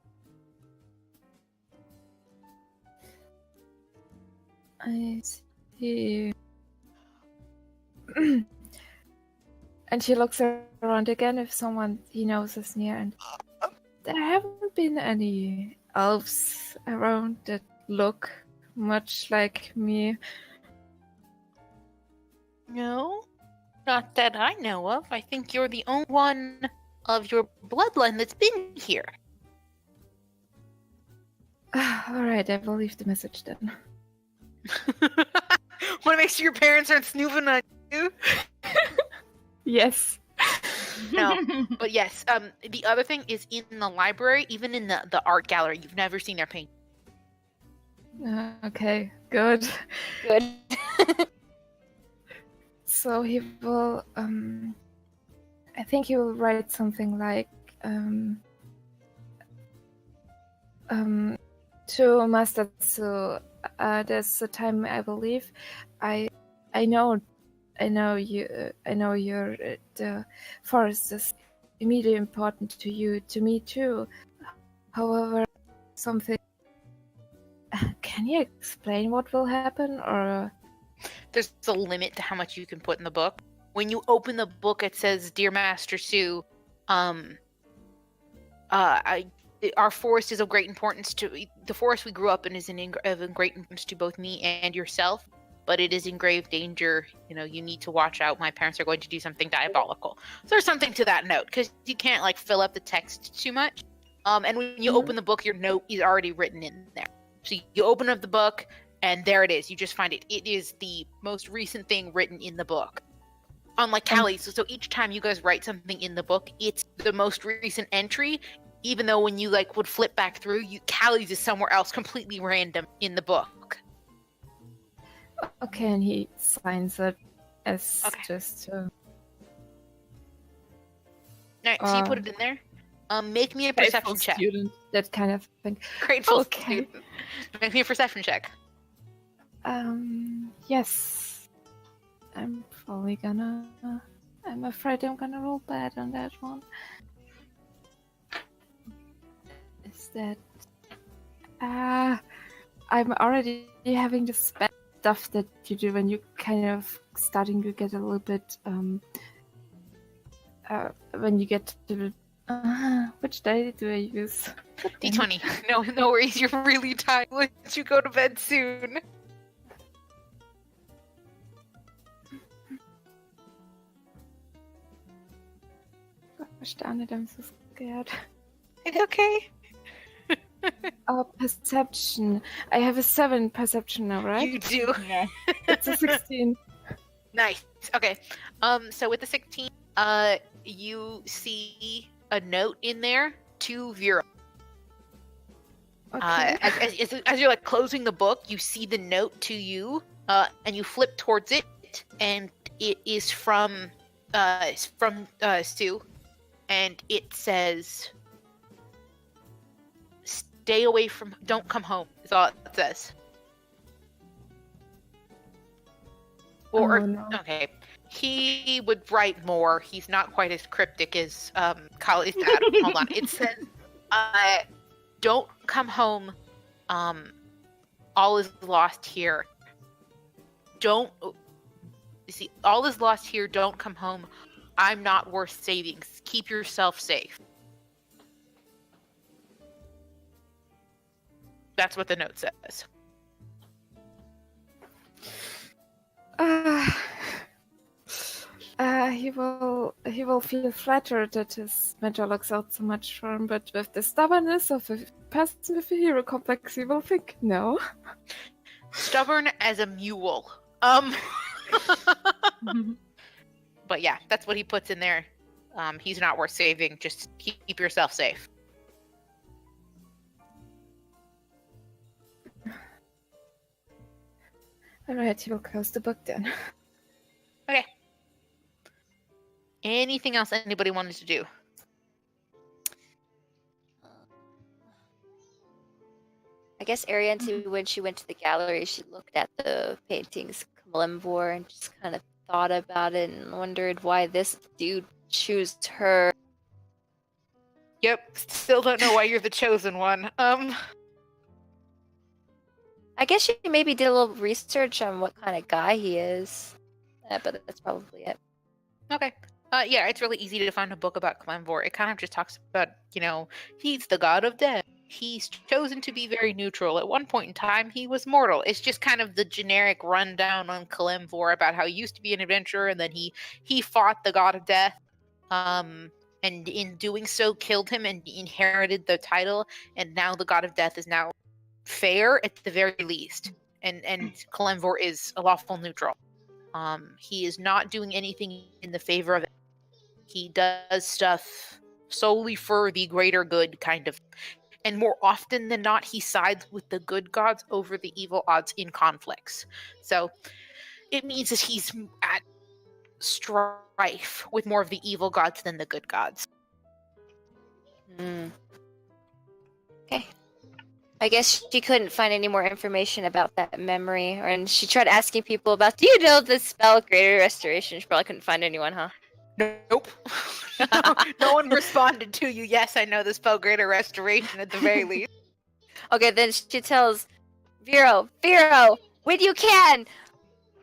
I see. And he looks around again if someone he knows is near, and there haven't been any elves around that look much like me. No, not that I know of. I think you're the only one of your bloodline that's been here. Alright, I will leave the message then. Want to make sure your parents aren't snooping on you? Yes. No, but yes. The other thing is in the library, even in the art gallery, you've never seen their paint. Okay, good. Good. So he will, I think he will write something like, to Master Tsu, there's a time I believe, I know you're, the forest is immediately important to you, to me too. However, something, can you explain what will happen, or? There's a limit to how much you can put in the book. when you open the book, it says, "Dear Master Sue, our forest is of great importance to the forest we grew up in is of great importance to both me and yourself, but it is in grave danger. You need to watch out. My parents are going to do something diabolical." So there's something to that note, because you can't like fill up the text too much. And when you open the book, your note is already written in there. So you open up the book, and there it is. You just find it. It is the most recent thing written in the book. Unlike Callie's, so each time you guys write something in the book, it's the most recent entry. Even though when you like would flip back through, Callie's is somewhere else, completely random in the book. Okay, and he signs it as just. All right, so you put it in there. Make me a perception check. Student, that kind of thing. Grateful student. Make me a perception check. Yes. I'm probably gonna. I'm afraid I'm gonna roll bad on that one. Is that? I'm already having this bad stuff that you do when you kind of starting to get a little bit. When you get to which die do I use? D20. No worries. You're really tired. Let you go to bed soon. Gosh darn it! I'm so scared. It's okay. Perception. I have a 7 perception now, right? You do. Yeah. It's a 16. Nice. Okay. So with the 16, you see a note in there to Vera. Okay. As you're like closing the book, you see the note to you, and you flip towards it, and it is from Stu, and it says, "Stay away from. Don't come home." Is all it says. No. Okay. He would write more. He's not quite as cryptic as Kali's dad. Hold on. It says, "Don't come home. All is lost here. Don't. You see, all is lost here. Don't come home. I'm not worth saving. Keep yourself safe." That's what the note says. He will feel flattered that his mentor looks out so much for him, but with the stubbornness of a person with a hero complex, he will think, no. Stubborn as a mule. But yeah, that's what he puts in there. He's not worth saving. Just keep yourself safe. Alright, he will close the book then. Okay. Anything else anybody wanted to do? I guess Ariante, when she went to the gallery, she looked at the paintings Kalimvor and just kind of thought about it and wondered why this dude chose her. Yep, still don't know why you're the chosen one. I guess she maybe did a little research on what kind of guy he is, but that's probably it. Okay. Yeah, it's really easy to find a book about Kalimvor. It kind of just talks about, he's the god of death. He's chosen to be very neutral. At one point in time, he was mortal. It's just kind of the generic rundown on Kalimvor about how he used to be an adventurer, and then he fought the god of death, and in doing so killed him and inherited the title, and now the god of death is now fair at the very least, and Kalimvor is a lawful neutral. He is not doing anything in the favor of it. He does stuff solely for the greater good, kind of. And more often than not, he sides with the good gods over the evil odds in conflicts. So it means that he's at strife with more of the evil gods than the good gods. Okay. I guess she couldn't find any more information about that memory, and she tried asking people about, do you know the spell Greater Restoration? She probably couldn't find anyone, huh? Nope. No one responded to you. Yes, I know the spell Greater Restoration at the very least. Okay, then she tells Vero, when you can,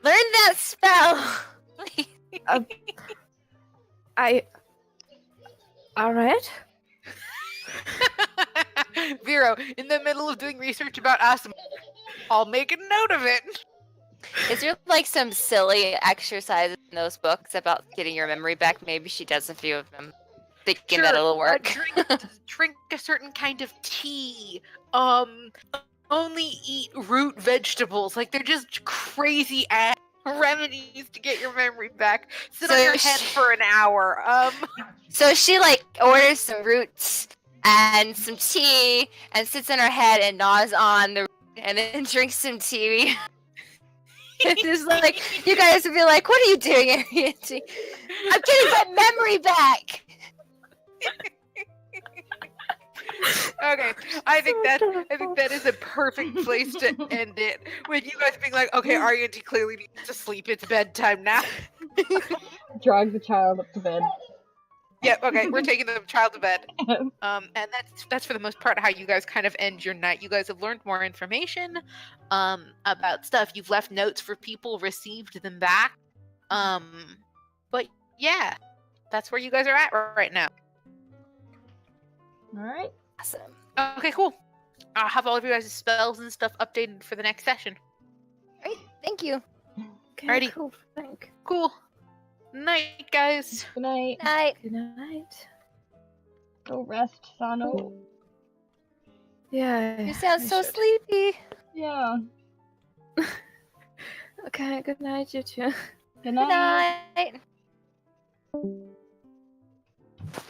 learn that spell! Please. All right. Vero, in the middle of doing research about asthma, I'll make a note of it. Is there like some silly exercises in those books about getting your memory back? Maybe she does a few of them, thinking that it'll work. Drink a certain kind of tea. Only eat root vegetables. Like, they're just crazy ass remedies to get your memory back. Sit on So your head for an hour. So she like orders some roots and some tea and sits in her head and gnaws on the root and then drinks some tea. And just like, you guys would be like, what are you doing, Arianty? I'm getting my memory back! Okay, I think that is a perfect place to end it. With you guys being like, okay, Arianty clearly needs to sleep. It's bedtime now. Drag the child up to bed. Yep. Okay, we're taking the child to bed. And that's for the most part how you guys kind of end your night. You guys have learned more information, about stuff. You've left notes for people, received them back. But yeah, that's where you guys are at right now. All right. Awesome. Okay, cool. I'll have all of you guys' spells and stuff updated for the next session. Great, thank you. Okay, Alrighty. cool. Thank. Cool. Night, guys. Good night. Night. Good night. Go rest, Sano. Yeah. You sound I so should. sleepy. Yeah. Okay, good night, you two. Good Good night. night.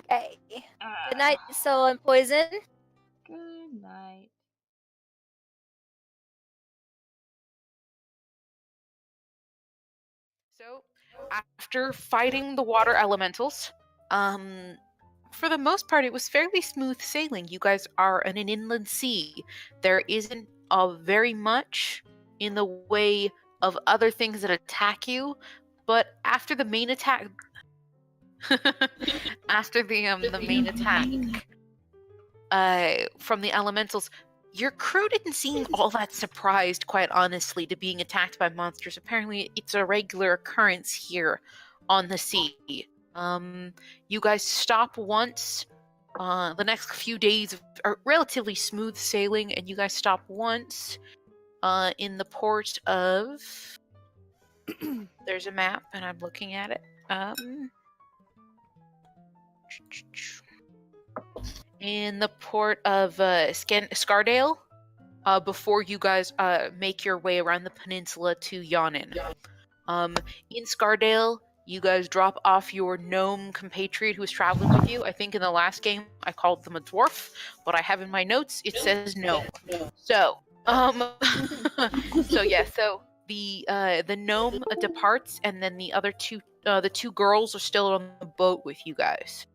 Okay. Ah, Good night, Soul and Poison. Good night. So, after fighting the water elementals, for the most part, it was fairly smooth sailing. You guys are in an inland sea. There isn't very much in the way of other things that attack you, but after the main attack, after the main attack from the elementals, your crew didn't seem all that surprised, quite honestly, to being attacked by monsters. Apparently, it's a regular occurrence here on the sea. You guys stop once. The next few days are relatively smooth sailing, and you guys stop once in the port of... There's a map, and I'm looking at it. In the port of Scardale, before you guys make your way around the peninsula to Yonin. In Scardale, you guys drop off your gnome compatriot who is traveling with you. I think in the last game I called them a dwarf, but I have in my notes it says gnome. So, so the gnome departs, and then the other the two girls are still on the boat with you guys.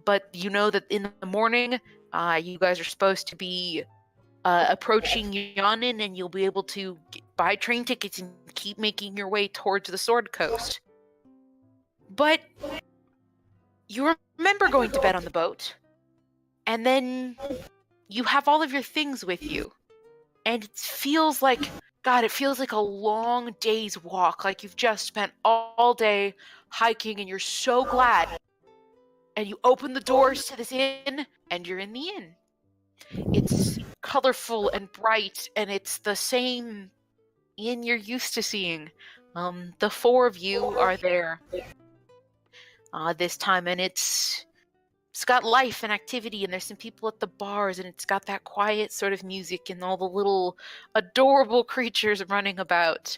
But you know that in the morning, you guys are supposed to be approaching Yonin, and you'll be able to buy train tickets and keep making your way towards the Sword Coast. But you remember going to bed on the boat, and then you have all of your things with you, and it feels like, God, it feels like a long day's walk, like you've just spent all day hiking, and you're so glad. And you open the doors to this inn, and you're in the inn. It's colorful and bright, and it's the same inn you're used to seeing. The four of you are there this time, and it's got life and activity, and there's some people at the bars, and it's got that quiet sort of music and all the little adorable creatures running about.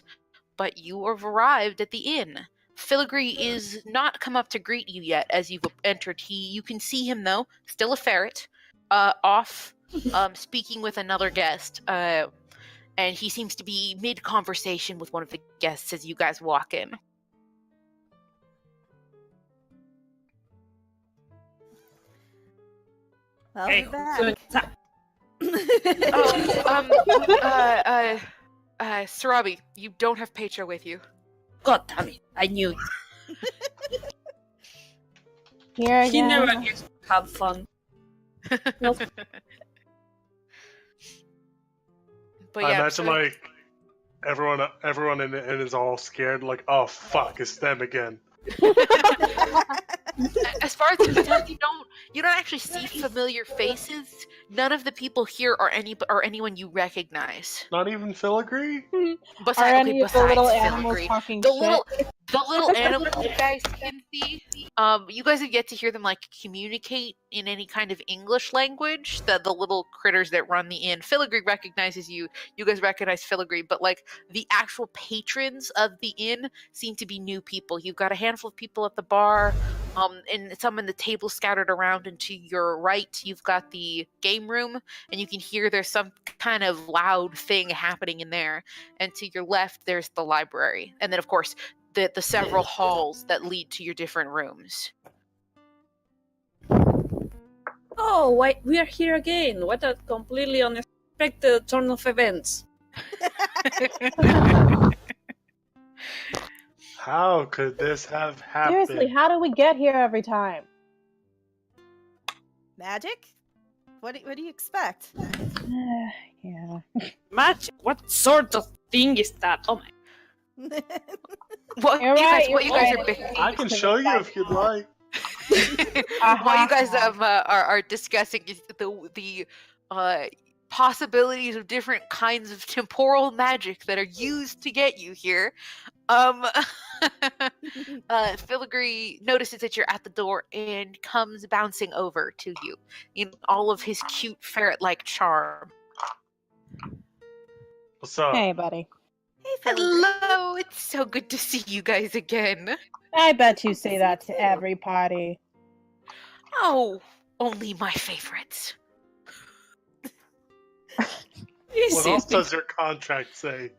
But you have arrived at the inn. Filigree is not come up to greet you yet as you've entered. You can see him though, still a ferret, off speaking with another guest, and he seems to be mid-conversation with one of the guests as you guys walk in. Well, Hey, we're back. so it's time. Sarabi, you don't have Petra with you. God damn it, I knew it. Here You know again. I'm here to have fun. But I yeah, imagine like Everyone in the inn is all scared, like, oh fuck, it's them again. As far as you can tell, you don't actually see familiar faces. None of the people here are anyone you recognize. Not even filigree? Are any of the little besides animals filigree. talking The shit? little animals you guys can see, you guys have yet to hear them like communicate in any kind of English language. The little critters that run the inn. Filigree recognizes you. You guys recognize Filigree, but like the actual patrons of the inn seem to be new people. You've got a handful of people at the bar, and some in the table scattered around. And to your right, you've got the game room, and you can hear there's some kind of loud thing happening in there. And to your left, there's the library, and then of course the several halls that lead to your different rooms. Oh, why we are here again? What a completely unexpected turn of events. How could this have happened? Seriously, how do we get here every time? Magic? What do you expect? Yeah. Magic? What sort of thing is that? Oh my. What You're you guys, right, what you you're guys right. are big- I can show you if you'd like. what you guys are discussing is the possibilities of different kinds of temporal magic that are used to get you here. Filigree notices that you're at the door and comes bouncing over to you in all of his cute ferret-like charm. What's up? Hey, buddy. Hey, Filigree. Hello, it's so good to see you guys again. I bet you say that to every party. Oh, only my favorites. What else does your contract say?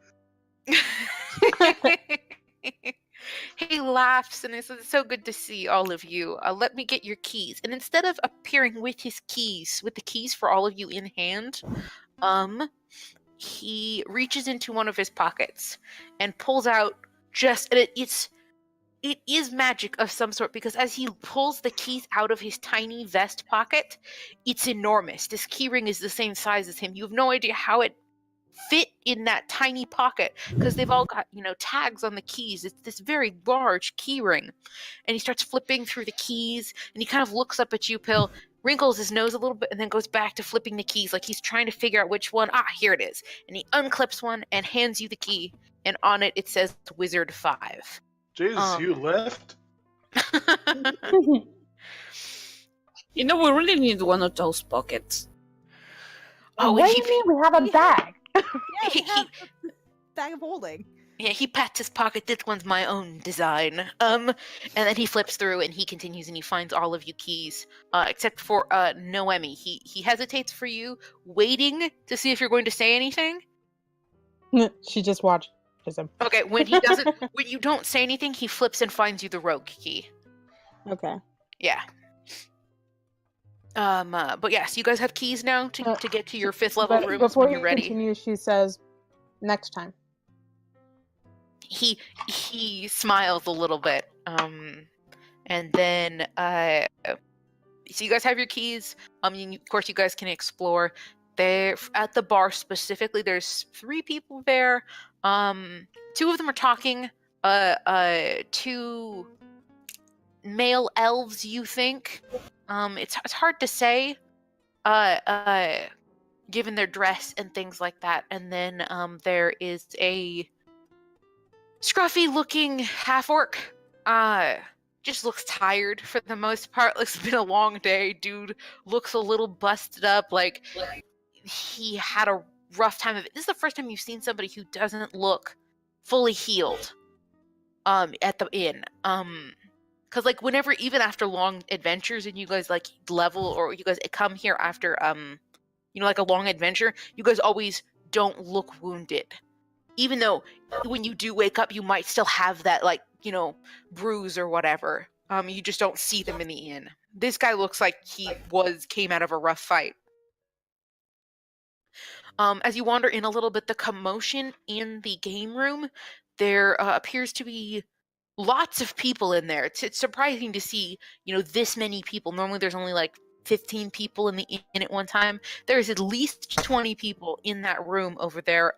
He laughs and says, "It's so good to see all of you. Let me get your keys." And instead of appearing with his keys, with the keys for all of you in hand, he reaches into one of his pockets and pulls out it is magic of some sort, because as he pulls the keys out of his tiny vest pocket, it's enormous. This keyring is the same size as him. You have no idea how it fit in that tiny pocket, because they've all got, tags on the keys. It's this very large keyring. And he starts flipping through the keys, and he kind of looks up at you, Pill, wrinkles his nose a little bit, and then goes back to flipping the keys like he's trying to figure out which one. Here it is. And he unclips one and hands you the key, and on it says Wizard 5. Jesus, you left? You know, we really need one of those pockets. Oh, what and do you mean? We have a bag. Yeah, we have a bag of holding. Yeah, he pats his pocket. This one's my own design. And then he flips through and he continues and he finds all of you keys, except for Noemi. He hesitates for you, waiting to see if you're going to say anything. She just watches him. Okay, when he doesn't, when you don't say anything, he flips and finds you the rogue key. Okay. Yeah. But yes, you guys have keys now to get to your 5th level But rooms before when you you're ready. continue, she says, "Next time." He smiles a little bit, and then so you guys have your keys. Of course, you guys can explore. There at the bar specifically, there's 3 people there. 2 of them are talking. 2 male elves, you think. It's hard to say, given their dress and things like that. And then there is a scruffy-looking half-orc. Just looks tired for the most part. It's been a long day. Dude looks a little busted up, like he had a rough time of it. This is the first time you've seen somebody who doesn't look fully healed at the inn. Because like whenever, even after long adventures and you guys like level, or you guys come here after like a long adventure, you guys always don't look wounded. Even though when you do wake up, you might still have that bruise or whatever. You just don't see them in the inn. This guy looks like he came out of a rough fight. As you wander in a little bit, the commotion in the game room, there appears to be lots of people in there. It's surprising to see, this many people. Normally there's only like 15 people in the inn at one time. There's at least 20 people in that room over there.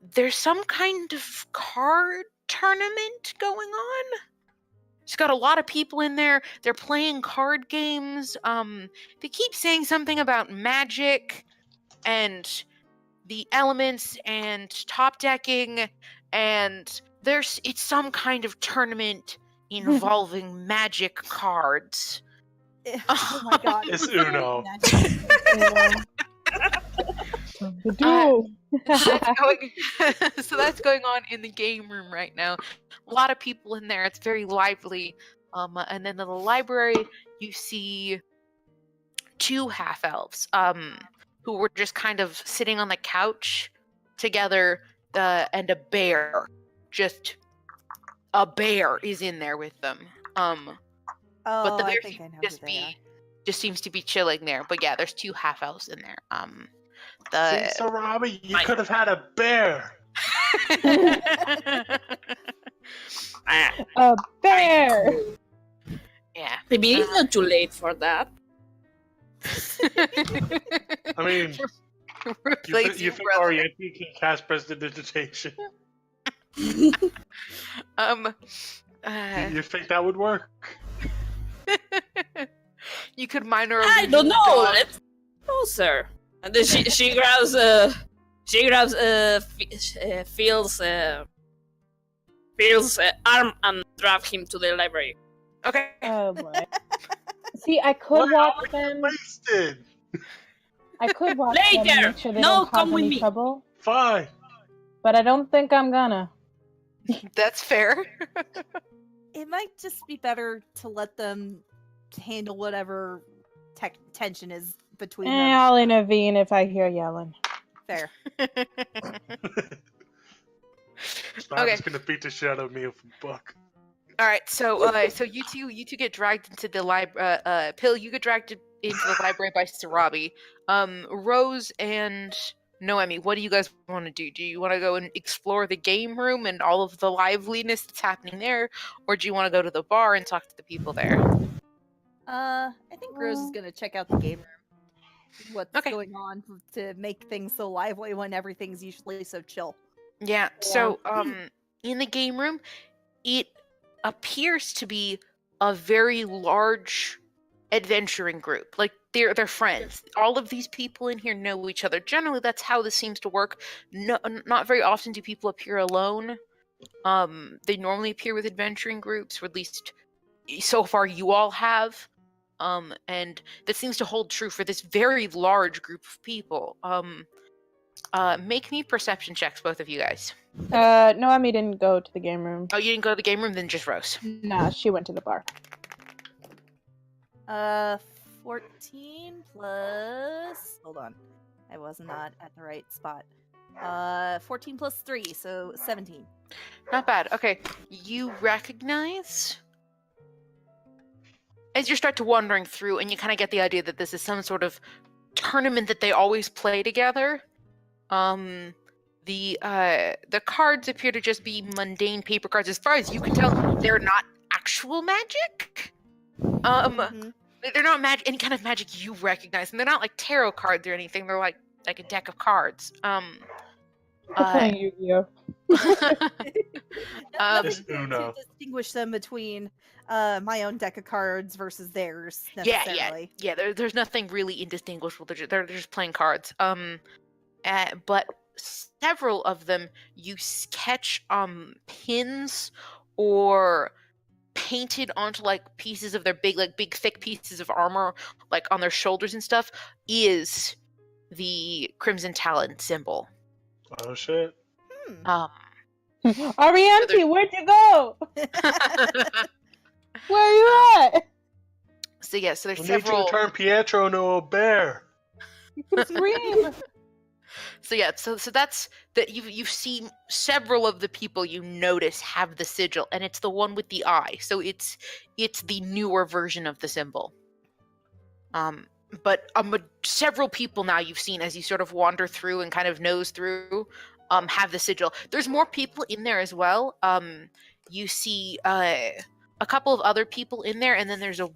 there's some kind of card tournament going on. It's got a lot of people in there. They're playing card games. They keep saying something about magic and the elements and top decking, and it's some kind of tournament involving magic cards. Oh my god. It's Uno. The duel. So that's going on in the game room right now. A lot of people in there. It's very lively. And then in the library, you see 2 half elves, who were just kind of sitting on the couch together, and a bear. Just a bear is in there with them. But the I bear think I know who they are. just seems to be chilling there. But yeah, there's 2 half elves in there. See, so Robbie, you could have had a bear. A bear. Yeah. Maybe it's not too late for that. I mean, Replace you your think brother. Oriente can cast prestidigitation? You You think that would work? you could minor. I don't know. Let's closer. And then she grabs Phil's arm and drag him to the library. Okay. Oh boy. See, I could watch them. Wasted. I could watch them and Later! make sure they No, don't come cause with any me. trouble. Fine. But I don't think I'm gonna. That's fair. It might just be better to let them handle whatever tension is between them. I'll intervene if I hear yelling. Fair. Robbie's gonna beat the shit out of me with a book. All right. So you two get dragged into the library. Pill, you get dragged into the library by Sarabi. Rose and Noemi, what do you guys want to do? Do you want to go and explore the game room and all of the liveliness that's happening there, or do you want to go to the bar and talk to the people there? I think Rose is gonna check out the game room. What's Okay. going on to make things so lively when everything's usually so chill. Yeah. So in the game room, it appears to be a very large adventuring group. Like they're friends. All of these people in here know each other. Generally, that's how this seems to work. No, not very often do people appear alone. They normally appear with adventuring groups, or at least so far you all have. And that seems to hold true for this very large group of people. Make me perception checks, both of you guys. Noemi didn't go to the game room. Oh, you didn't go to the game room? Then just Rose. Nah, she went to the bar. 14 plus. Hold on, I was not at the right spot. 14 plus 3, so 17. Not bad. Okay, you recognize as you start to wandering through, and you kind of get the idea that this is some sort of tournament that they always play together. The cards appear to just be mundane paper cards. As far as you can tell, they're not actual magic. They're not any kind of magic you recognize, and they're not like tarot cards or anything. They're like a deck of cards. Playing Yu-Gi-Oh. It's Nothing Uno. to distinguish them between my own deck of cards versus theirs necessarily. Yeah. There's nothing really indistinguishable. They're just playing cards. But several of them you catch pins or painted onto like pieces of their big thick pieces of armor, like on their shoulders and stuff, is the Crimson Talon symbol. Oh shit. Oriente, where'd you go? Where are you at? So yeah, so there's We need you several. to turn Pietro into a bear. Scream. So yeah, so that's that. You've seen several of the people you notice have the sigil, and it's the one with the eye. So it's the newer version of the symbol. But several people now you've seen as you sort of wander through and kind of nose through, have the sigil. There's more people in there as well. You see a couple of other people in there, and then there's a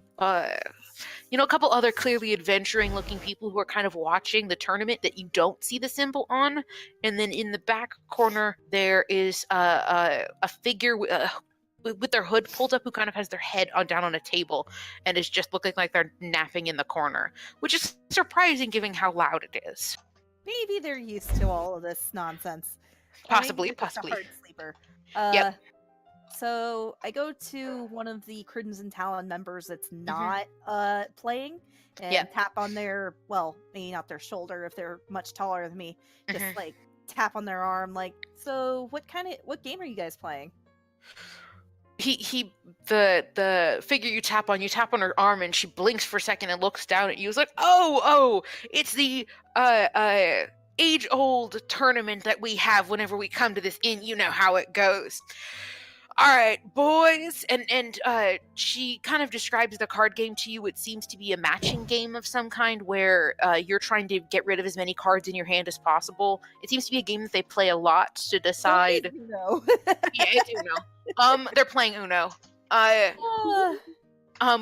couple other clearly adventuring-looking people who are kind of watching the tournament that you don't see the symbol on. And then in the back corner, there is a figure with their hood pulled up who kind of has their head down on a table and is just looking like they're napping in the corner, which is surprising given how loud it is. Maybe they're used to all of this nonsense. Or Possibly, maybe they're just possibly. a hard sleeper. Yep. So I go to one of the Crimson Talon members that's not playing and tap on their, well, maybe not their shoulder if they're much taller than me. Just like tap on their arm, like, so what game are you guys playing? The figure you tap on her arm, and she blinks for a second and looks down at you. It's like, oh, it's the age-old tournament that we have whenever we come to this inn. You know how it goes. All right, boys, and she kind of describes the card game to you. It seems to be a matching game of some kind where you're trying to get rid of as many cards in your hand as possible. It seems to be a game that they play a lot to decide. No. Yeah, it's Uno. They're playing Uno.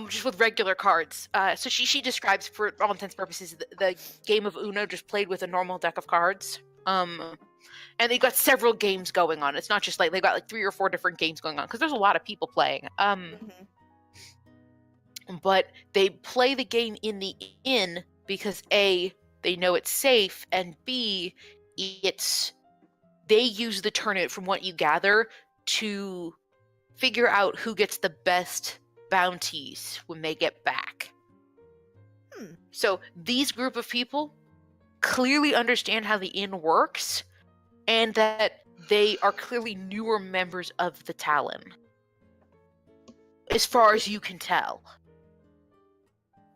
Just with regular cards. So she describes, for all intents and purposes, the game of Uno just played with a normal deck of cards. And they've got several games going on. It's not just like they've got like 3 or 4 different games going on because there's a lot of people playing. But they play the game in the inn because A, they know it's safe, and B, they use the tournament, from what you gather, to figure out who gets the best bounties when they get back. So these group of people clearly understand how the inn works, and that they are clearly newer members of the Talon, as far as you can tell.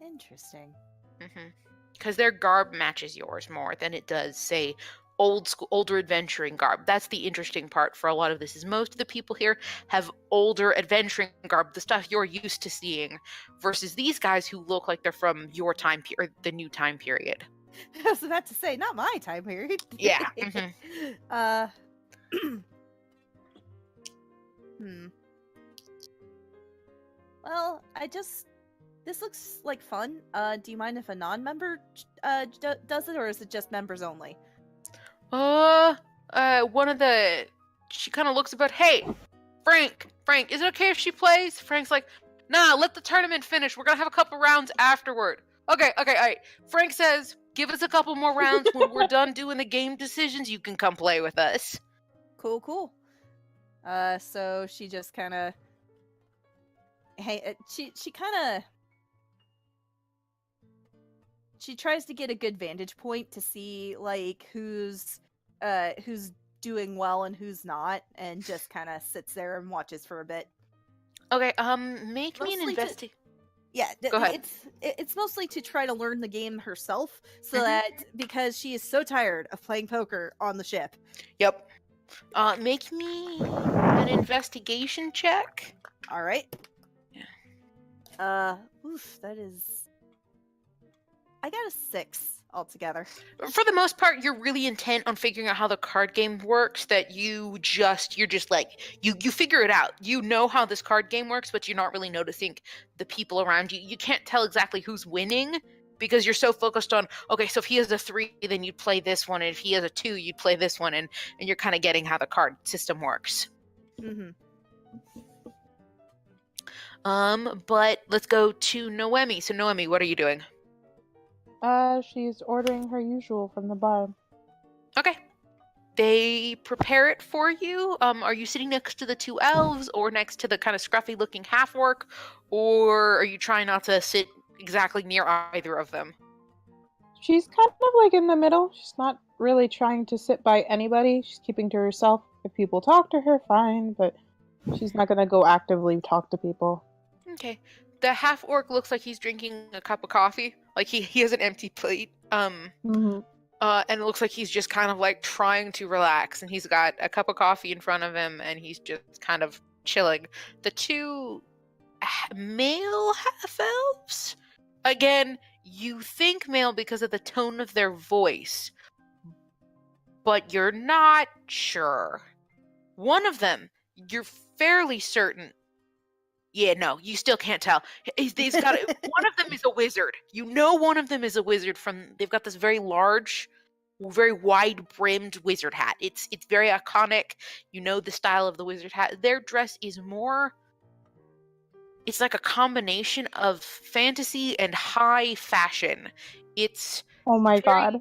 Interesting. Because their garb matches yours more than it does, say, older adventuring garb. That's the interesting part for a lot of this, is most of the people here have older adventuring garb, the stuff you're used to seeing, versus these guys who look like they're from your time period, the new time period. I was about to say, not my time period. Yeah. Well, this looks like fun. Do you mind if a non-member does it, or is it just members only? She kind of looks about, hey, Frank, is it okay if she plays? Frank's like, nah, let the tournament finish. We're gonna have a couple rounds afterward. Okay, all right. Frank says, give us a couple more rounds. When we're done doing the game decisions, you can come play with us. Cool. So she just kind of, she tries to get a good vantage point to see like who's doing well and who's not, and just kind of sits there and watches for a bit. Okay, make me an investigation. Yeah, go ahead. It's mostly to try to learn the game herself, so that, because she is so tired of playing poker on the ship. Yep. Make me an investigation check. All right. Yeah. That is. I got a 6 altogether. For the most part, you're really intent on figuring out how the card game works, that you're just like, you figure it out. You know how this card game works, but you're not really noticing the people around you. You can't tell exactly who's winning because you're so focused on, okay, so if he has a 3, then you'd play this one, and if he has a 2, you'd play this one, and you're kind of getting how the card system works. But let's go to Noemi. So Noemi, what are you doing? She's ordering her usual from the bar. Okay. They prepare it for you. Are you sitting next to the 2 elves, or next to the kind of scruffy looking half-orc, or are you trying not to sit exactly near either of them? She's kind of like in the middle. She's not really trying to sit by anybody. She's keeping to herself. If people talk to her, fine, but she's not going to go actively talk to people. Okay. The half-orc looks like he's drinking a cup of coffee. Like he has an empty plate. And it looks like he's just kind of like trying to relax, and he's got a cup of coffee in front of him, and he's just kind of chilling. The 2 male half-elves, again, you think male because of the tone of their voice, but you're not sure. One of them, you're fairly certain Yeah, no, you still can't tell. He's got one of them is a wizard. You know, one of them is a wizard they've got this very large, very wide-brimmed wizard hat. It's very iconic. You know the style of the wizard hat. Their dress is more. It's like a combination of fantasy and high fashion. It's Oh my god.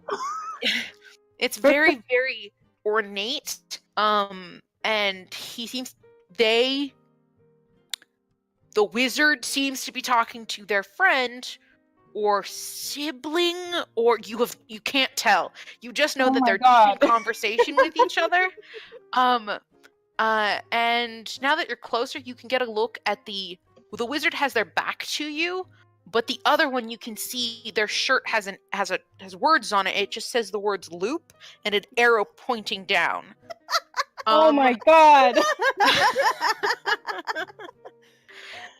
it's very, very ornate. And the wizard seems to be talking to their friend or sibling, or you can't tell. You just know Oh that my they're God. deep in conversation with each other. And now that you're closer, you can get a look at the wizard has their back to you, but the other one you can see their shirt has words on it. It just says the words "loop" and an arrow pointing down. Oh my god.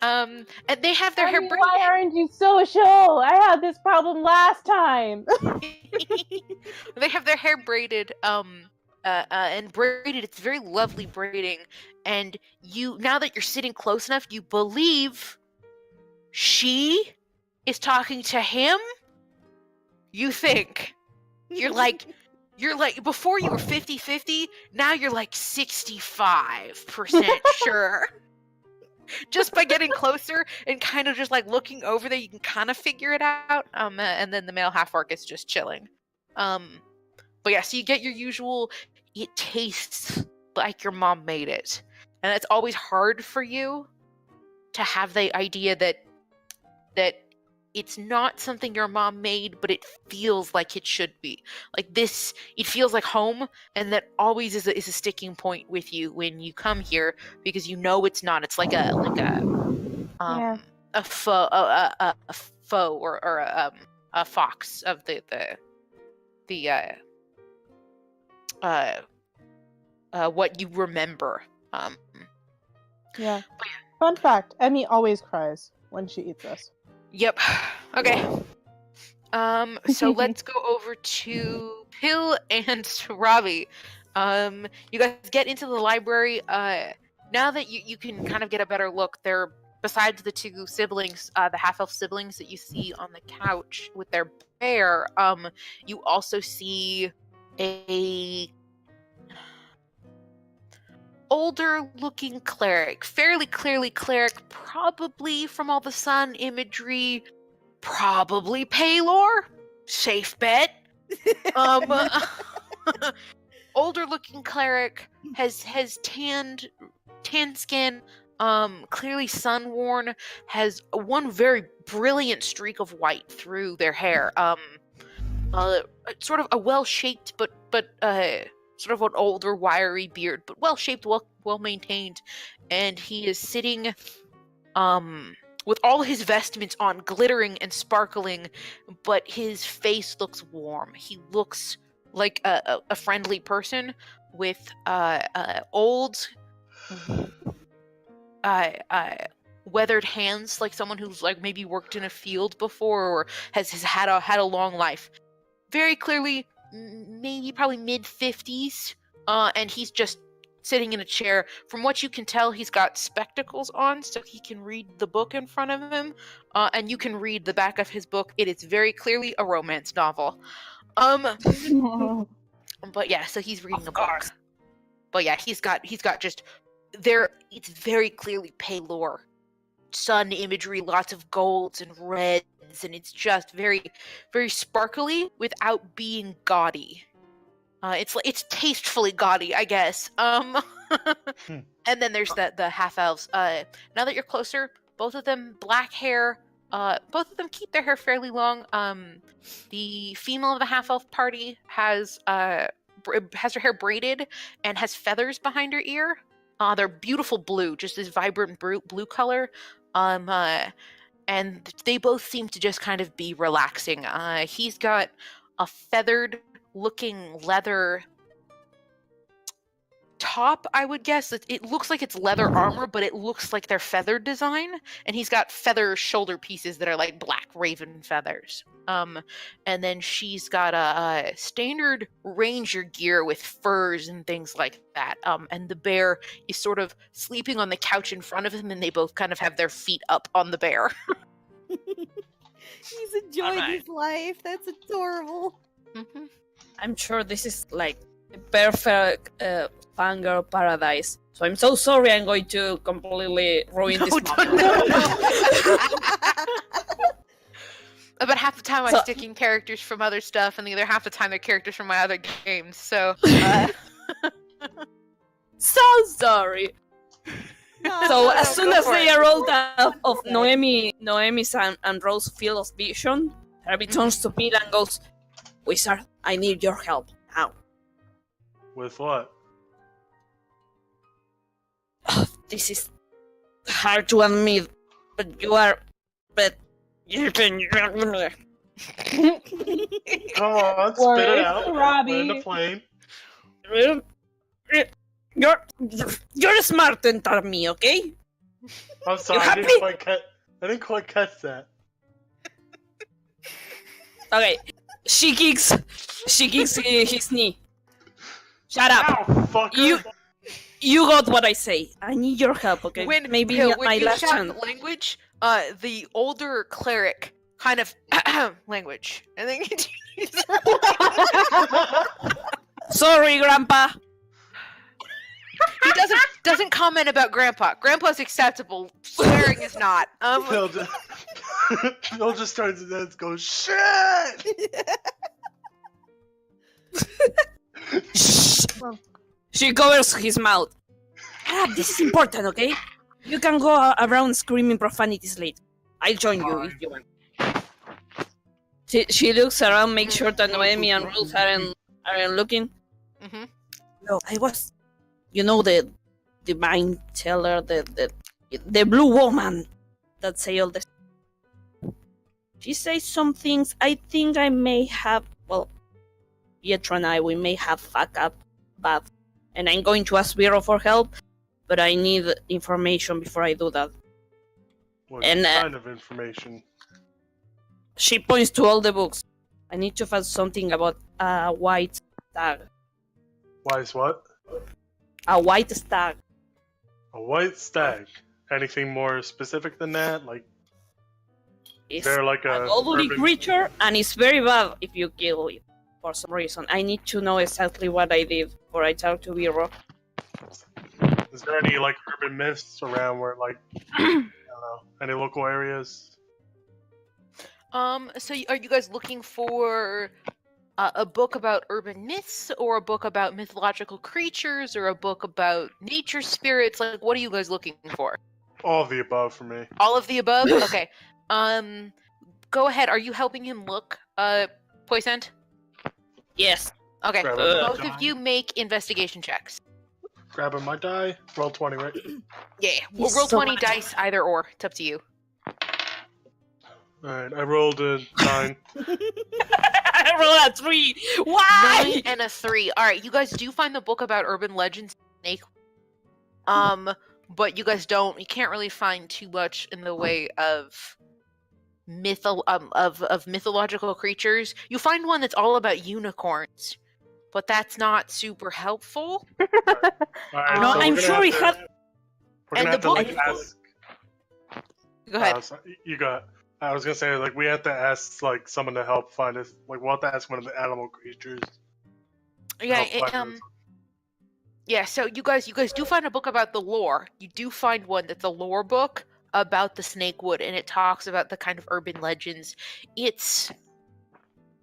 And they have their hair braided. Why aren't you social? I had this problem last time. They have their hair braided, and braided. It's very lovely braiding, and now that you're sitting close enough, you believe she is talking to him. You think you're like before you were 50-50, now you're like 65% sure. Just by getting closer and kind of just like looking over there, you can kind of figure it out. And then the male half-orc is just chilling. But yeah, so you get your usual, it tastes like your mom made it. And it's always hard for you to have the idea that it's not something your mom made, but it feels like it should be. Like this, it feels like home, and that always is a sticking point with you when you come here, because you know it's not. It's like a foe, a foe or a fox of the what you remember. Yeah. Fun fact: Emmy always cries when she eats this. Yep. Okay. So let's go over to Pill and Robbie. You guys get into the library. Now that you can kind of get a better look, they're besides the two siblings, the half-elf siblings that you see on the couch with their bear. You also see a older-looking cleric, fairly clearly cleric, probably from all the sun imagery. Probably Paylor. Safe bet. Older looking cleric has tan skin, clearly sun worn, has one very brilliant streak of white through their hair. Sort of a well shaped but sort of an older wiry beard, but well shaped, well maintained, and he is sitting with all his vestments on, glittering and sparkling, but his face looks warm. He looks like a friendly person with old, weathered hands, like someone who's like maybe worked in a field before or has had a long life. Very clearly, maybe probably mid-50s, and he's just sitting in a chair. From what you can tell, he's got spectacles on so he can read the book in front of him, and you can read the back of his book. It is very clearly a romance novel. But yeah, so he's reading a book. But yeah, he's got just there. It's very clearly Paylor, sun imagery, lots of golds and reds, and it's just very, very sparkly without being gaudy. It's tastefully gaudy, I guess. And then there's the half elves. Now that you're closer, both of them black hair. Both of them keep their hair fairly long. The female of the half elf party has her hair braided and has feathers behind her ear. They're beautiful blue, just this vibrant blue color. And they both seem to just kind of be relaxing. He's got a feathered looking leather top, I would guess it looks like it's leather armor, but it looks like they're feather design, and he's got feather shoulder pieces that are like black raven feathers. And then she's got a standard ranger gear with furs and things like that. And the bear is sort of sleeping on the couch in front of him, and they both kind of have their feet up on the bear. He's enjoying his life. That's adorable. Mm-hmm. I'm sure this is like a perfect fangirl paradise. So I'm so sorry I'm going to completely ruin this moment. About half the time I'm sticking characters from other stuff, and the other half the time they're characters from my other games, so... So sorry. So as soon as they are rolled out of Noemi's and Rose's field of vision, Herbie turns to Pete and goes, "Wizard, I need your help now." With what? This is hard to admit, but you are... But... Come on, spit it out. Robbie. Land the plane. You're smarter than me, okay? I'm sorry, I didn't quite catch that. Okay, she kicks his knee. Shut up. Ow, fucker. You got what I say. I need your help, okay? Maybe when my you last shout chance. language, the older cleric kind of language, and then Sorry, Grandpa. he doesn't comment about Grandpa. Grandpa's acceptable. Swearing is not. Phil just starts to dance, go shit. She covers his mouth. This is important, okay? You can go around screaming profanities later. I'll join you if you want. She looks around, makes sure that Noemi and Rose aren't looking. Mm-hmm. No, I was, the divine teller, the blue woman that say all this. She says some things I think I may have. Well, Pietro and we may have fucked up bad, and I'm going to ask Vero for help, but I need information before I do that. What And, kind of information? She points to all the books. I need to find something about a white stag. Wise what? A white stag. A white stag. Anything more specific than that? Like, It's they're like an a ugly urban- creature, and it's very bad if you kill it for some reason. I need to know exactly what I did before I talk to Vero. Is there any like urban myths around where like I don't know, any local areas? So are you guys looking for a book about urban myths, or a book about mythological creatures, or a book about nature spirits? Like, what are you guys looking for? All of the above for me. All of the above? Okay. Go ahead. Are you helping him look, Poisoned? Yes. Okay. Grab Both of you make investigation checks. Grabbing my die. Roll 20, right? Yeah. We'll roll 20 dice, either or. It's up to you. Alright, I rolled a 9. I rolled a 3. Why? 9 and a 3. All right, you guys do find the book about urban legends, Snake. But you guys you can't really find too much in the way of mythological creatures. You find one that's all about unicorns, but that's not super helpful. Alright, No, so I'm we're sure gonna he have had. to- We're And gonna have the to like book- ask. Go ahead. You got. I was gonna say like we have to ask like someone to help find us. Like we'll have to ask one of the animal creatures. to Yeah, help find us. yeah, so you guys do find a book about the lore. You do find one that's a lore book about the Snakewood, and it talks about the kind of urban legends. It's,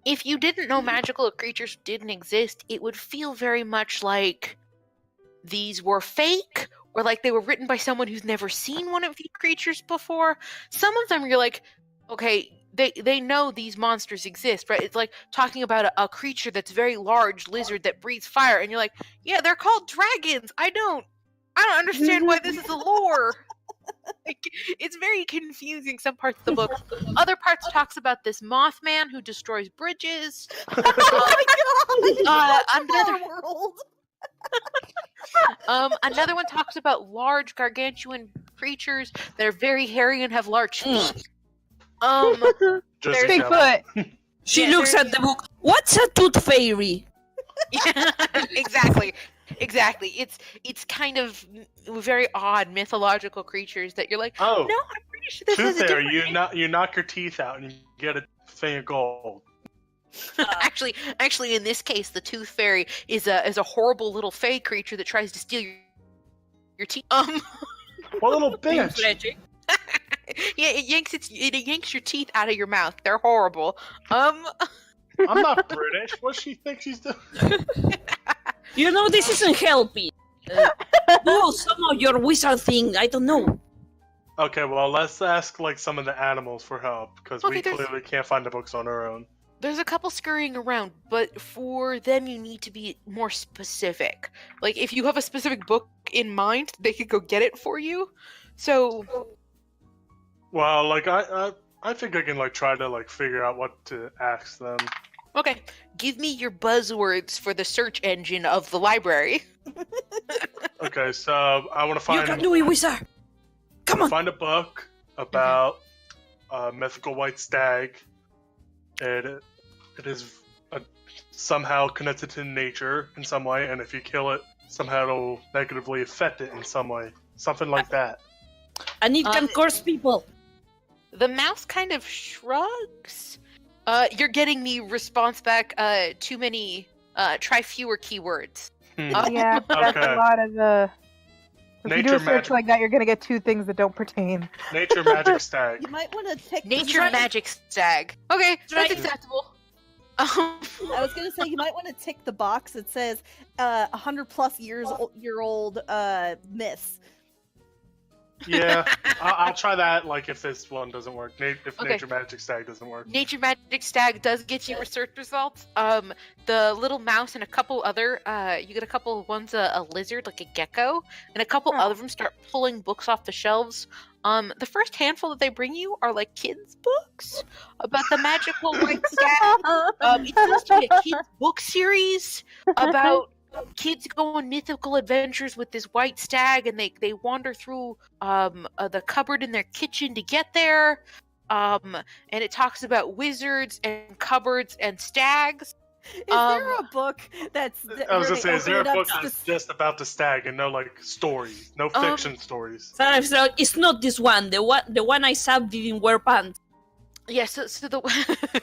if you didn't know magical creatures didn't exist, it would feel very much like these were fake, or like they were written by someone who's never seen one of these creatures before. Some of them you're like, okay, they know these monsters exist, right? It's like talking about a creature that's very large, lizard that breathes fire, and you're like, yeah, they're called dragons. I don't understand why this is a lore. Like, it's very confusing, some parts of the book. Other parts talks about this Mothman who destroys bridges. Oh my god! Another Our world. Another one talks about large gargantuan creatures that are very hairy and have large feet. Just There's Bigfoot. She Yeah, looks there- at the book. What's a tooth fairy? Yeah, exactly. It's kind of very odd mythological creatures that you're like, Oh, no, I'm pretty sure this tooth is a fairy, different you knock your teeth out and you get a thing of gold. actually, in this case, the tooth fairy is a horrible little fey creature that tries to steal your teeth. What little bitch? Yeah, it yanks your teeth out of your mouth. They're horrible. I'm not British. What does she think she's doing? You know, this isn't helping. Do some of your wizard thing. I don't know. Okay, well, let's ask like some of the animals for help because Okay, we there's- clearly can't find the books on our own. There's a couple scurrying around, but for them you need to be more specific. Like if you have a specific book in mind, they could go get it for you. So Well, like I think I can like try to like figure out what to ask them. okay, give me your buzzwords for the search engine of the library. Okay, so I want to You find can do it, wizard. Come on. find a book about a mythical white stag. It is somehow connected to nature in some way, and if you kill it, somehow it'll negatively affect it in some way. Something like that. And it can curse people. The mouse kind of shrugs. You're getting me response back. Too many. Try fewer keywords. Yeah, that's Okay. a lot of if you do Nature a search magic. like that, you're gonna get two things that don't pertain. Nature magic stag. You might want to pick Nature magic stag. Okay, that's Right. acceptable. I was gonna say you might want to tick the box that says 100+ year old myths. Yeah, I'll try that. Like if this one doesn't work, if Okay. nature magic stag doesn't work. Nature magic stag does get you research results. The little mouse and a couple other, you get a couple. One's a lizard, like a gecko, and a couple other of them start pulling books off the shelves. The first handful that they bring you are like kids' books about the magical white stag. It's supposed to be a kids' book series about kids go on mythical adventures with this white stag, and they wander through the cupboard in their kitchen to get there. And it talks about wizards and cupboards and stags. Is there a book that's? I was where gonna say, they is there a open it book up that's just about the stag and no like stories, no fiction stories? So it's not this one. The one I saw didn't wear pants. Yeah, so the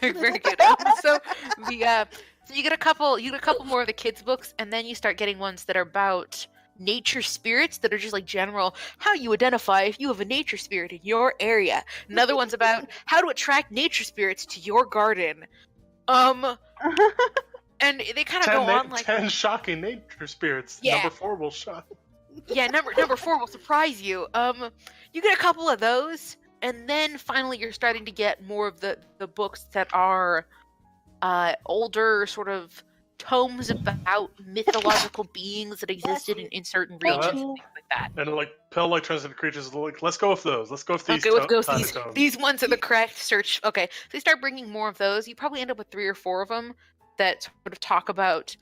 very good. So you get a couple more of the kids' books, and then you start getting ones that are about nature spirits that are just like general how you identify if you have a nature spirit in your area. Another one's about how to attract nature spirits to your garden. And they kind of go on like 10 shocking nature spirits. Yeah. Number 4 will shock. yeah, number 4 will surprise you. You get a couple of those, and then finally you're starting to get more of the books that are older sort of tomes about mythological beings that existed in certain regions and things like that. And like pill-like transcendent creatures, like let's go with those. Let's go with these. Okay, let's go with kind these. of tomes. These ones are the correct search. Okay, so you start bringing more of those. You probably end up with 3 or 4 of them that sort of talk about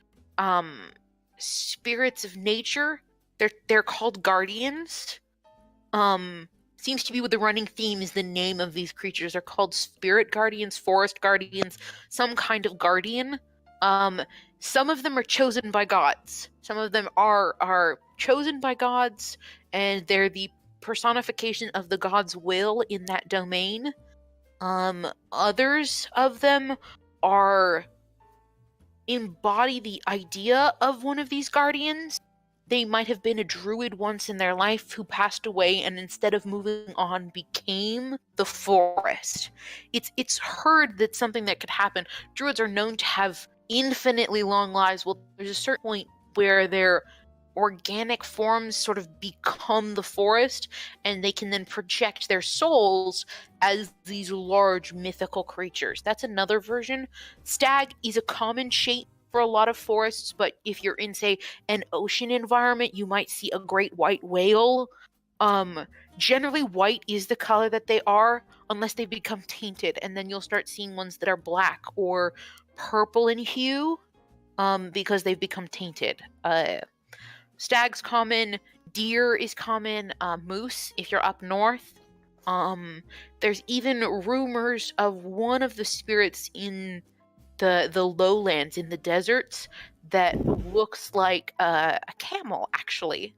spirits of nature. They're called guardians. Seems to be what the running theme is. The name of these creatures are called spirit guardians, forest guardians, some kind of guardian. Some of them are chosen by gods. Some of them are chosen by gods, and they're the personification of the god's will in that domain. Others of them embody the idea of one of these guardians. They might have been a druid once in their life who passed away, and instead of moving on became the forest. It's heard that something that could happen. Druids are known to have infinitely long lives. Well, there's a certain point where their organic forms sort of become the forest, and they can then project their souls as these large mythical creatures. That's another version. Stag is a common shape for a lot of forests, but if you're in, say, an ocean environment, you might see a great white whale. Generally white is the color that they are, unless they become tainted, and then you'll start seeing ones that are black or purple in hue, because they've become tainted. Stag's common, deer is common, moose if you're up north. There's even rumors of one of the spirits in the lowlands, in the deserts, that looks like a camel, actually.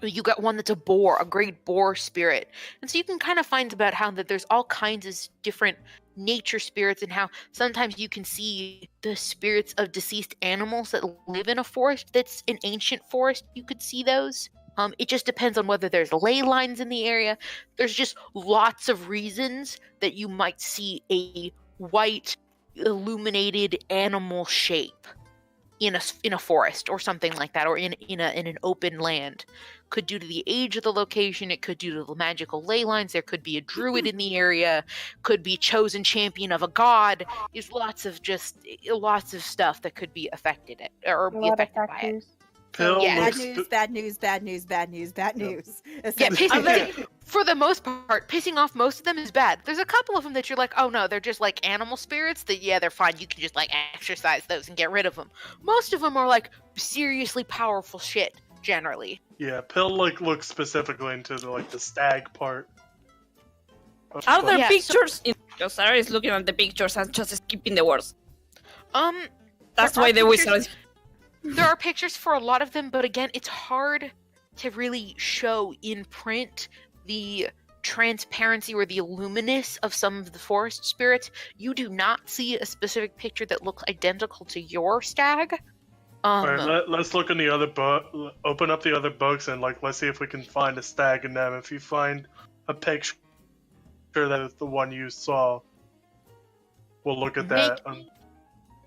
You got one that's a boar, a great boar spirit. And so you can kind of find about how that there's all kinds of different nature spirits, and how sometimes you can see the spirits of deceased animals that live in a forest that's an ancient forest. You could see those. It just depends on whether there's ley lines in the area. There's just lots of reasons that you might see a white illuminated animal shape in a forest or something like that, or in an open land. Could due to the age of the location, it could due to the magical ley lines, there could be a druid in the area, could be chosen champion of a god. There's lots of stuff that could be affected or be affected by it. Pill Yeah. Bad looks news, bad news, bad news, bad news, bad news. Yeah, essentially. for the most part, pissing off most of them is bad. There's a couple of them that you're like, oh no, they're just like animal spirits that, yeah, they're fine. You can just like exercise those and get rid of them. Most of them are like seriously powerful shit, generally. Yeah, Pill looks specifically into the stag part. Are there Yeah, pictures? Because Sarah is looking at the pictures and just skipping the words. That's there why are the wizard. There are pictures for a lot of them, but again, it's hard to really show in print the transparency or the luminous of some of the forest spirits. You do not see a specific picture that looks identical to your stag. Alright, let's look in the other book. Open up the other books and let's see if we can find a stag in them. If you find a picture that is the one you saw, we'll look at that.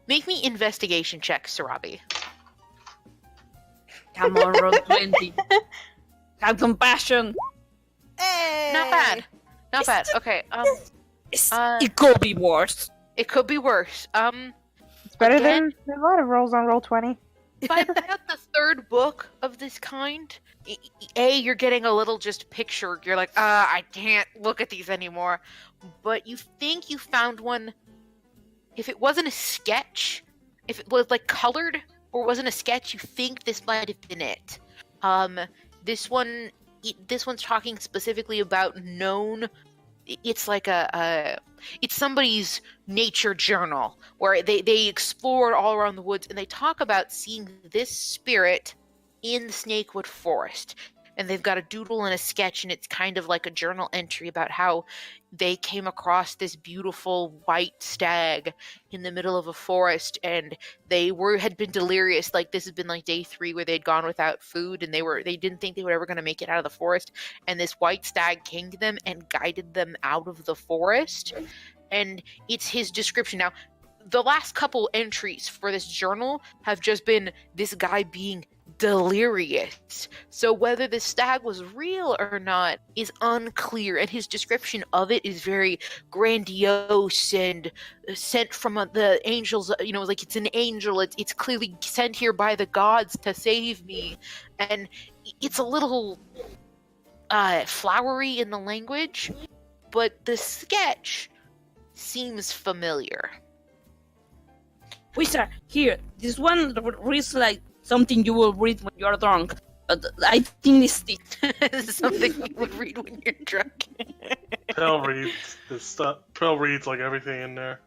Make me investigation checks, Sarabi. Come on, roll 20. Have compassion. Hey! Not bad. Not bad. Okay. It could be worse. It could be worse. It's better Again? than a lot of rolls on roll 20. By about the third book of this kind, you're getting a little just picture. You're like, I can't look at these anymore. But you think you found one. If it wasn't a sketch, if it was colored or wasn't a sketch, you think this might have been it. This one's talking specifically about known. It's like it's somebody's nature journal where they explored all around the woods, and they talk about seeing this spirit in the Snakewood Forest. And they've got a doodle and a sketch, and it's kind of like a journal entry about how they came across this beautiful white stag in the middle of a forest, and they had been delirious. Like, this had been day 3 where they'd gone without food, and they didn't think they were ever going to make it out of the forest. And this white stag came to them and guided them out of the forest. And it's his description. Now, the last couple entries for this journal have just been this guy being delirious. So whether the stag was real or not is unclear, and his description of it is very grandiose and sent from the angels. It's an angel. It's clearly sent here by the gods to save me, and it's a little flowery in the language, but the sketch seems familiar. Wizard, here, this one reads like something you will read when you are drunk. But I think it's this. This is something you would read when you're drunk. Pearl reads this stuff. Pearl reads everything in there.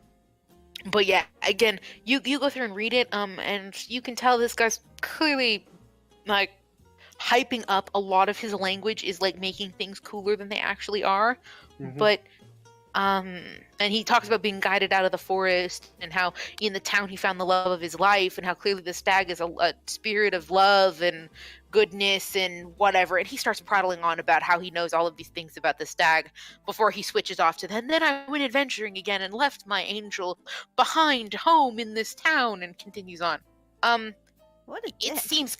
But yeah, again, you go through and read it, and you can tell this guy's clearly hyping up a lot of his language, is making things cooler than they actually are. Mm-hmm. But and he talks about being guided out of the forest, and how in the town he found the love of his life, and how clearly the stag is a spirit of love and goodness and whatever. And he starts prattling on about how he knows all of these things about the stag before he switches off to then I went adventuring again and left my angel behind home in this town, and continues on. What a It dick. seems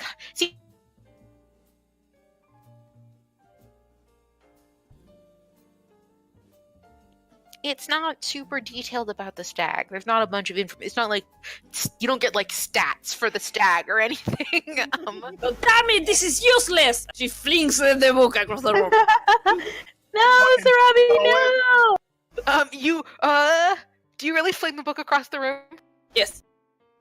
it's not super detailed about the stag. There's not a bunch of information. It's not like you don't get stats for the stag or anything. Oh, damn it, this is useless! She flings the book across the room. No, Sarabi, no! Do you really fling the book across the room? Yes.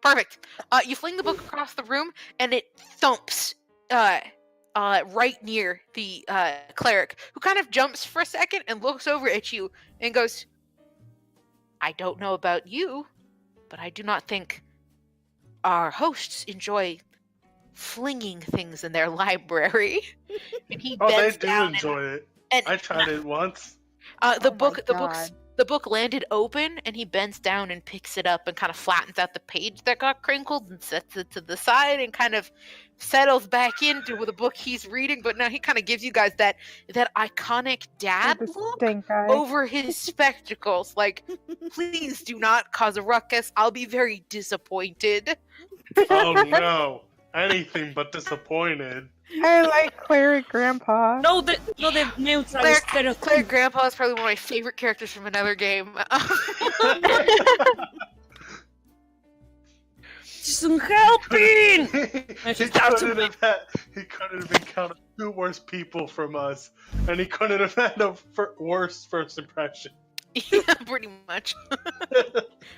Perfect. You fling the book across the room, and it thumps right near the cleric, who kind of jumps for a second and looks over at you and goes, I don't know about you, but I do not think our hosts enjoy flinging things in their library. And he Oh, they bends do down enjoy it. and I tried it once. the Oh my the book landed open, and he bends down and picks it up and kind of flattens out the page that got crinkled and sets it to the side and kind of settles back into the book he's reading. But now he kind of gives you guys that iconic dad With the look stink eye. over his spectacles. Like, please do not cause a ruckus. I'll be very disappointed. Oh no. Anything but disappointed. I like Cleric Grandpa. No, the neutral Cleric stereotype. Grandpa is probably one of my favorite characters from another game. Isn't helping. he couldn't have encountered 2 worse people from us, and he couldn't have had a worse first impression. Yeah, pretty much.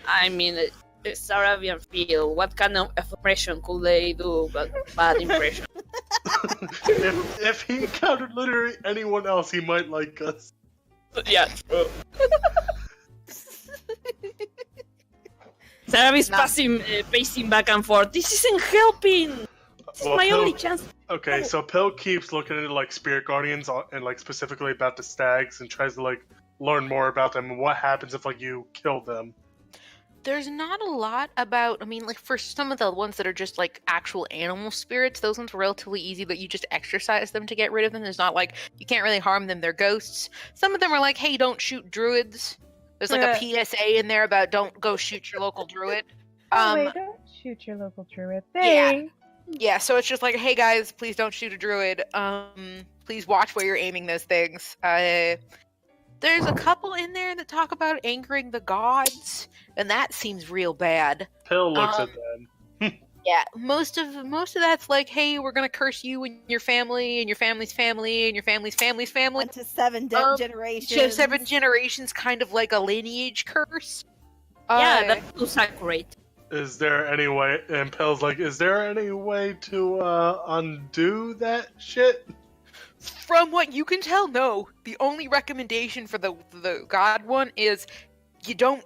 I mean, it's Arabian field. What kind of impression could they do? But bad impression. if he encountered literally anyone else, he might like us. Yeah, true. Sarah is pacing back and forth. This isn't helping. This is my only chance. Okay, so Pill keeps looking into like spirit guardians and like specifically about the stags and tries to like learn more about them and what happens if like you kill them. There's not a lot about, I mean, like for some of the ones that are just like actual animal spirits, those ones are relatively easy, but you just exercise them to get rid of them. There's not like, you can't really harm them, they're ghosts. Some of them are like, hey, don't shoot druids. There's like a PSA in there about don't go shoot your local druid. Wait, don't shoot your local druid. Thanks. Yeah, so it's just like, hey guys, please don't shoot a druid. Please watch where you're aiming those things. There's a couple in there that talk about angering the gods, and that seems real bad. Pill looks at them. Yeah, most of that's like, hey, we're gonna curse you and your family and your family's family and your family's family's family. 1 to 7 generations. 7 generations, kind of like a lineage curse. Yeah, that was accurate. Is there any way? And Pill's like, is there any way to undo that shit? From what you can tell, no. The only recommendation for the god one is you don't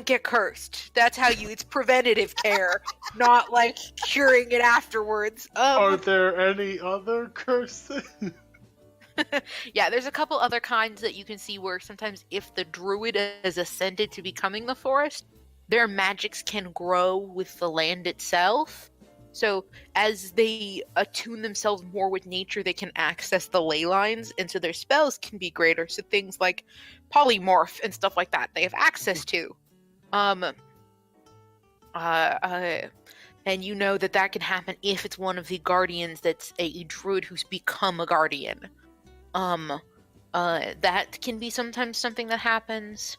get cursed. That's how it's preventative care, not like curing it afterwards. Are there any other curses? Yeah, there's a couple other kinds that you can see where sometimes if the druid has ascended to becoming the forest, their magics can grow with the land itself. So as they attune themselves more with nature, they can access the ley lines, and so their spells can be greater. So things like polymorph and stuff like that, they have access to. And you know that can happen if it's one of the guardians that's a druid who's become a guardian. That can be sometimes something that happens.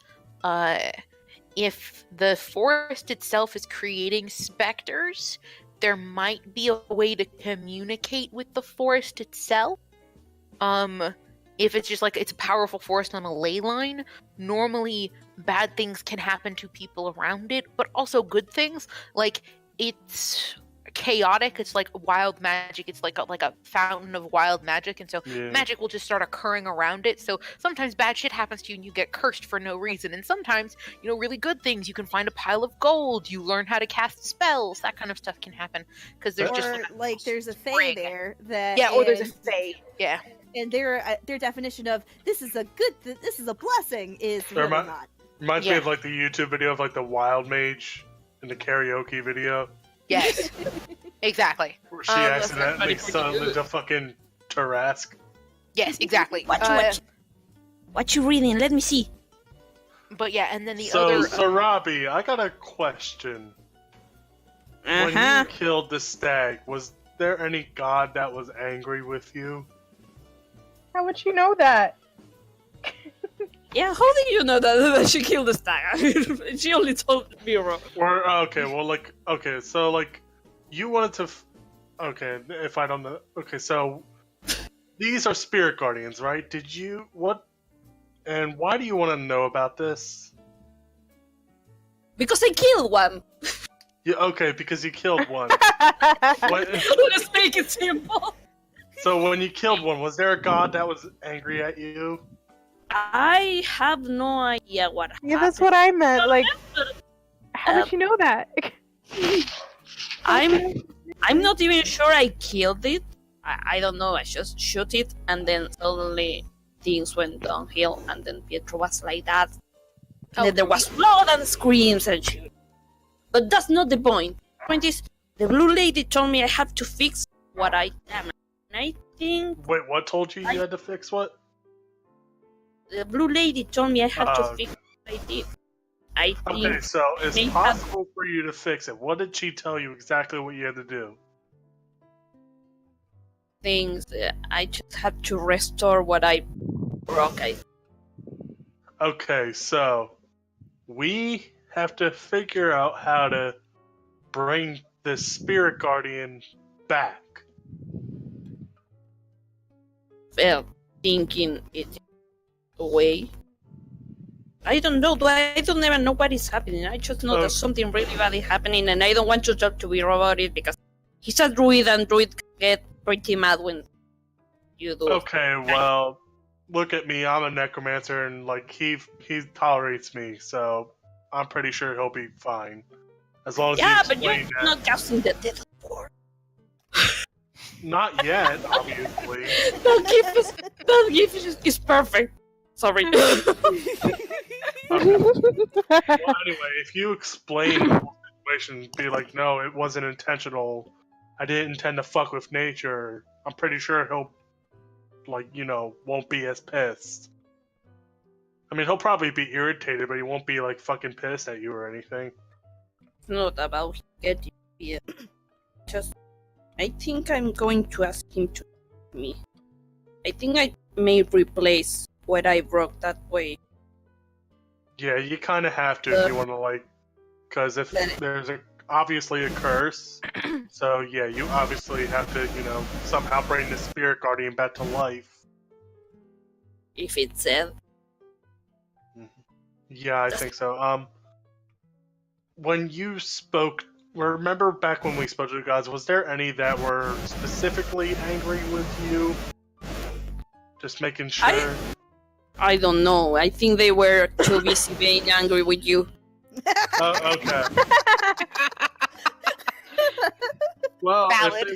If the forest itself is creating specters, there might be a way to communicate with the forest itself. If it's just like it's a powerful forest on a ley line, normally bad things can happen to people around it, but also good things. Like, it's chaotic, it's like wild magic, it's like a fountain of wild magic, and so magic will just start occurring around it. So sometimes bad shit happens to you and you get cursed for no reason, and sometimes, really good things. You can find a pile of gold, you learn how to cast spells, that kind of stuff can happen because there's just there's a fae there that or there's a fae, and their definition of this is a blessing is really not. Reminds me of like the YouTube video of like the wild mage in the karaoke video. Yes, exactly. Where she accidentally summoned into fucking Tarask. Yes, exactly. What you reading? Let me see. But yeah, and then the other. So Robbie, I got a question. When you killed the stag, was there any god that was angry with you? How would you know that? Yeah, how did you know that she killed the stag? She only told Miro. So you wanted to. If I don't know. Okay, so these are spirit guardians, right? Did you what? And why do you want to know about this? Because I killed one. Yeah, okay, because you killed one. Let's make it simple. So when you killed one, was there a god that was angry at you? I have no idea what Yeah, that's happened. what I meant. Like, how would you know that? I'm not even sure I killed it. I don't know. I just shot it, and then suddenly things went downhill, and then Pietro was like that. Oh, Then there was blood and screams and shit. But that's not the point. The point is, the blue lady told me I have to fix what I damaged. And I think Wait, what told you you had to fix what? the blue lady told me I have to Oh, fix what I did. I think Okay, so it's may have possible for you to fix it. What did she tell you exactly what you had to do? things. I just have to restore what I broke. Okay, so we have to figure out how to bring the spirit guardian back. Felt thinking it away. I don't know. I don't even know what is happening. I just know Oh. there's something really bad is happening, and I don't want to talk to Vero about it because he's a druid, and druid get pretty mad when you do. Okay, well, look at me. I'm a necromancer, and like he tolerates me, so I'm pretty sure he'll be fine as long as you Yeah, but you're explain that. not causing the death of war. Not yet, obviously. That gift is perfect. Sorry. Okay. Well, anyway, if you explain the whole situation, be like, no, it wasn't intentional. I didn't intend to fuck with nature. I'm pretty sure he'll, like, won't be as pissed. I mean, he'll probably be irritated, but he won't be, like, fucking pissed at you or anything. It's not about getting here. Just, I think I'm going to ask him to me. I think I may replace what I broke that way. Yeah, you kind of have to if you want to, like, because if there's obviously a curse, so yeah, you obviously have to, somehow bring the spirit guardian back to life. If it's said. Yeah, I think so. When you spoke, remember back when we spoke to the gods, was there any that were specifically angry with you? Just making sure. I don't know. I think they were too busy being angry with you. Oh, okay. Well, Valid.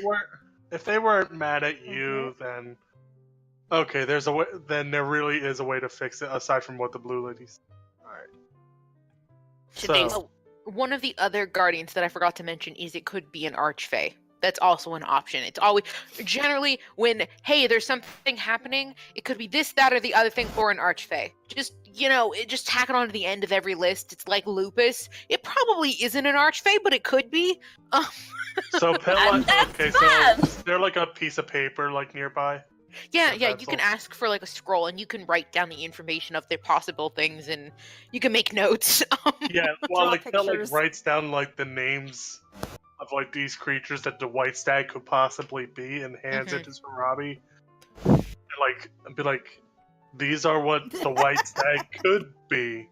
if they weren't mad at you, then okay. There's a way. Then there really is a way to fix it aside from what the blue ladies. All right. So, One of the other guardians that I forgot to mention is it could be an archfey. That's also an option. It's always generally when hey, there's something happening. It could be this, that, or the other thing, or an archfey. Just just tack it on to the end of every list. It's like lupus. It probably isn't an archfey, but it could be. so Pilla, That's okay. bad. So is there like a piece of paper like nearby? Yeah, Or you pencil? can ask for like a scroll, and you can write down the information of the possible things, and you can make notes. Yeah, well, Draw like Phil like pictures. writes down like the names of like these creatures that the white stag could possibly be, and hands it to Sarabi, and be like, these are what the white stag could be.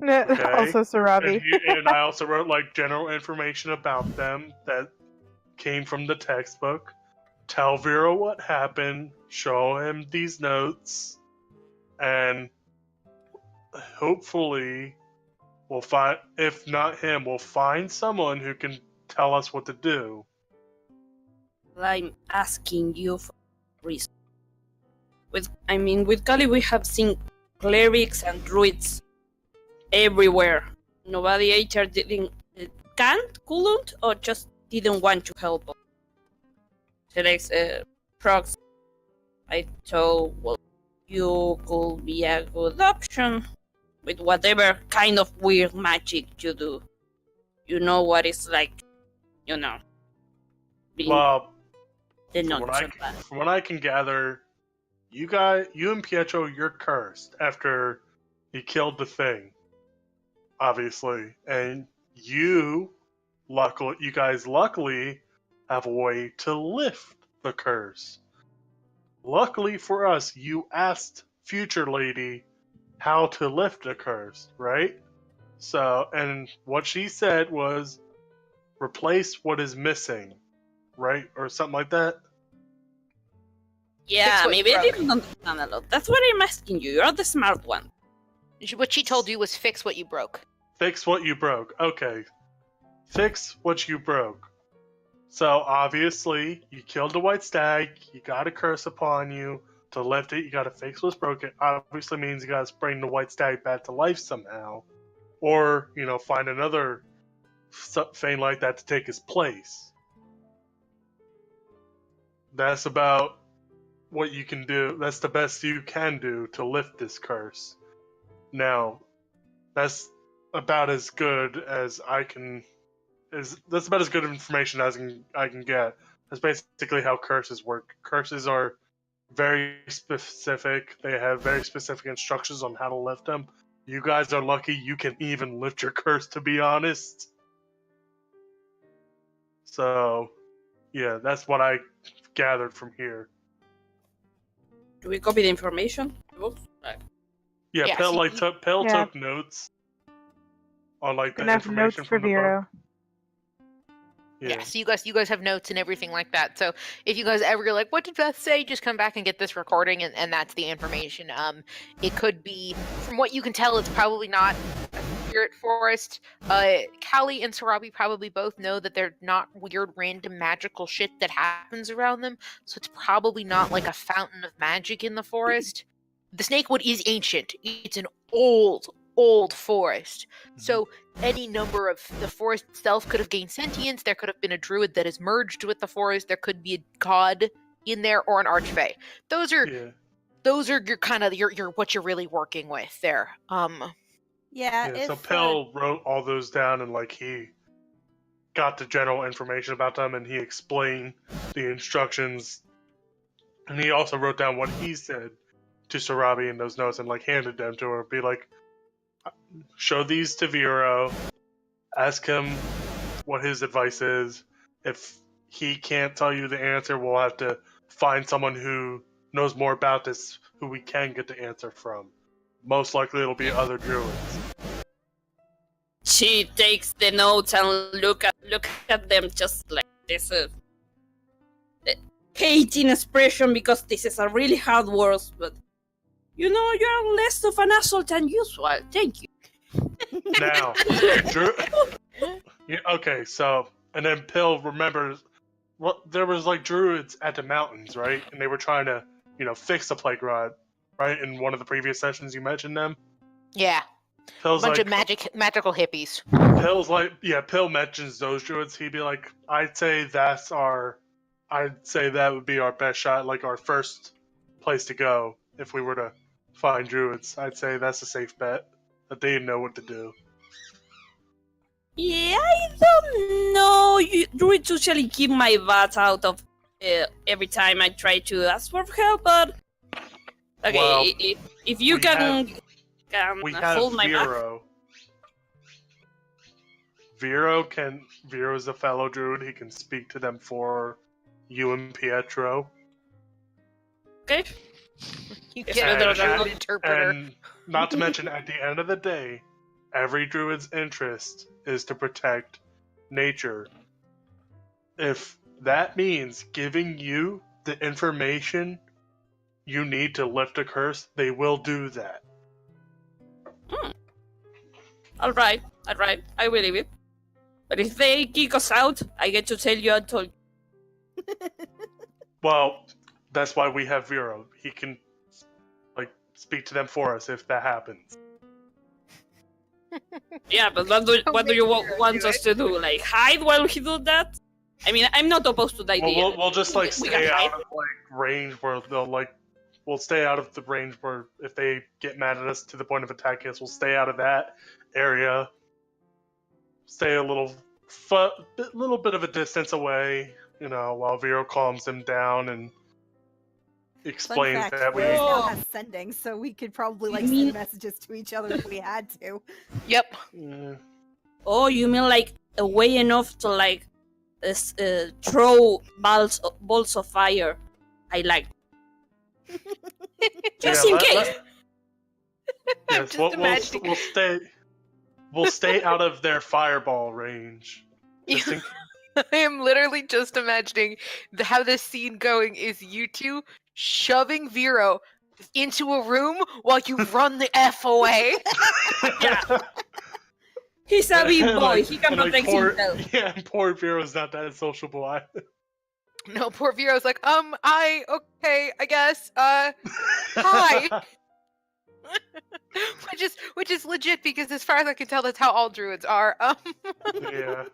Okay. Also, Sarabi. And I also wrote like general information about them that came from the textbook. Tell Vero what happened. Show him these notes, and hopefully we'll find, if not him, we'll find someone who can tell us what to do. I'm asking you for a reason. With Kali we have seen clerics and druids everywhere. Nobody either couldn't, or just didn't want to help us. Select prox. I thought, well, you could be a good option with whatever kind of weird magic you do. You know what it's like, being Well, the from not what, so bad. from what I can gather, you and Pietro, you're cursed after he killed the thing, obviously, and you guys luckily have a way to lift the curse. Luckily for us, you asked Future Lady how to lift the curse, right? So, and what she said was, replace what is missing, right? Or something like that. Yeah, what maybe you I broke. didn't understand a lot. That's what I'm asking you. You're the smart one. What she told you was fix what you broke. Fix what you broke. Okay. Fix what you broke. So, obviously, you killed a white stag, you got a curse upon you. To lift it, you gotta fix what's broken. Obviously means you gotta bring the white stag back to life somehow. Or, find another thing like that to take his place. That's about what you can do. That's the best you can do to lift this curse. Now, that's about as good as I can. That's about as good information as I can get. That's basically how curses work. Curses are very specific. They have very specific instructions on how to lift them. You guys are lucky you can even lift your curse, to be honest. So, yeah, that's what I gathered from here. Do we copy the information? Oops. Right. Yeah, Yeah, Pill so you- took notes on the Enough information notes for from the book. Vero. Yeah, so you guys have notes and everything like that. So if you guys ever like, what did Beth say? Just come back and get this recording, and that's the information. It could be, from what you can tell, it's probably not a spirit forest. Callie and Sarabi probably both know that they're not weird, random, magical shit that happens around them. So it's probably not like a fountain of magic in the forest. The Snakewood is ancient. It's an old forest. So any number of the forest itself could have gained sentience. There could have been a druid that has merged with the forest. There could be a god in there or an archfey. Those are your kind of your what you're really working with there. Yeah. So If, Pill wrote all those down and he got the general information about them and he explained the instructions. And he also wrote down what he said to Sarabi in those notes and handed them to her. Be like, show these to Vero, ask him what his advice is. If he can't tell you the answer, we'll have to find someone who knows more about this, who we can get the answer from. Most likely it'll be other druids. She takes the notes and look at them just like this. Hating expression because this is a really hard word, but you're less of an asshole than usual. Thank you. Now, okay, so, and then Pill remembers, there was druids at the mountains, right? And they were trying to, fix the plague rod, right? In one of the previous sessions you mentioned them. Yeah, Pill's a bunch of magical hippies. Pill's Pill mentions those druids. He'd be like, I'd say that would be our best shot, our first place to go if we were to find druids. I'd say that's a safe bet, that they know what to do. Yeah, I don't know. Druids usually keep my butt out of every time I try to ask for help, but okay, well, if you can we have hold my back. Vero's a fellow druid. He can speak to them for you and Pietro. Okay. You get an interpreter. And not to mention, at the end of the day, every druid's interest is to protect nature. If that means giving you the information you need to lift a curse, they will do that. Alright, I believe it. But if they kick us out, I get to tell you I told you. Well, that's why we have Vero. He can, speak to them for us if that happens. Yeah, but what do you want us to do? Hide while he do that? I mean, I'm not opposed to the idea. We'll just stay out of range where they'll we'll stay out of the range where if they get mad at us to the point of attacking us, we'll stay out of that area. Stay a little bit of a distance away, while Vero calms them down and explains Fun fact, that we. now has sending, so we could probably send messages to each other if we had to. Yep. Oh, you mean away enough to throw balls of fire? I like. Just in case. Yes, we'll stay out of their fireball range. Just in I am literally just imagining how this scene going is you two shoving Vero into a room while you run the F away. Yeah. He's a big And, boy. like- He can and, like, protect poor, himself. Yeah, and poor Vero's not that sociable. No, poor Vero's like, okay, I guess. Hi. which is legit because as far as I can tell, that's how all druids are. Yeah.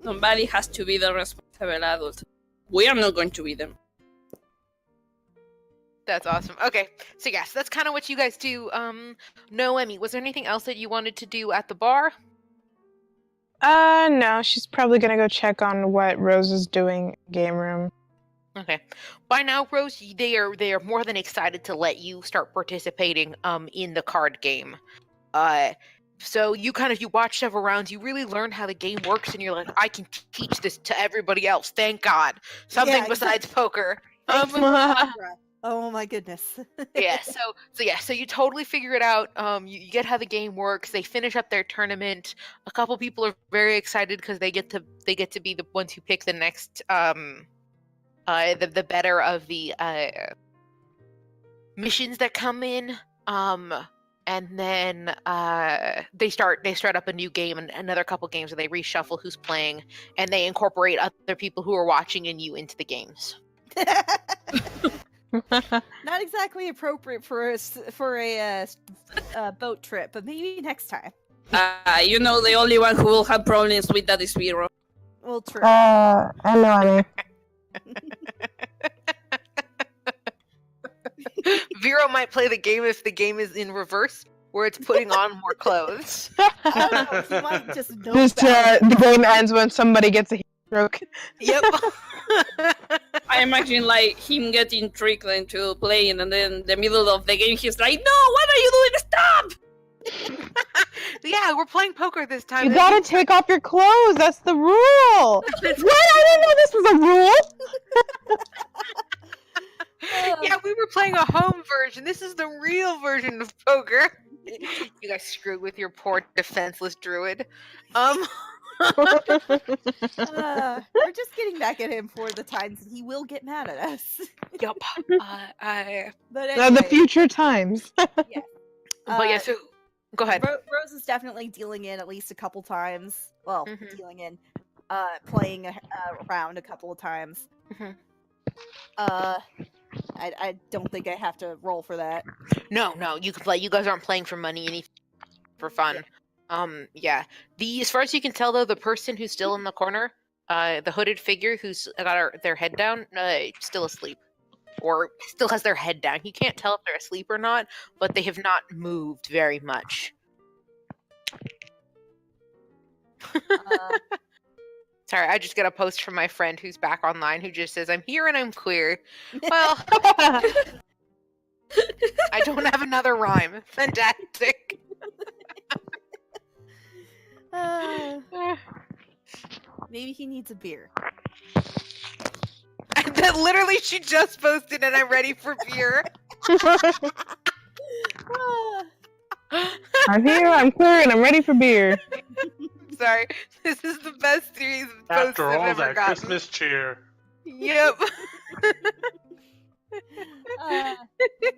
Somebody has to be the responsible adult. We are not going to be them. That's awesome. Okay, so yes, that's kind of what you guys do. Noemi, was there anything else that you wanted to do at the bar? No, she's probably gonna go check on what Rose is doing in game room. Okay. By now, Rose, they are more than excited to let you start participating in the card game. So you watch several rounds, you really learn how the game works, and you're like, I can teach this to everybody else. Thank God, something Yeah, besides poker. Thanks for Alhambra. Oh my goodness. So you totally figure it out. You get how the game works. They finish up their tournament. A couple people are very excited because they get to be the ones who pick the next the better of the missions that come in. And then they start up a new game and another couple games where they reshuffle who's playing and they incorporate other people who are watching and you into the games. Not exactly appropriate for a boat trip, but maybe next time. The only one who will have problems with that is Vero. Well, true. I know, I mean. Vero might play the game if the game is in reverse, where it's putting on more clothes. I don't know. He might just know. The game ends when somebody gets a heat stroke. Yep. I imagine like him getting tricked into playing, and then the middle of the game he's like, "No, what are you doing? Stop!" Yeah, we're playing poker this time. You gotta take off your clothes. That's the rule. What? I didn't know this was a rule. Yeah, we were playing a home version. This is the real version of poker. You guys screwed with your poor defenseless druid. We're just getting back at him for the times that he will get mad at us. Yup. But The anyway, future times. But yeah, so go ahead. Rose is definitely dealing in at least a couple times. Well, Mhm. dealing in, playing around a couple of times. Mhm. I don't think I have to roll for that. No, you can play. You guys aren't playing for money, anything for fun. Yeah. As far as you can tell, though, the person who's still in the corner, the hooded figure who's got their head down, still asleep, or still has their head down. You can't tell if they're asleep or not, but they have not moved very much. Sorry, I just got a post from my friend who's back online who just says, "I'm here and I'm queer." Well, I don't have another rhyme. Fantastic. Maybe he needs a beer. That literally she just posted and I'm ready for beer. I'm here, I'm queer, and I'm ready for beer. Sorry, this is the best series of posts After I've all ever that gotten. Christmas cheer. Yep.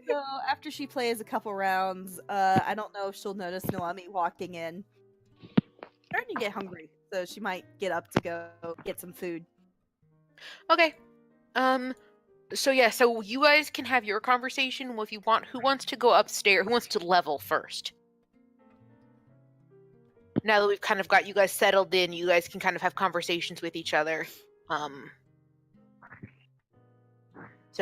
So after she plays a couple rounds, I don't know if she'll notice Noemi walking in. Starting to get hungry, so she might get up to go get some food. Okay. So yeah, so you guys can have your conversation if you want. Who wants to go upstairs? Who wants to level first? Now that we've kind of got you guys settled in, you guys can kind of have conversations with each other. So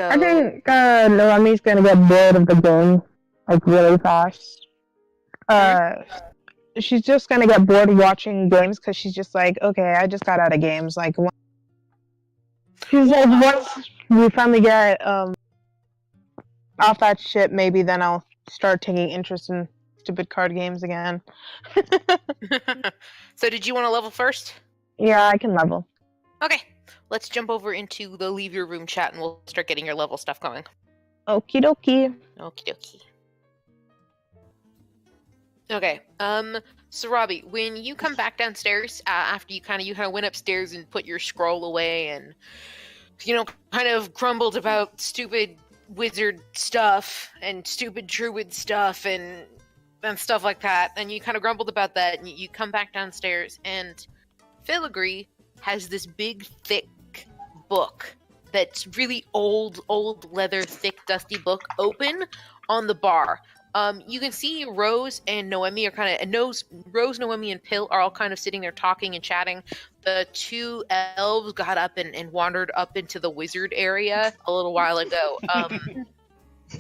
I think Noemi's gonna get bored of the game, like, really fast. She's just gonna get bored watching games because she's just like, okay, I just got out of games. Like, she's like, once we finally get off that shit, maybe then I'll start taking interest in stupid card games again. So did you want to level first? Yeah, I can level. Okay. Let's jump over into the leave your room chat and we'll start getting your level stuff going. Okie dokie. Okie dokie. Okay. So Robbie, when you come back downstairs after you kind of went upstairs and put your scroll away and kind of grumbled about stupid wizard stuff and stupid druid stuff and stuff like that, and you kind of grumbled about that, and you come back downstairs, and Filigree has this big, thick book that's really old leather, thick, dusty book open on the bar. You can see Rose and Noemi are Rose, Noemi, and Pill are all kind of sitting there talking and chatting. The two elves got up and wandered up into the wizard area a little while ago.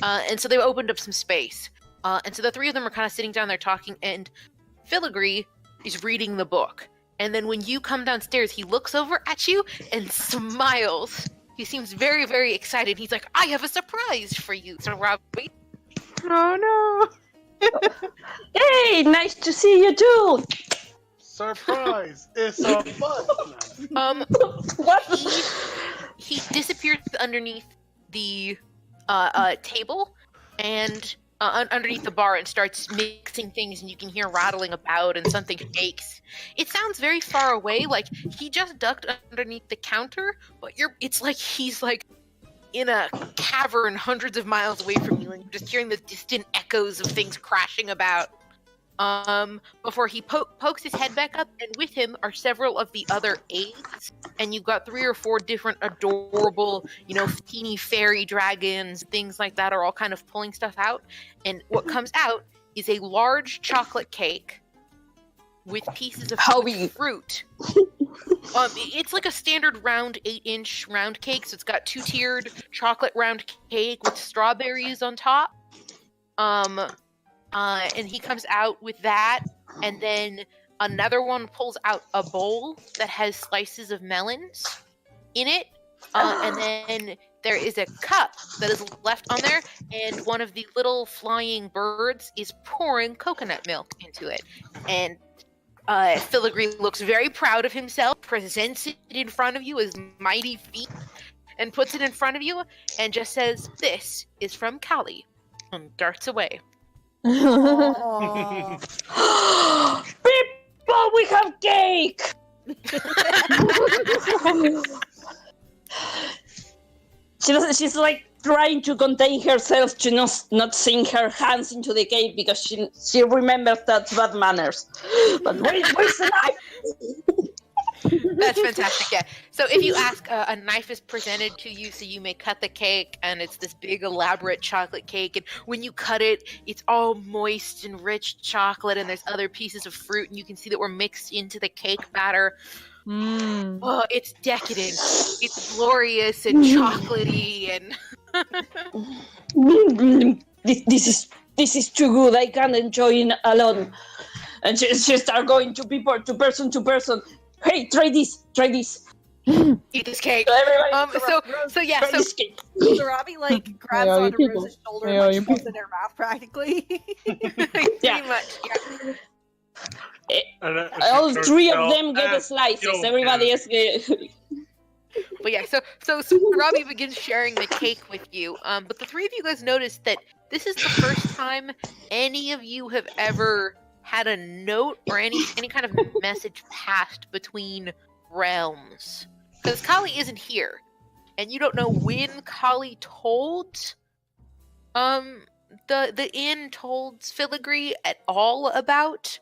And so they opened up some space. And so the three of them are kind of sitting down there talking, and Filigree is reading the book. And then when you come downstairs, he looks over at you and smiles. He seems very, very excited. He's like, I have a surprise for you. So Robbie. Oh no. Hey, nice to see you too. Surprise! It's a button. What? He disappears underneath the table and underneath the bar and starts mixing things, and you can hear rattling about and something shakes. It sounds very far away, like he just ducked underneath the counter, but it's like he's like in a cavern hundreds of miles away from you, and you're just hearing the distant echoes of things crashing about. Before he pokes his head back up, and with him are several of the other aides, and you've got 3 or 4 different adorable, teeny fairy dragons, things like that are all kind of pulling stuff out, and what comes out is a large chocolate cake with pieces of fruit. It's like a standard round 8-inch round cake, so it's got 2-tiered chocolate round cake with strawberries on top. And he comes out with that, and then another one pulls out a bowl that has slices of melons in it, and then there is a cup that is left on there, and one of the little flying birds is pouring coconut milk into it. And Filigree looks very proud of himself, presents it in front of you as mighty feat, and puts it in front of you, and just says, "This is from Callie," and darts away. Aw. People, we have cake! She's like trying to contain herself to not sink her hands into the cake because she remembers that's bad manners. But where's the knife? That's fantastic, yeah. So if you ask, a knife is presented to you so you may cut the cake, and it's this big elaborate chocolate cake, and when you cut it, it's all moist and rich chocolate, and there's other pieces of fruit, and you can see that we're mixed into the cake batter. Oh, it's decadent. It's glorious and chocolatey, and This is too good. I can't enjoy it alone. And she start going to person to person. Hey, try this. eat this cake. So everybody, So So Robbie grabs Hey, onto people. Rose's shoulder Hey, and you shoves it in her mouth practically. pretty much, yeah. all 3 of them get slices. Everybody else get... But yeah, so Robbie begins sharing the cake with you. But the 3 of you guys notice that this is the first time any of you have ever had a note or any kind of message passed between realms. Because Kali isn't here. And you don't know when Kali told the inn told Filigree at all about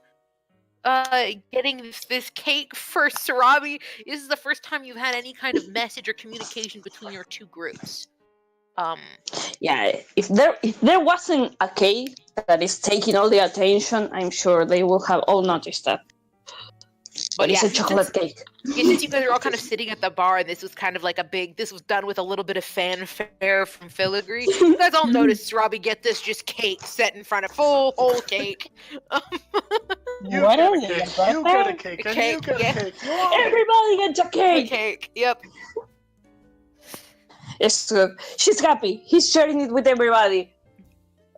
getting this cake for Sarabi. This is the first time you've had any kind of message or communication between your 2 groups. Yeah, if there wasn't a cake that is taking all the attention, I'm sure they will have all noticed that. But it's a chocolate cake. Yeah, since you guys are all kind of sitting at the bar, and this was kind of like this was done with a little bit of fanfare from Filigree. You guys all noticed Robbie get this just cake set in front of whole cake. What is it? You get a cake, and you get yeah. a cake. Everybody gets a cake. Cake, yep. It's good. She's happy. He's sharing it with everybody.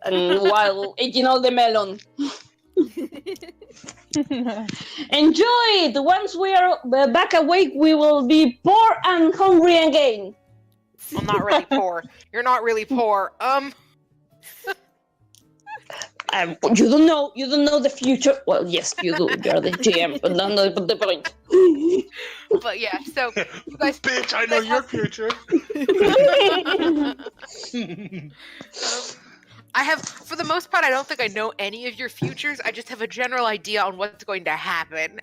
And while eating all the melon. Enjoy it! Once we are back awake, we will be poor and hungry again. Well, not really poor. You're not really poor. You don't know the future. Well, yes, you do. You're the GM, but that's not the point. But yeah, so you guys. Bitch, I know your future. I have, for the most part, I don't think I know any of your futures. I just have a general idea on what's going to happen.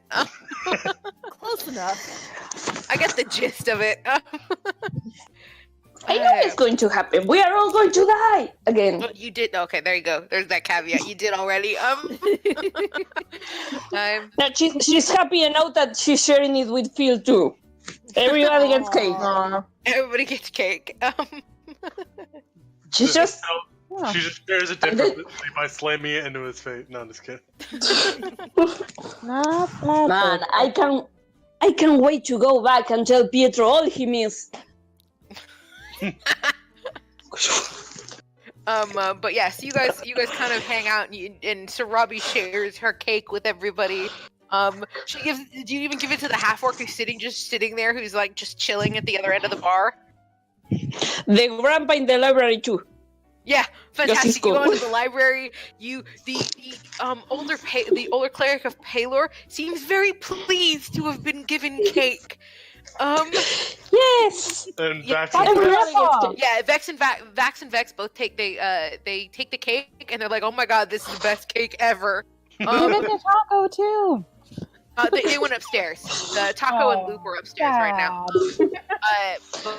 Close enough. I get the gist of it. I know it's going to happen. We are all going to die again. But you did. Okay, there you go. There's that caveat. You did already. Now she's happy enough that she's sharing it with Phil too. Everybody gets cake. Everybody gets cake. She's just. She just shares it differently by slamming it into his face. No, I'm just kidding. Man, I can't wait to go back and tell Pietro all he missed. But yeah, so you guys kind of hang out, and Sarabi shares her cake with everybody. She gives. Do you even give it to the half orc who's sitting there, who's like just chilling at the other end of the bar? The grandpa in the library too. Yeah, fantastic. Cool. You go into the library. The older cleric of Palor seems very pleased to have been given cake. Yes. And Yeah, Vex and Vex both take they take the cake and they're like, oh my god, this is the best cake ever. Give it to Taco too. They went upstairs. The Taco and Luke are upstairs right now.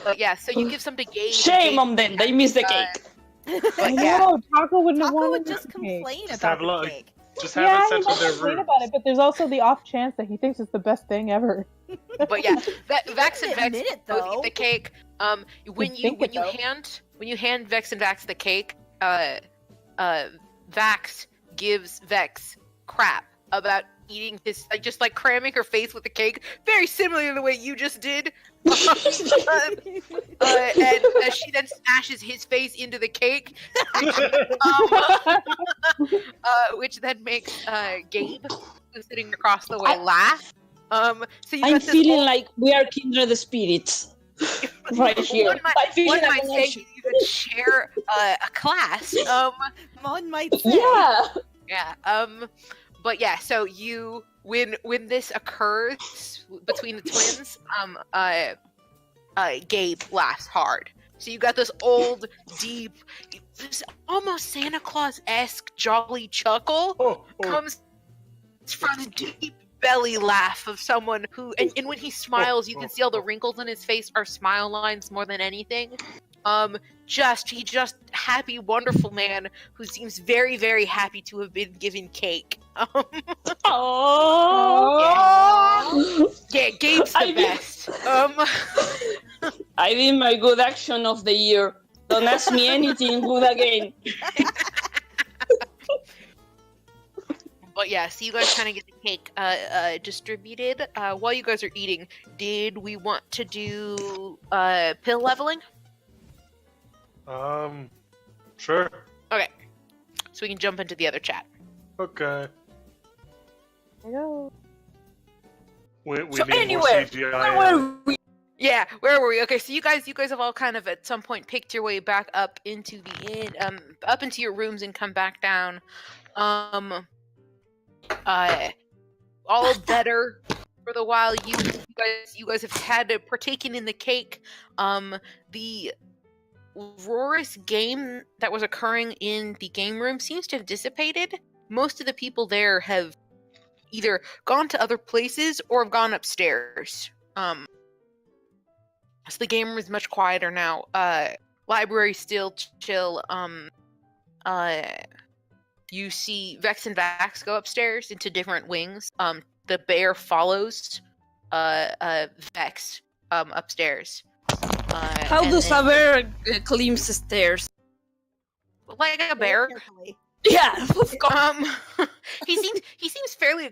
But yeah, so you give some to Gabe. Shame on them. They missed the cake. I know. Taco wouldn't have Taco wanted would just this cake. complain Just about have a the look. cake. Just have it sent to their complain room. about it, but there's also the off chance that he thinks it's the best thing ever. But yeah, Vex and Vex Admit it, both though. eat the cake. When you hand Vex and Vax the cake, Vax gives Vex crap about eating this, like just like cramming her face with the cake, very similar to the way you just did. And she then smashes his face into the cake, which then makes Gabe, who's sitting across the way, laugh. So you I'm got this feeling old- like we are kindred spirits right here. One might say you even share a class. One might say. Yeah. But yeah, so when this occurs between the twins, Gabe laughs hard. So you got this old, deep, this almost Santa Claus-esque jolly chuckle comes from the deep belly laugh of someone who, and when he smiles, you can see all the wrinkles on his face are smile lines more than anything. He just happy, wonderful man who seems very, very happy to have been given cake. Yeah, Gabe's the best. I did my good action of the year. Don't ask me anything good again. But yeah, so you guys kind of get the cake distributed. While you guys are eating, did we want to do pill leveling? Sure. Okay, so we can jump into the other chat. Okay. Hello. We So need anywhere, more CGI. where were we? Yeah, where were we? Okay, so you guys have all kind of at some point picked your way back up into up into your rooms and come back down. All better for the while. You guys have had to partaken in the cake. The roarous game that was occurring in the game room seems to have dissipated. Most of the people there have either gone to other places or have gone upstairs. So the game room is much quieter now. Library still chill. You see Vex and Vax go upstairs into different wings. The bear follows Vex upstairs. How does a bear climb the stairs? Like a bear. Carefully. Yeah, of course. He seems fairly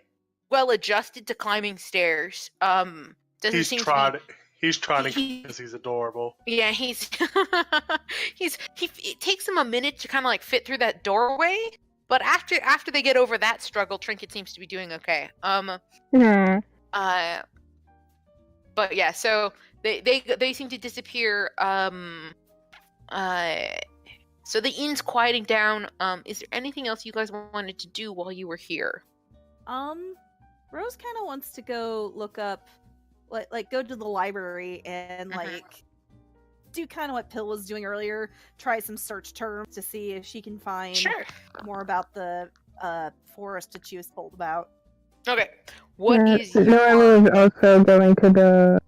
well adjusted to climbing stairs. Doesn't He's seem trying. He's trying he- because he's adorable. Yeah, it takes him a minute to kind of like fit through that doorway, but after they get over that struggle, Trinket seems to be doing okay. But yeah, so they seem to disappear. So the inn's quieting down. Is there anything else you guys wanted to do while you were here? Rose kind of wants to go look up, like go to the library and like do kind of what Pill was doing earlier. Try some search terms to see if she can find more about the forest that she was told about. Okay. What is Noemi was also going to the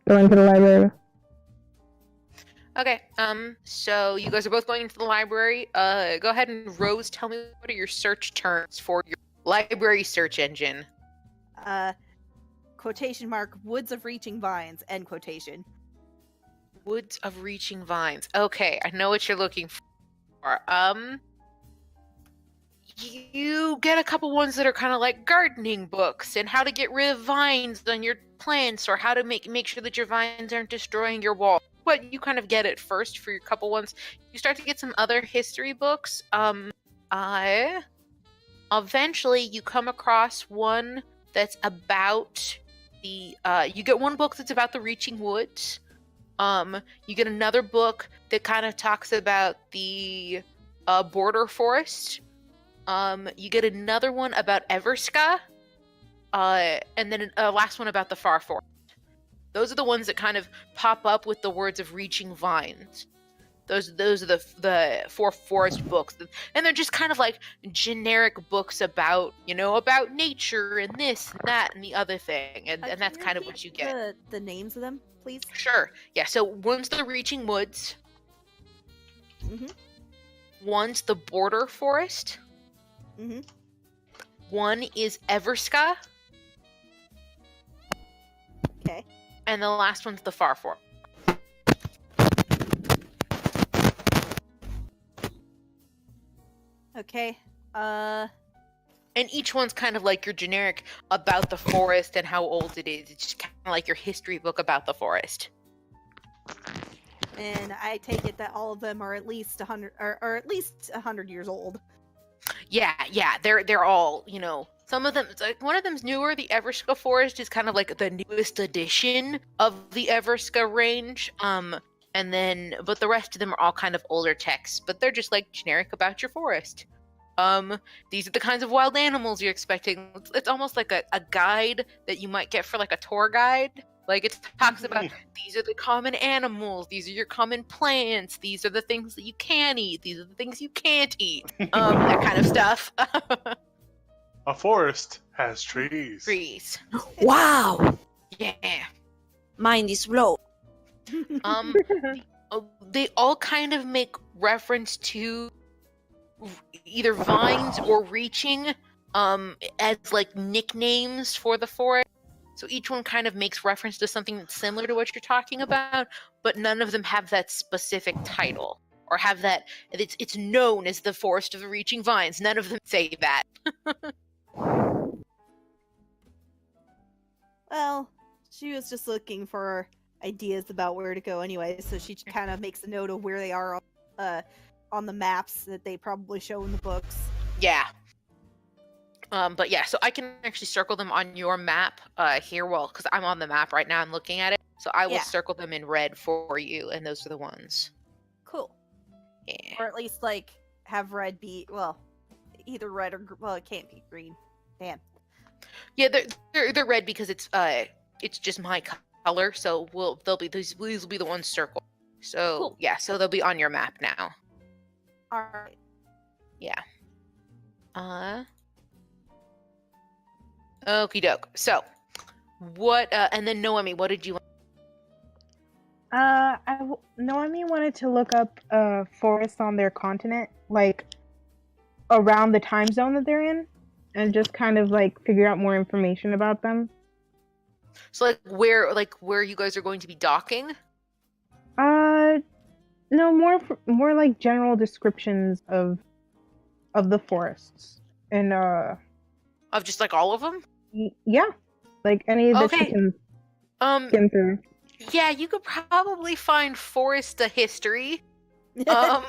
library. Okay. So you guys are both going into the library. Go ahead and Rose, tell me what are your search terms for your library search engine? Quotation mark, woods of reaching vines, end quotation. Woods of reaching vines. Okay, I know what you're looking for. You get a couple ones that are kind of like gardening books and how to get rid of vines on your plants, or how to make sure that your vines aren't destroying your wall. But you kind of get it first for your couple ones. You start to get some other history books. Eventually you come across one that's about the you get one book that's about the reaching woods. You get another book that kind of talks about the border forest. You get another one about Everska, and then a last one about the far forest. Those are the ones that kind of pop up with the words of reaching vines. Those are the 4 forest books, and they're just kind of like generic books about about nature and this and that and the other thing, and that's kind of what you get. The names of them, please. Sure. Yeah. So one's the reaching woods. One's the border forest. One is Everska. Okay. And the last one's the far forest. Okay. And each one's kind of like your generic about the forest and how old it is. It's just kind of like your history book about the forest. And I take it that all of them are at least 100 or at least 100 years old. Yeah, they're all, some of them, like one of them's newer. The Everska Forest is kind of like the newest edition of the Everska range. But the rest of them are all kind of older texts, but they're just like generic about your forest. These are the kinds of wild animals you're expecting. It's almost like a guide that you might get for like a tour guide. Like it talks about these are the common animals, these are your common plants, these are the things that you can eat, these are the things you can't eat. That kind of stuff. A forest has trees. Trees. Wow! Yeah. Mind is blown. They all kind of make reference to either vines or reaching as like nicknames for the forest. So each one kind of makes reference to something that's similar to what you're talking about, but none of them have that specific title or have that. It's known as the Forest of the Reaching Vines. None of them say that. Well, she was just looking for ideas about where to go anyway, so she kind of makes a note of where they are on the maps that they probably show in the books. Yeah. But yeah, so I can actually circle them on your map here, because I'm on the map right now and looking at it. So I will circle them in red for you, and those are the ones. Cool. Yeah. Or at least, like, have red be, well, either red or, well, it can't be green. Damn. Yeah, they're red because it's just my color, so these will be the ones circled. So, cool. Yeah, so they'll be on your map now. Alright. Yeah. Okie doke. So, what? And then Noemi, what did you want? Noemi wanted to look up forests on their continent, like around the time zone that they're in, and just kind of like figure out more information about them. So, where you guys are going to be docking? No, more like general descriptions of the forests and of just like all of them. Yeah, like any that you can skim through. Yeah, you could probably find Forest a History. Yeah,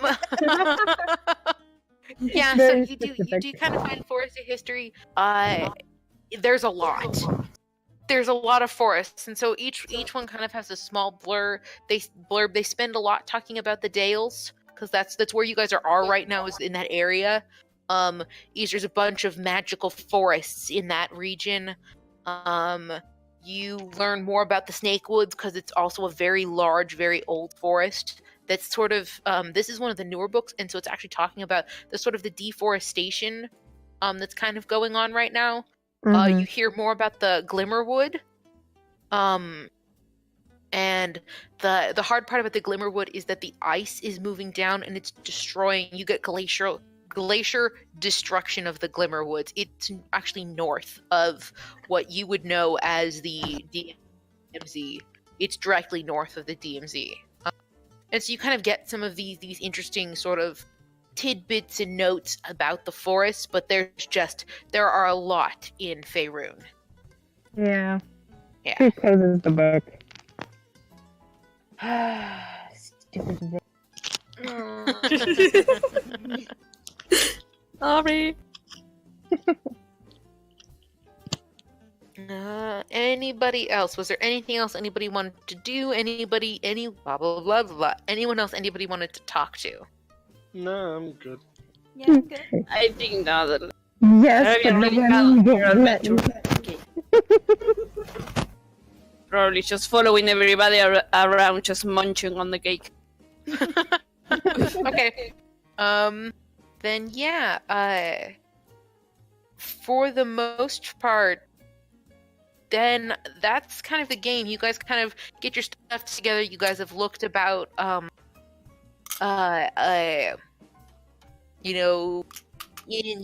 so you do kind of find Forest a History. There's a lot. There's a lot of forests, and so each one kind of has a small blurb. They spend a lot talking about the Dales. because that's where you guys are right now, is in that area. There's a bunch of magical forests in that region. You learn more about the Snake Woods because it's also a very large, very old forest. That's sort of this is one of the newer books, and so it's actually talking about the sort of the deforestation that's kind of going on right now. You hear more about the Glimmerwood. And the hard part about the Glimmerwood is that the ice is moving down and it's destroying. You get glacier destruction of the Glimmerwoods. It's actually north of what you would know as the DMZ. It's directly north of the DMZ. And so you kind of get some of these interesting sort of tidbits and notes about the forest, but there are a lot in Faerun. Yeah. Yeah. She closes the book. Stupid bitch. Sorry. Anybody else? Was there anything else anybody wanted to do? Any blah blah blah blah. Anyone else anybody wanted to talk to? No, I'm good. Yeah, I'm good. I think now that Yes, but really no one let me. probably just following everybody around, just munching on the cake. Okay. Then yeah. For the most part, then that's kind of the game. You guys kind of get your stuff together. You guys have looked about, you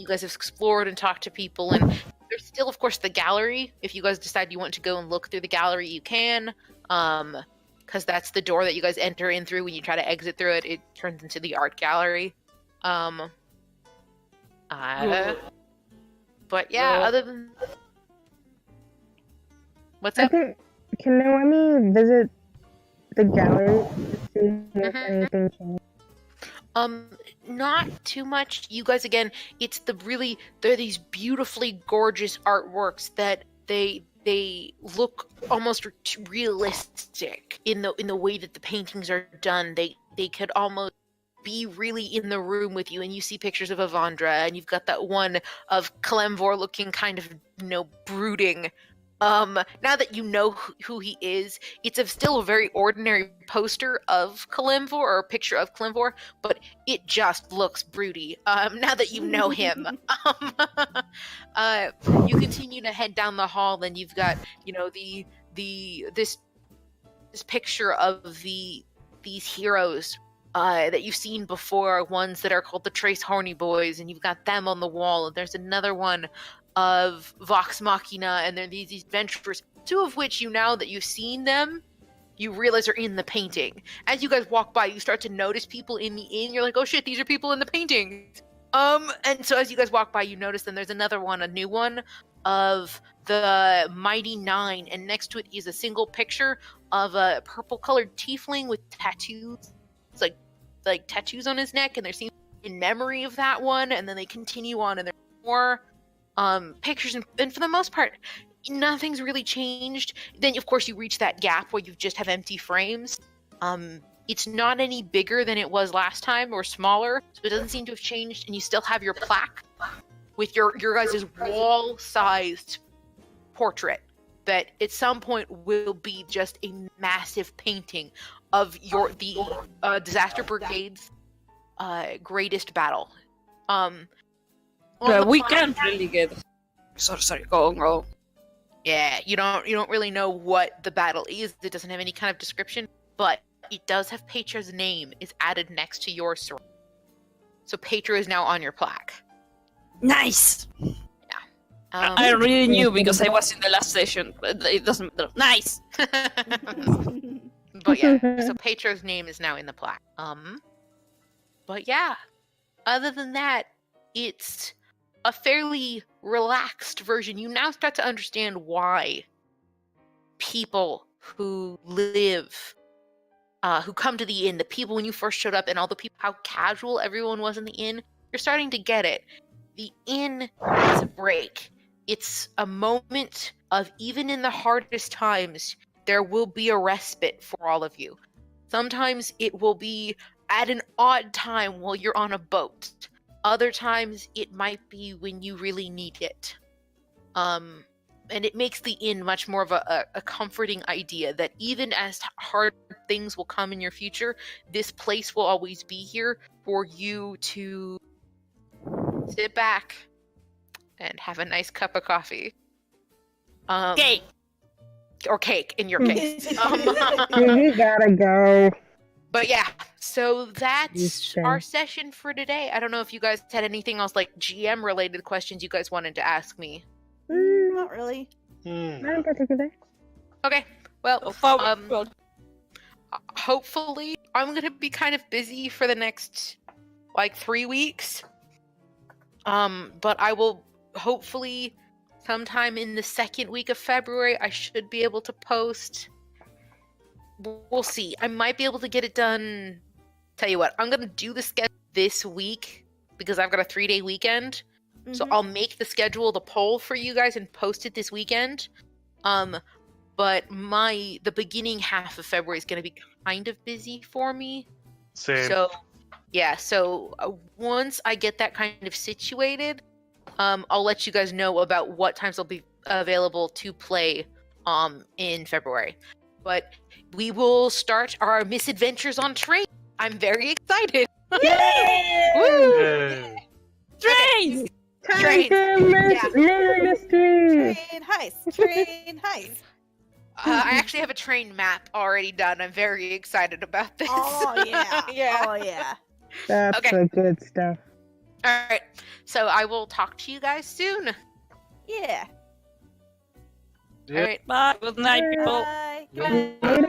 guys have explored and talked to people, and there's still, of course, the gallery. If you guys decide you want to go and look through the gallery, you can, because that's the door that you guys enter in through. When you try to exit through it, it turns into the art gallery. But yeah, other than what's up? Can they let me visit the gallery to see if anything changed? Not too much. You guys, again, they're these beautifully gorgeous artworks that they look almost realistic in the way that the paintings are done. They could almost be really in the room with you, and you see pictures of Avandra, and you've got that one of Kalemvor looking kind of, brooding. Now that you know who he is, it's still a very ordinary poster of Kalemvor, or a picture of Kalemvor, but it just looks broody. Now that you know him. You continue to head down the hall, and you've got, this picture of these heroes that you've seen before, ones that are called the Trace Horny Boys, and you've got them on the wall, and there's another one of Vox Machina, and there are these adventurers, two of which now that you've seen them, you realize are in the painting. As you guys walk by, you start to notice people in the inn. You're like, oh shit, these are people in the painting. And so as you guys walk by, you notice then there's another one, a new one, of the Mighty Nine, and next to it is a single picture of a purple-colored tiefling with tattoos. It's like tattoos on his neck, and there seems in memory of that one, and then they continue on, and there's more pictures, and for the most part, nothing's really changed. Then, of course, you reach that gap where you just have empty frames. It's not any bigger than it was last time, or smaller, so it doesn't seem to have changed, and you still have your plaque with your guys' wall-sized portrait that at some point will be just a massive painting of the Disaster Brigade's greatest battle. But we can't really get. Sorry, go. Yeah, you don't really know what the battle is. It doesn't have any kind of description, but it does have Petra's name is added next to your sword. So Petra is now on your plaque. Nice. Yeah. I really knew because I was in the last session, but it doesn't matter. Nice. But yeah, so Petra's name is now in the plaque. But yeah, other than that, it's a fairly relaxed version. You now start to understand why people who live, who come to the inn, the people when you first showed up, and all the people, how casual everyone was in the inn, you're starting to get it. The inn is a break. It's a moment of, even in the hardest times, there will be a respite for all of you. Sometimes it will be at an odd time while you're on a boat. Other times it might be when you really need it. And it makes the inn much more of a comforting idea that even as hard things will come in your future, this place will always be here for you to sit back and have a nice cup of coffee. Cake. Or cake, in your case. We gotta go. But yeah, so that's Okay. our session for today. I don't know if you guys had anything else, like GM-related questions you guys wanted to ask me. Not really. Not in particular. Okay, well, So far, well, hopefully I'm gonna be kind of busy for the next, 3 weeks. But I will hopefully sometime in the second week of February, I should be able to post. We'll see. I might be able to get it done. Tell you what, I'm gonna do the schedule this week because I've got a 3-day weekend. So I'll make the schedule, the poll for you guys, and post it this weekend. But the beginning half of February is gonna be kind of busy for me. Same. So yeah, once I get that kind of situated, I'll let you guys know about what times I'll be available to play in February. But we will start our misadventures on train. I'm very excited. Yay! Woo! Yay. trains! Trains. Murder mystery. Train heist. Train heist. I actually have a train map already done. I'm very excited about this. Oh yeah. Yeah. Oh yeah. That's Okay. the good stuff. All right. So I will talk to you guys soon. Yeah. All right. Bye. Good night, people. Bye. Bye. Later.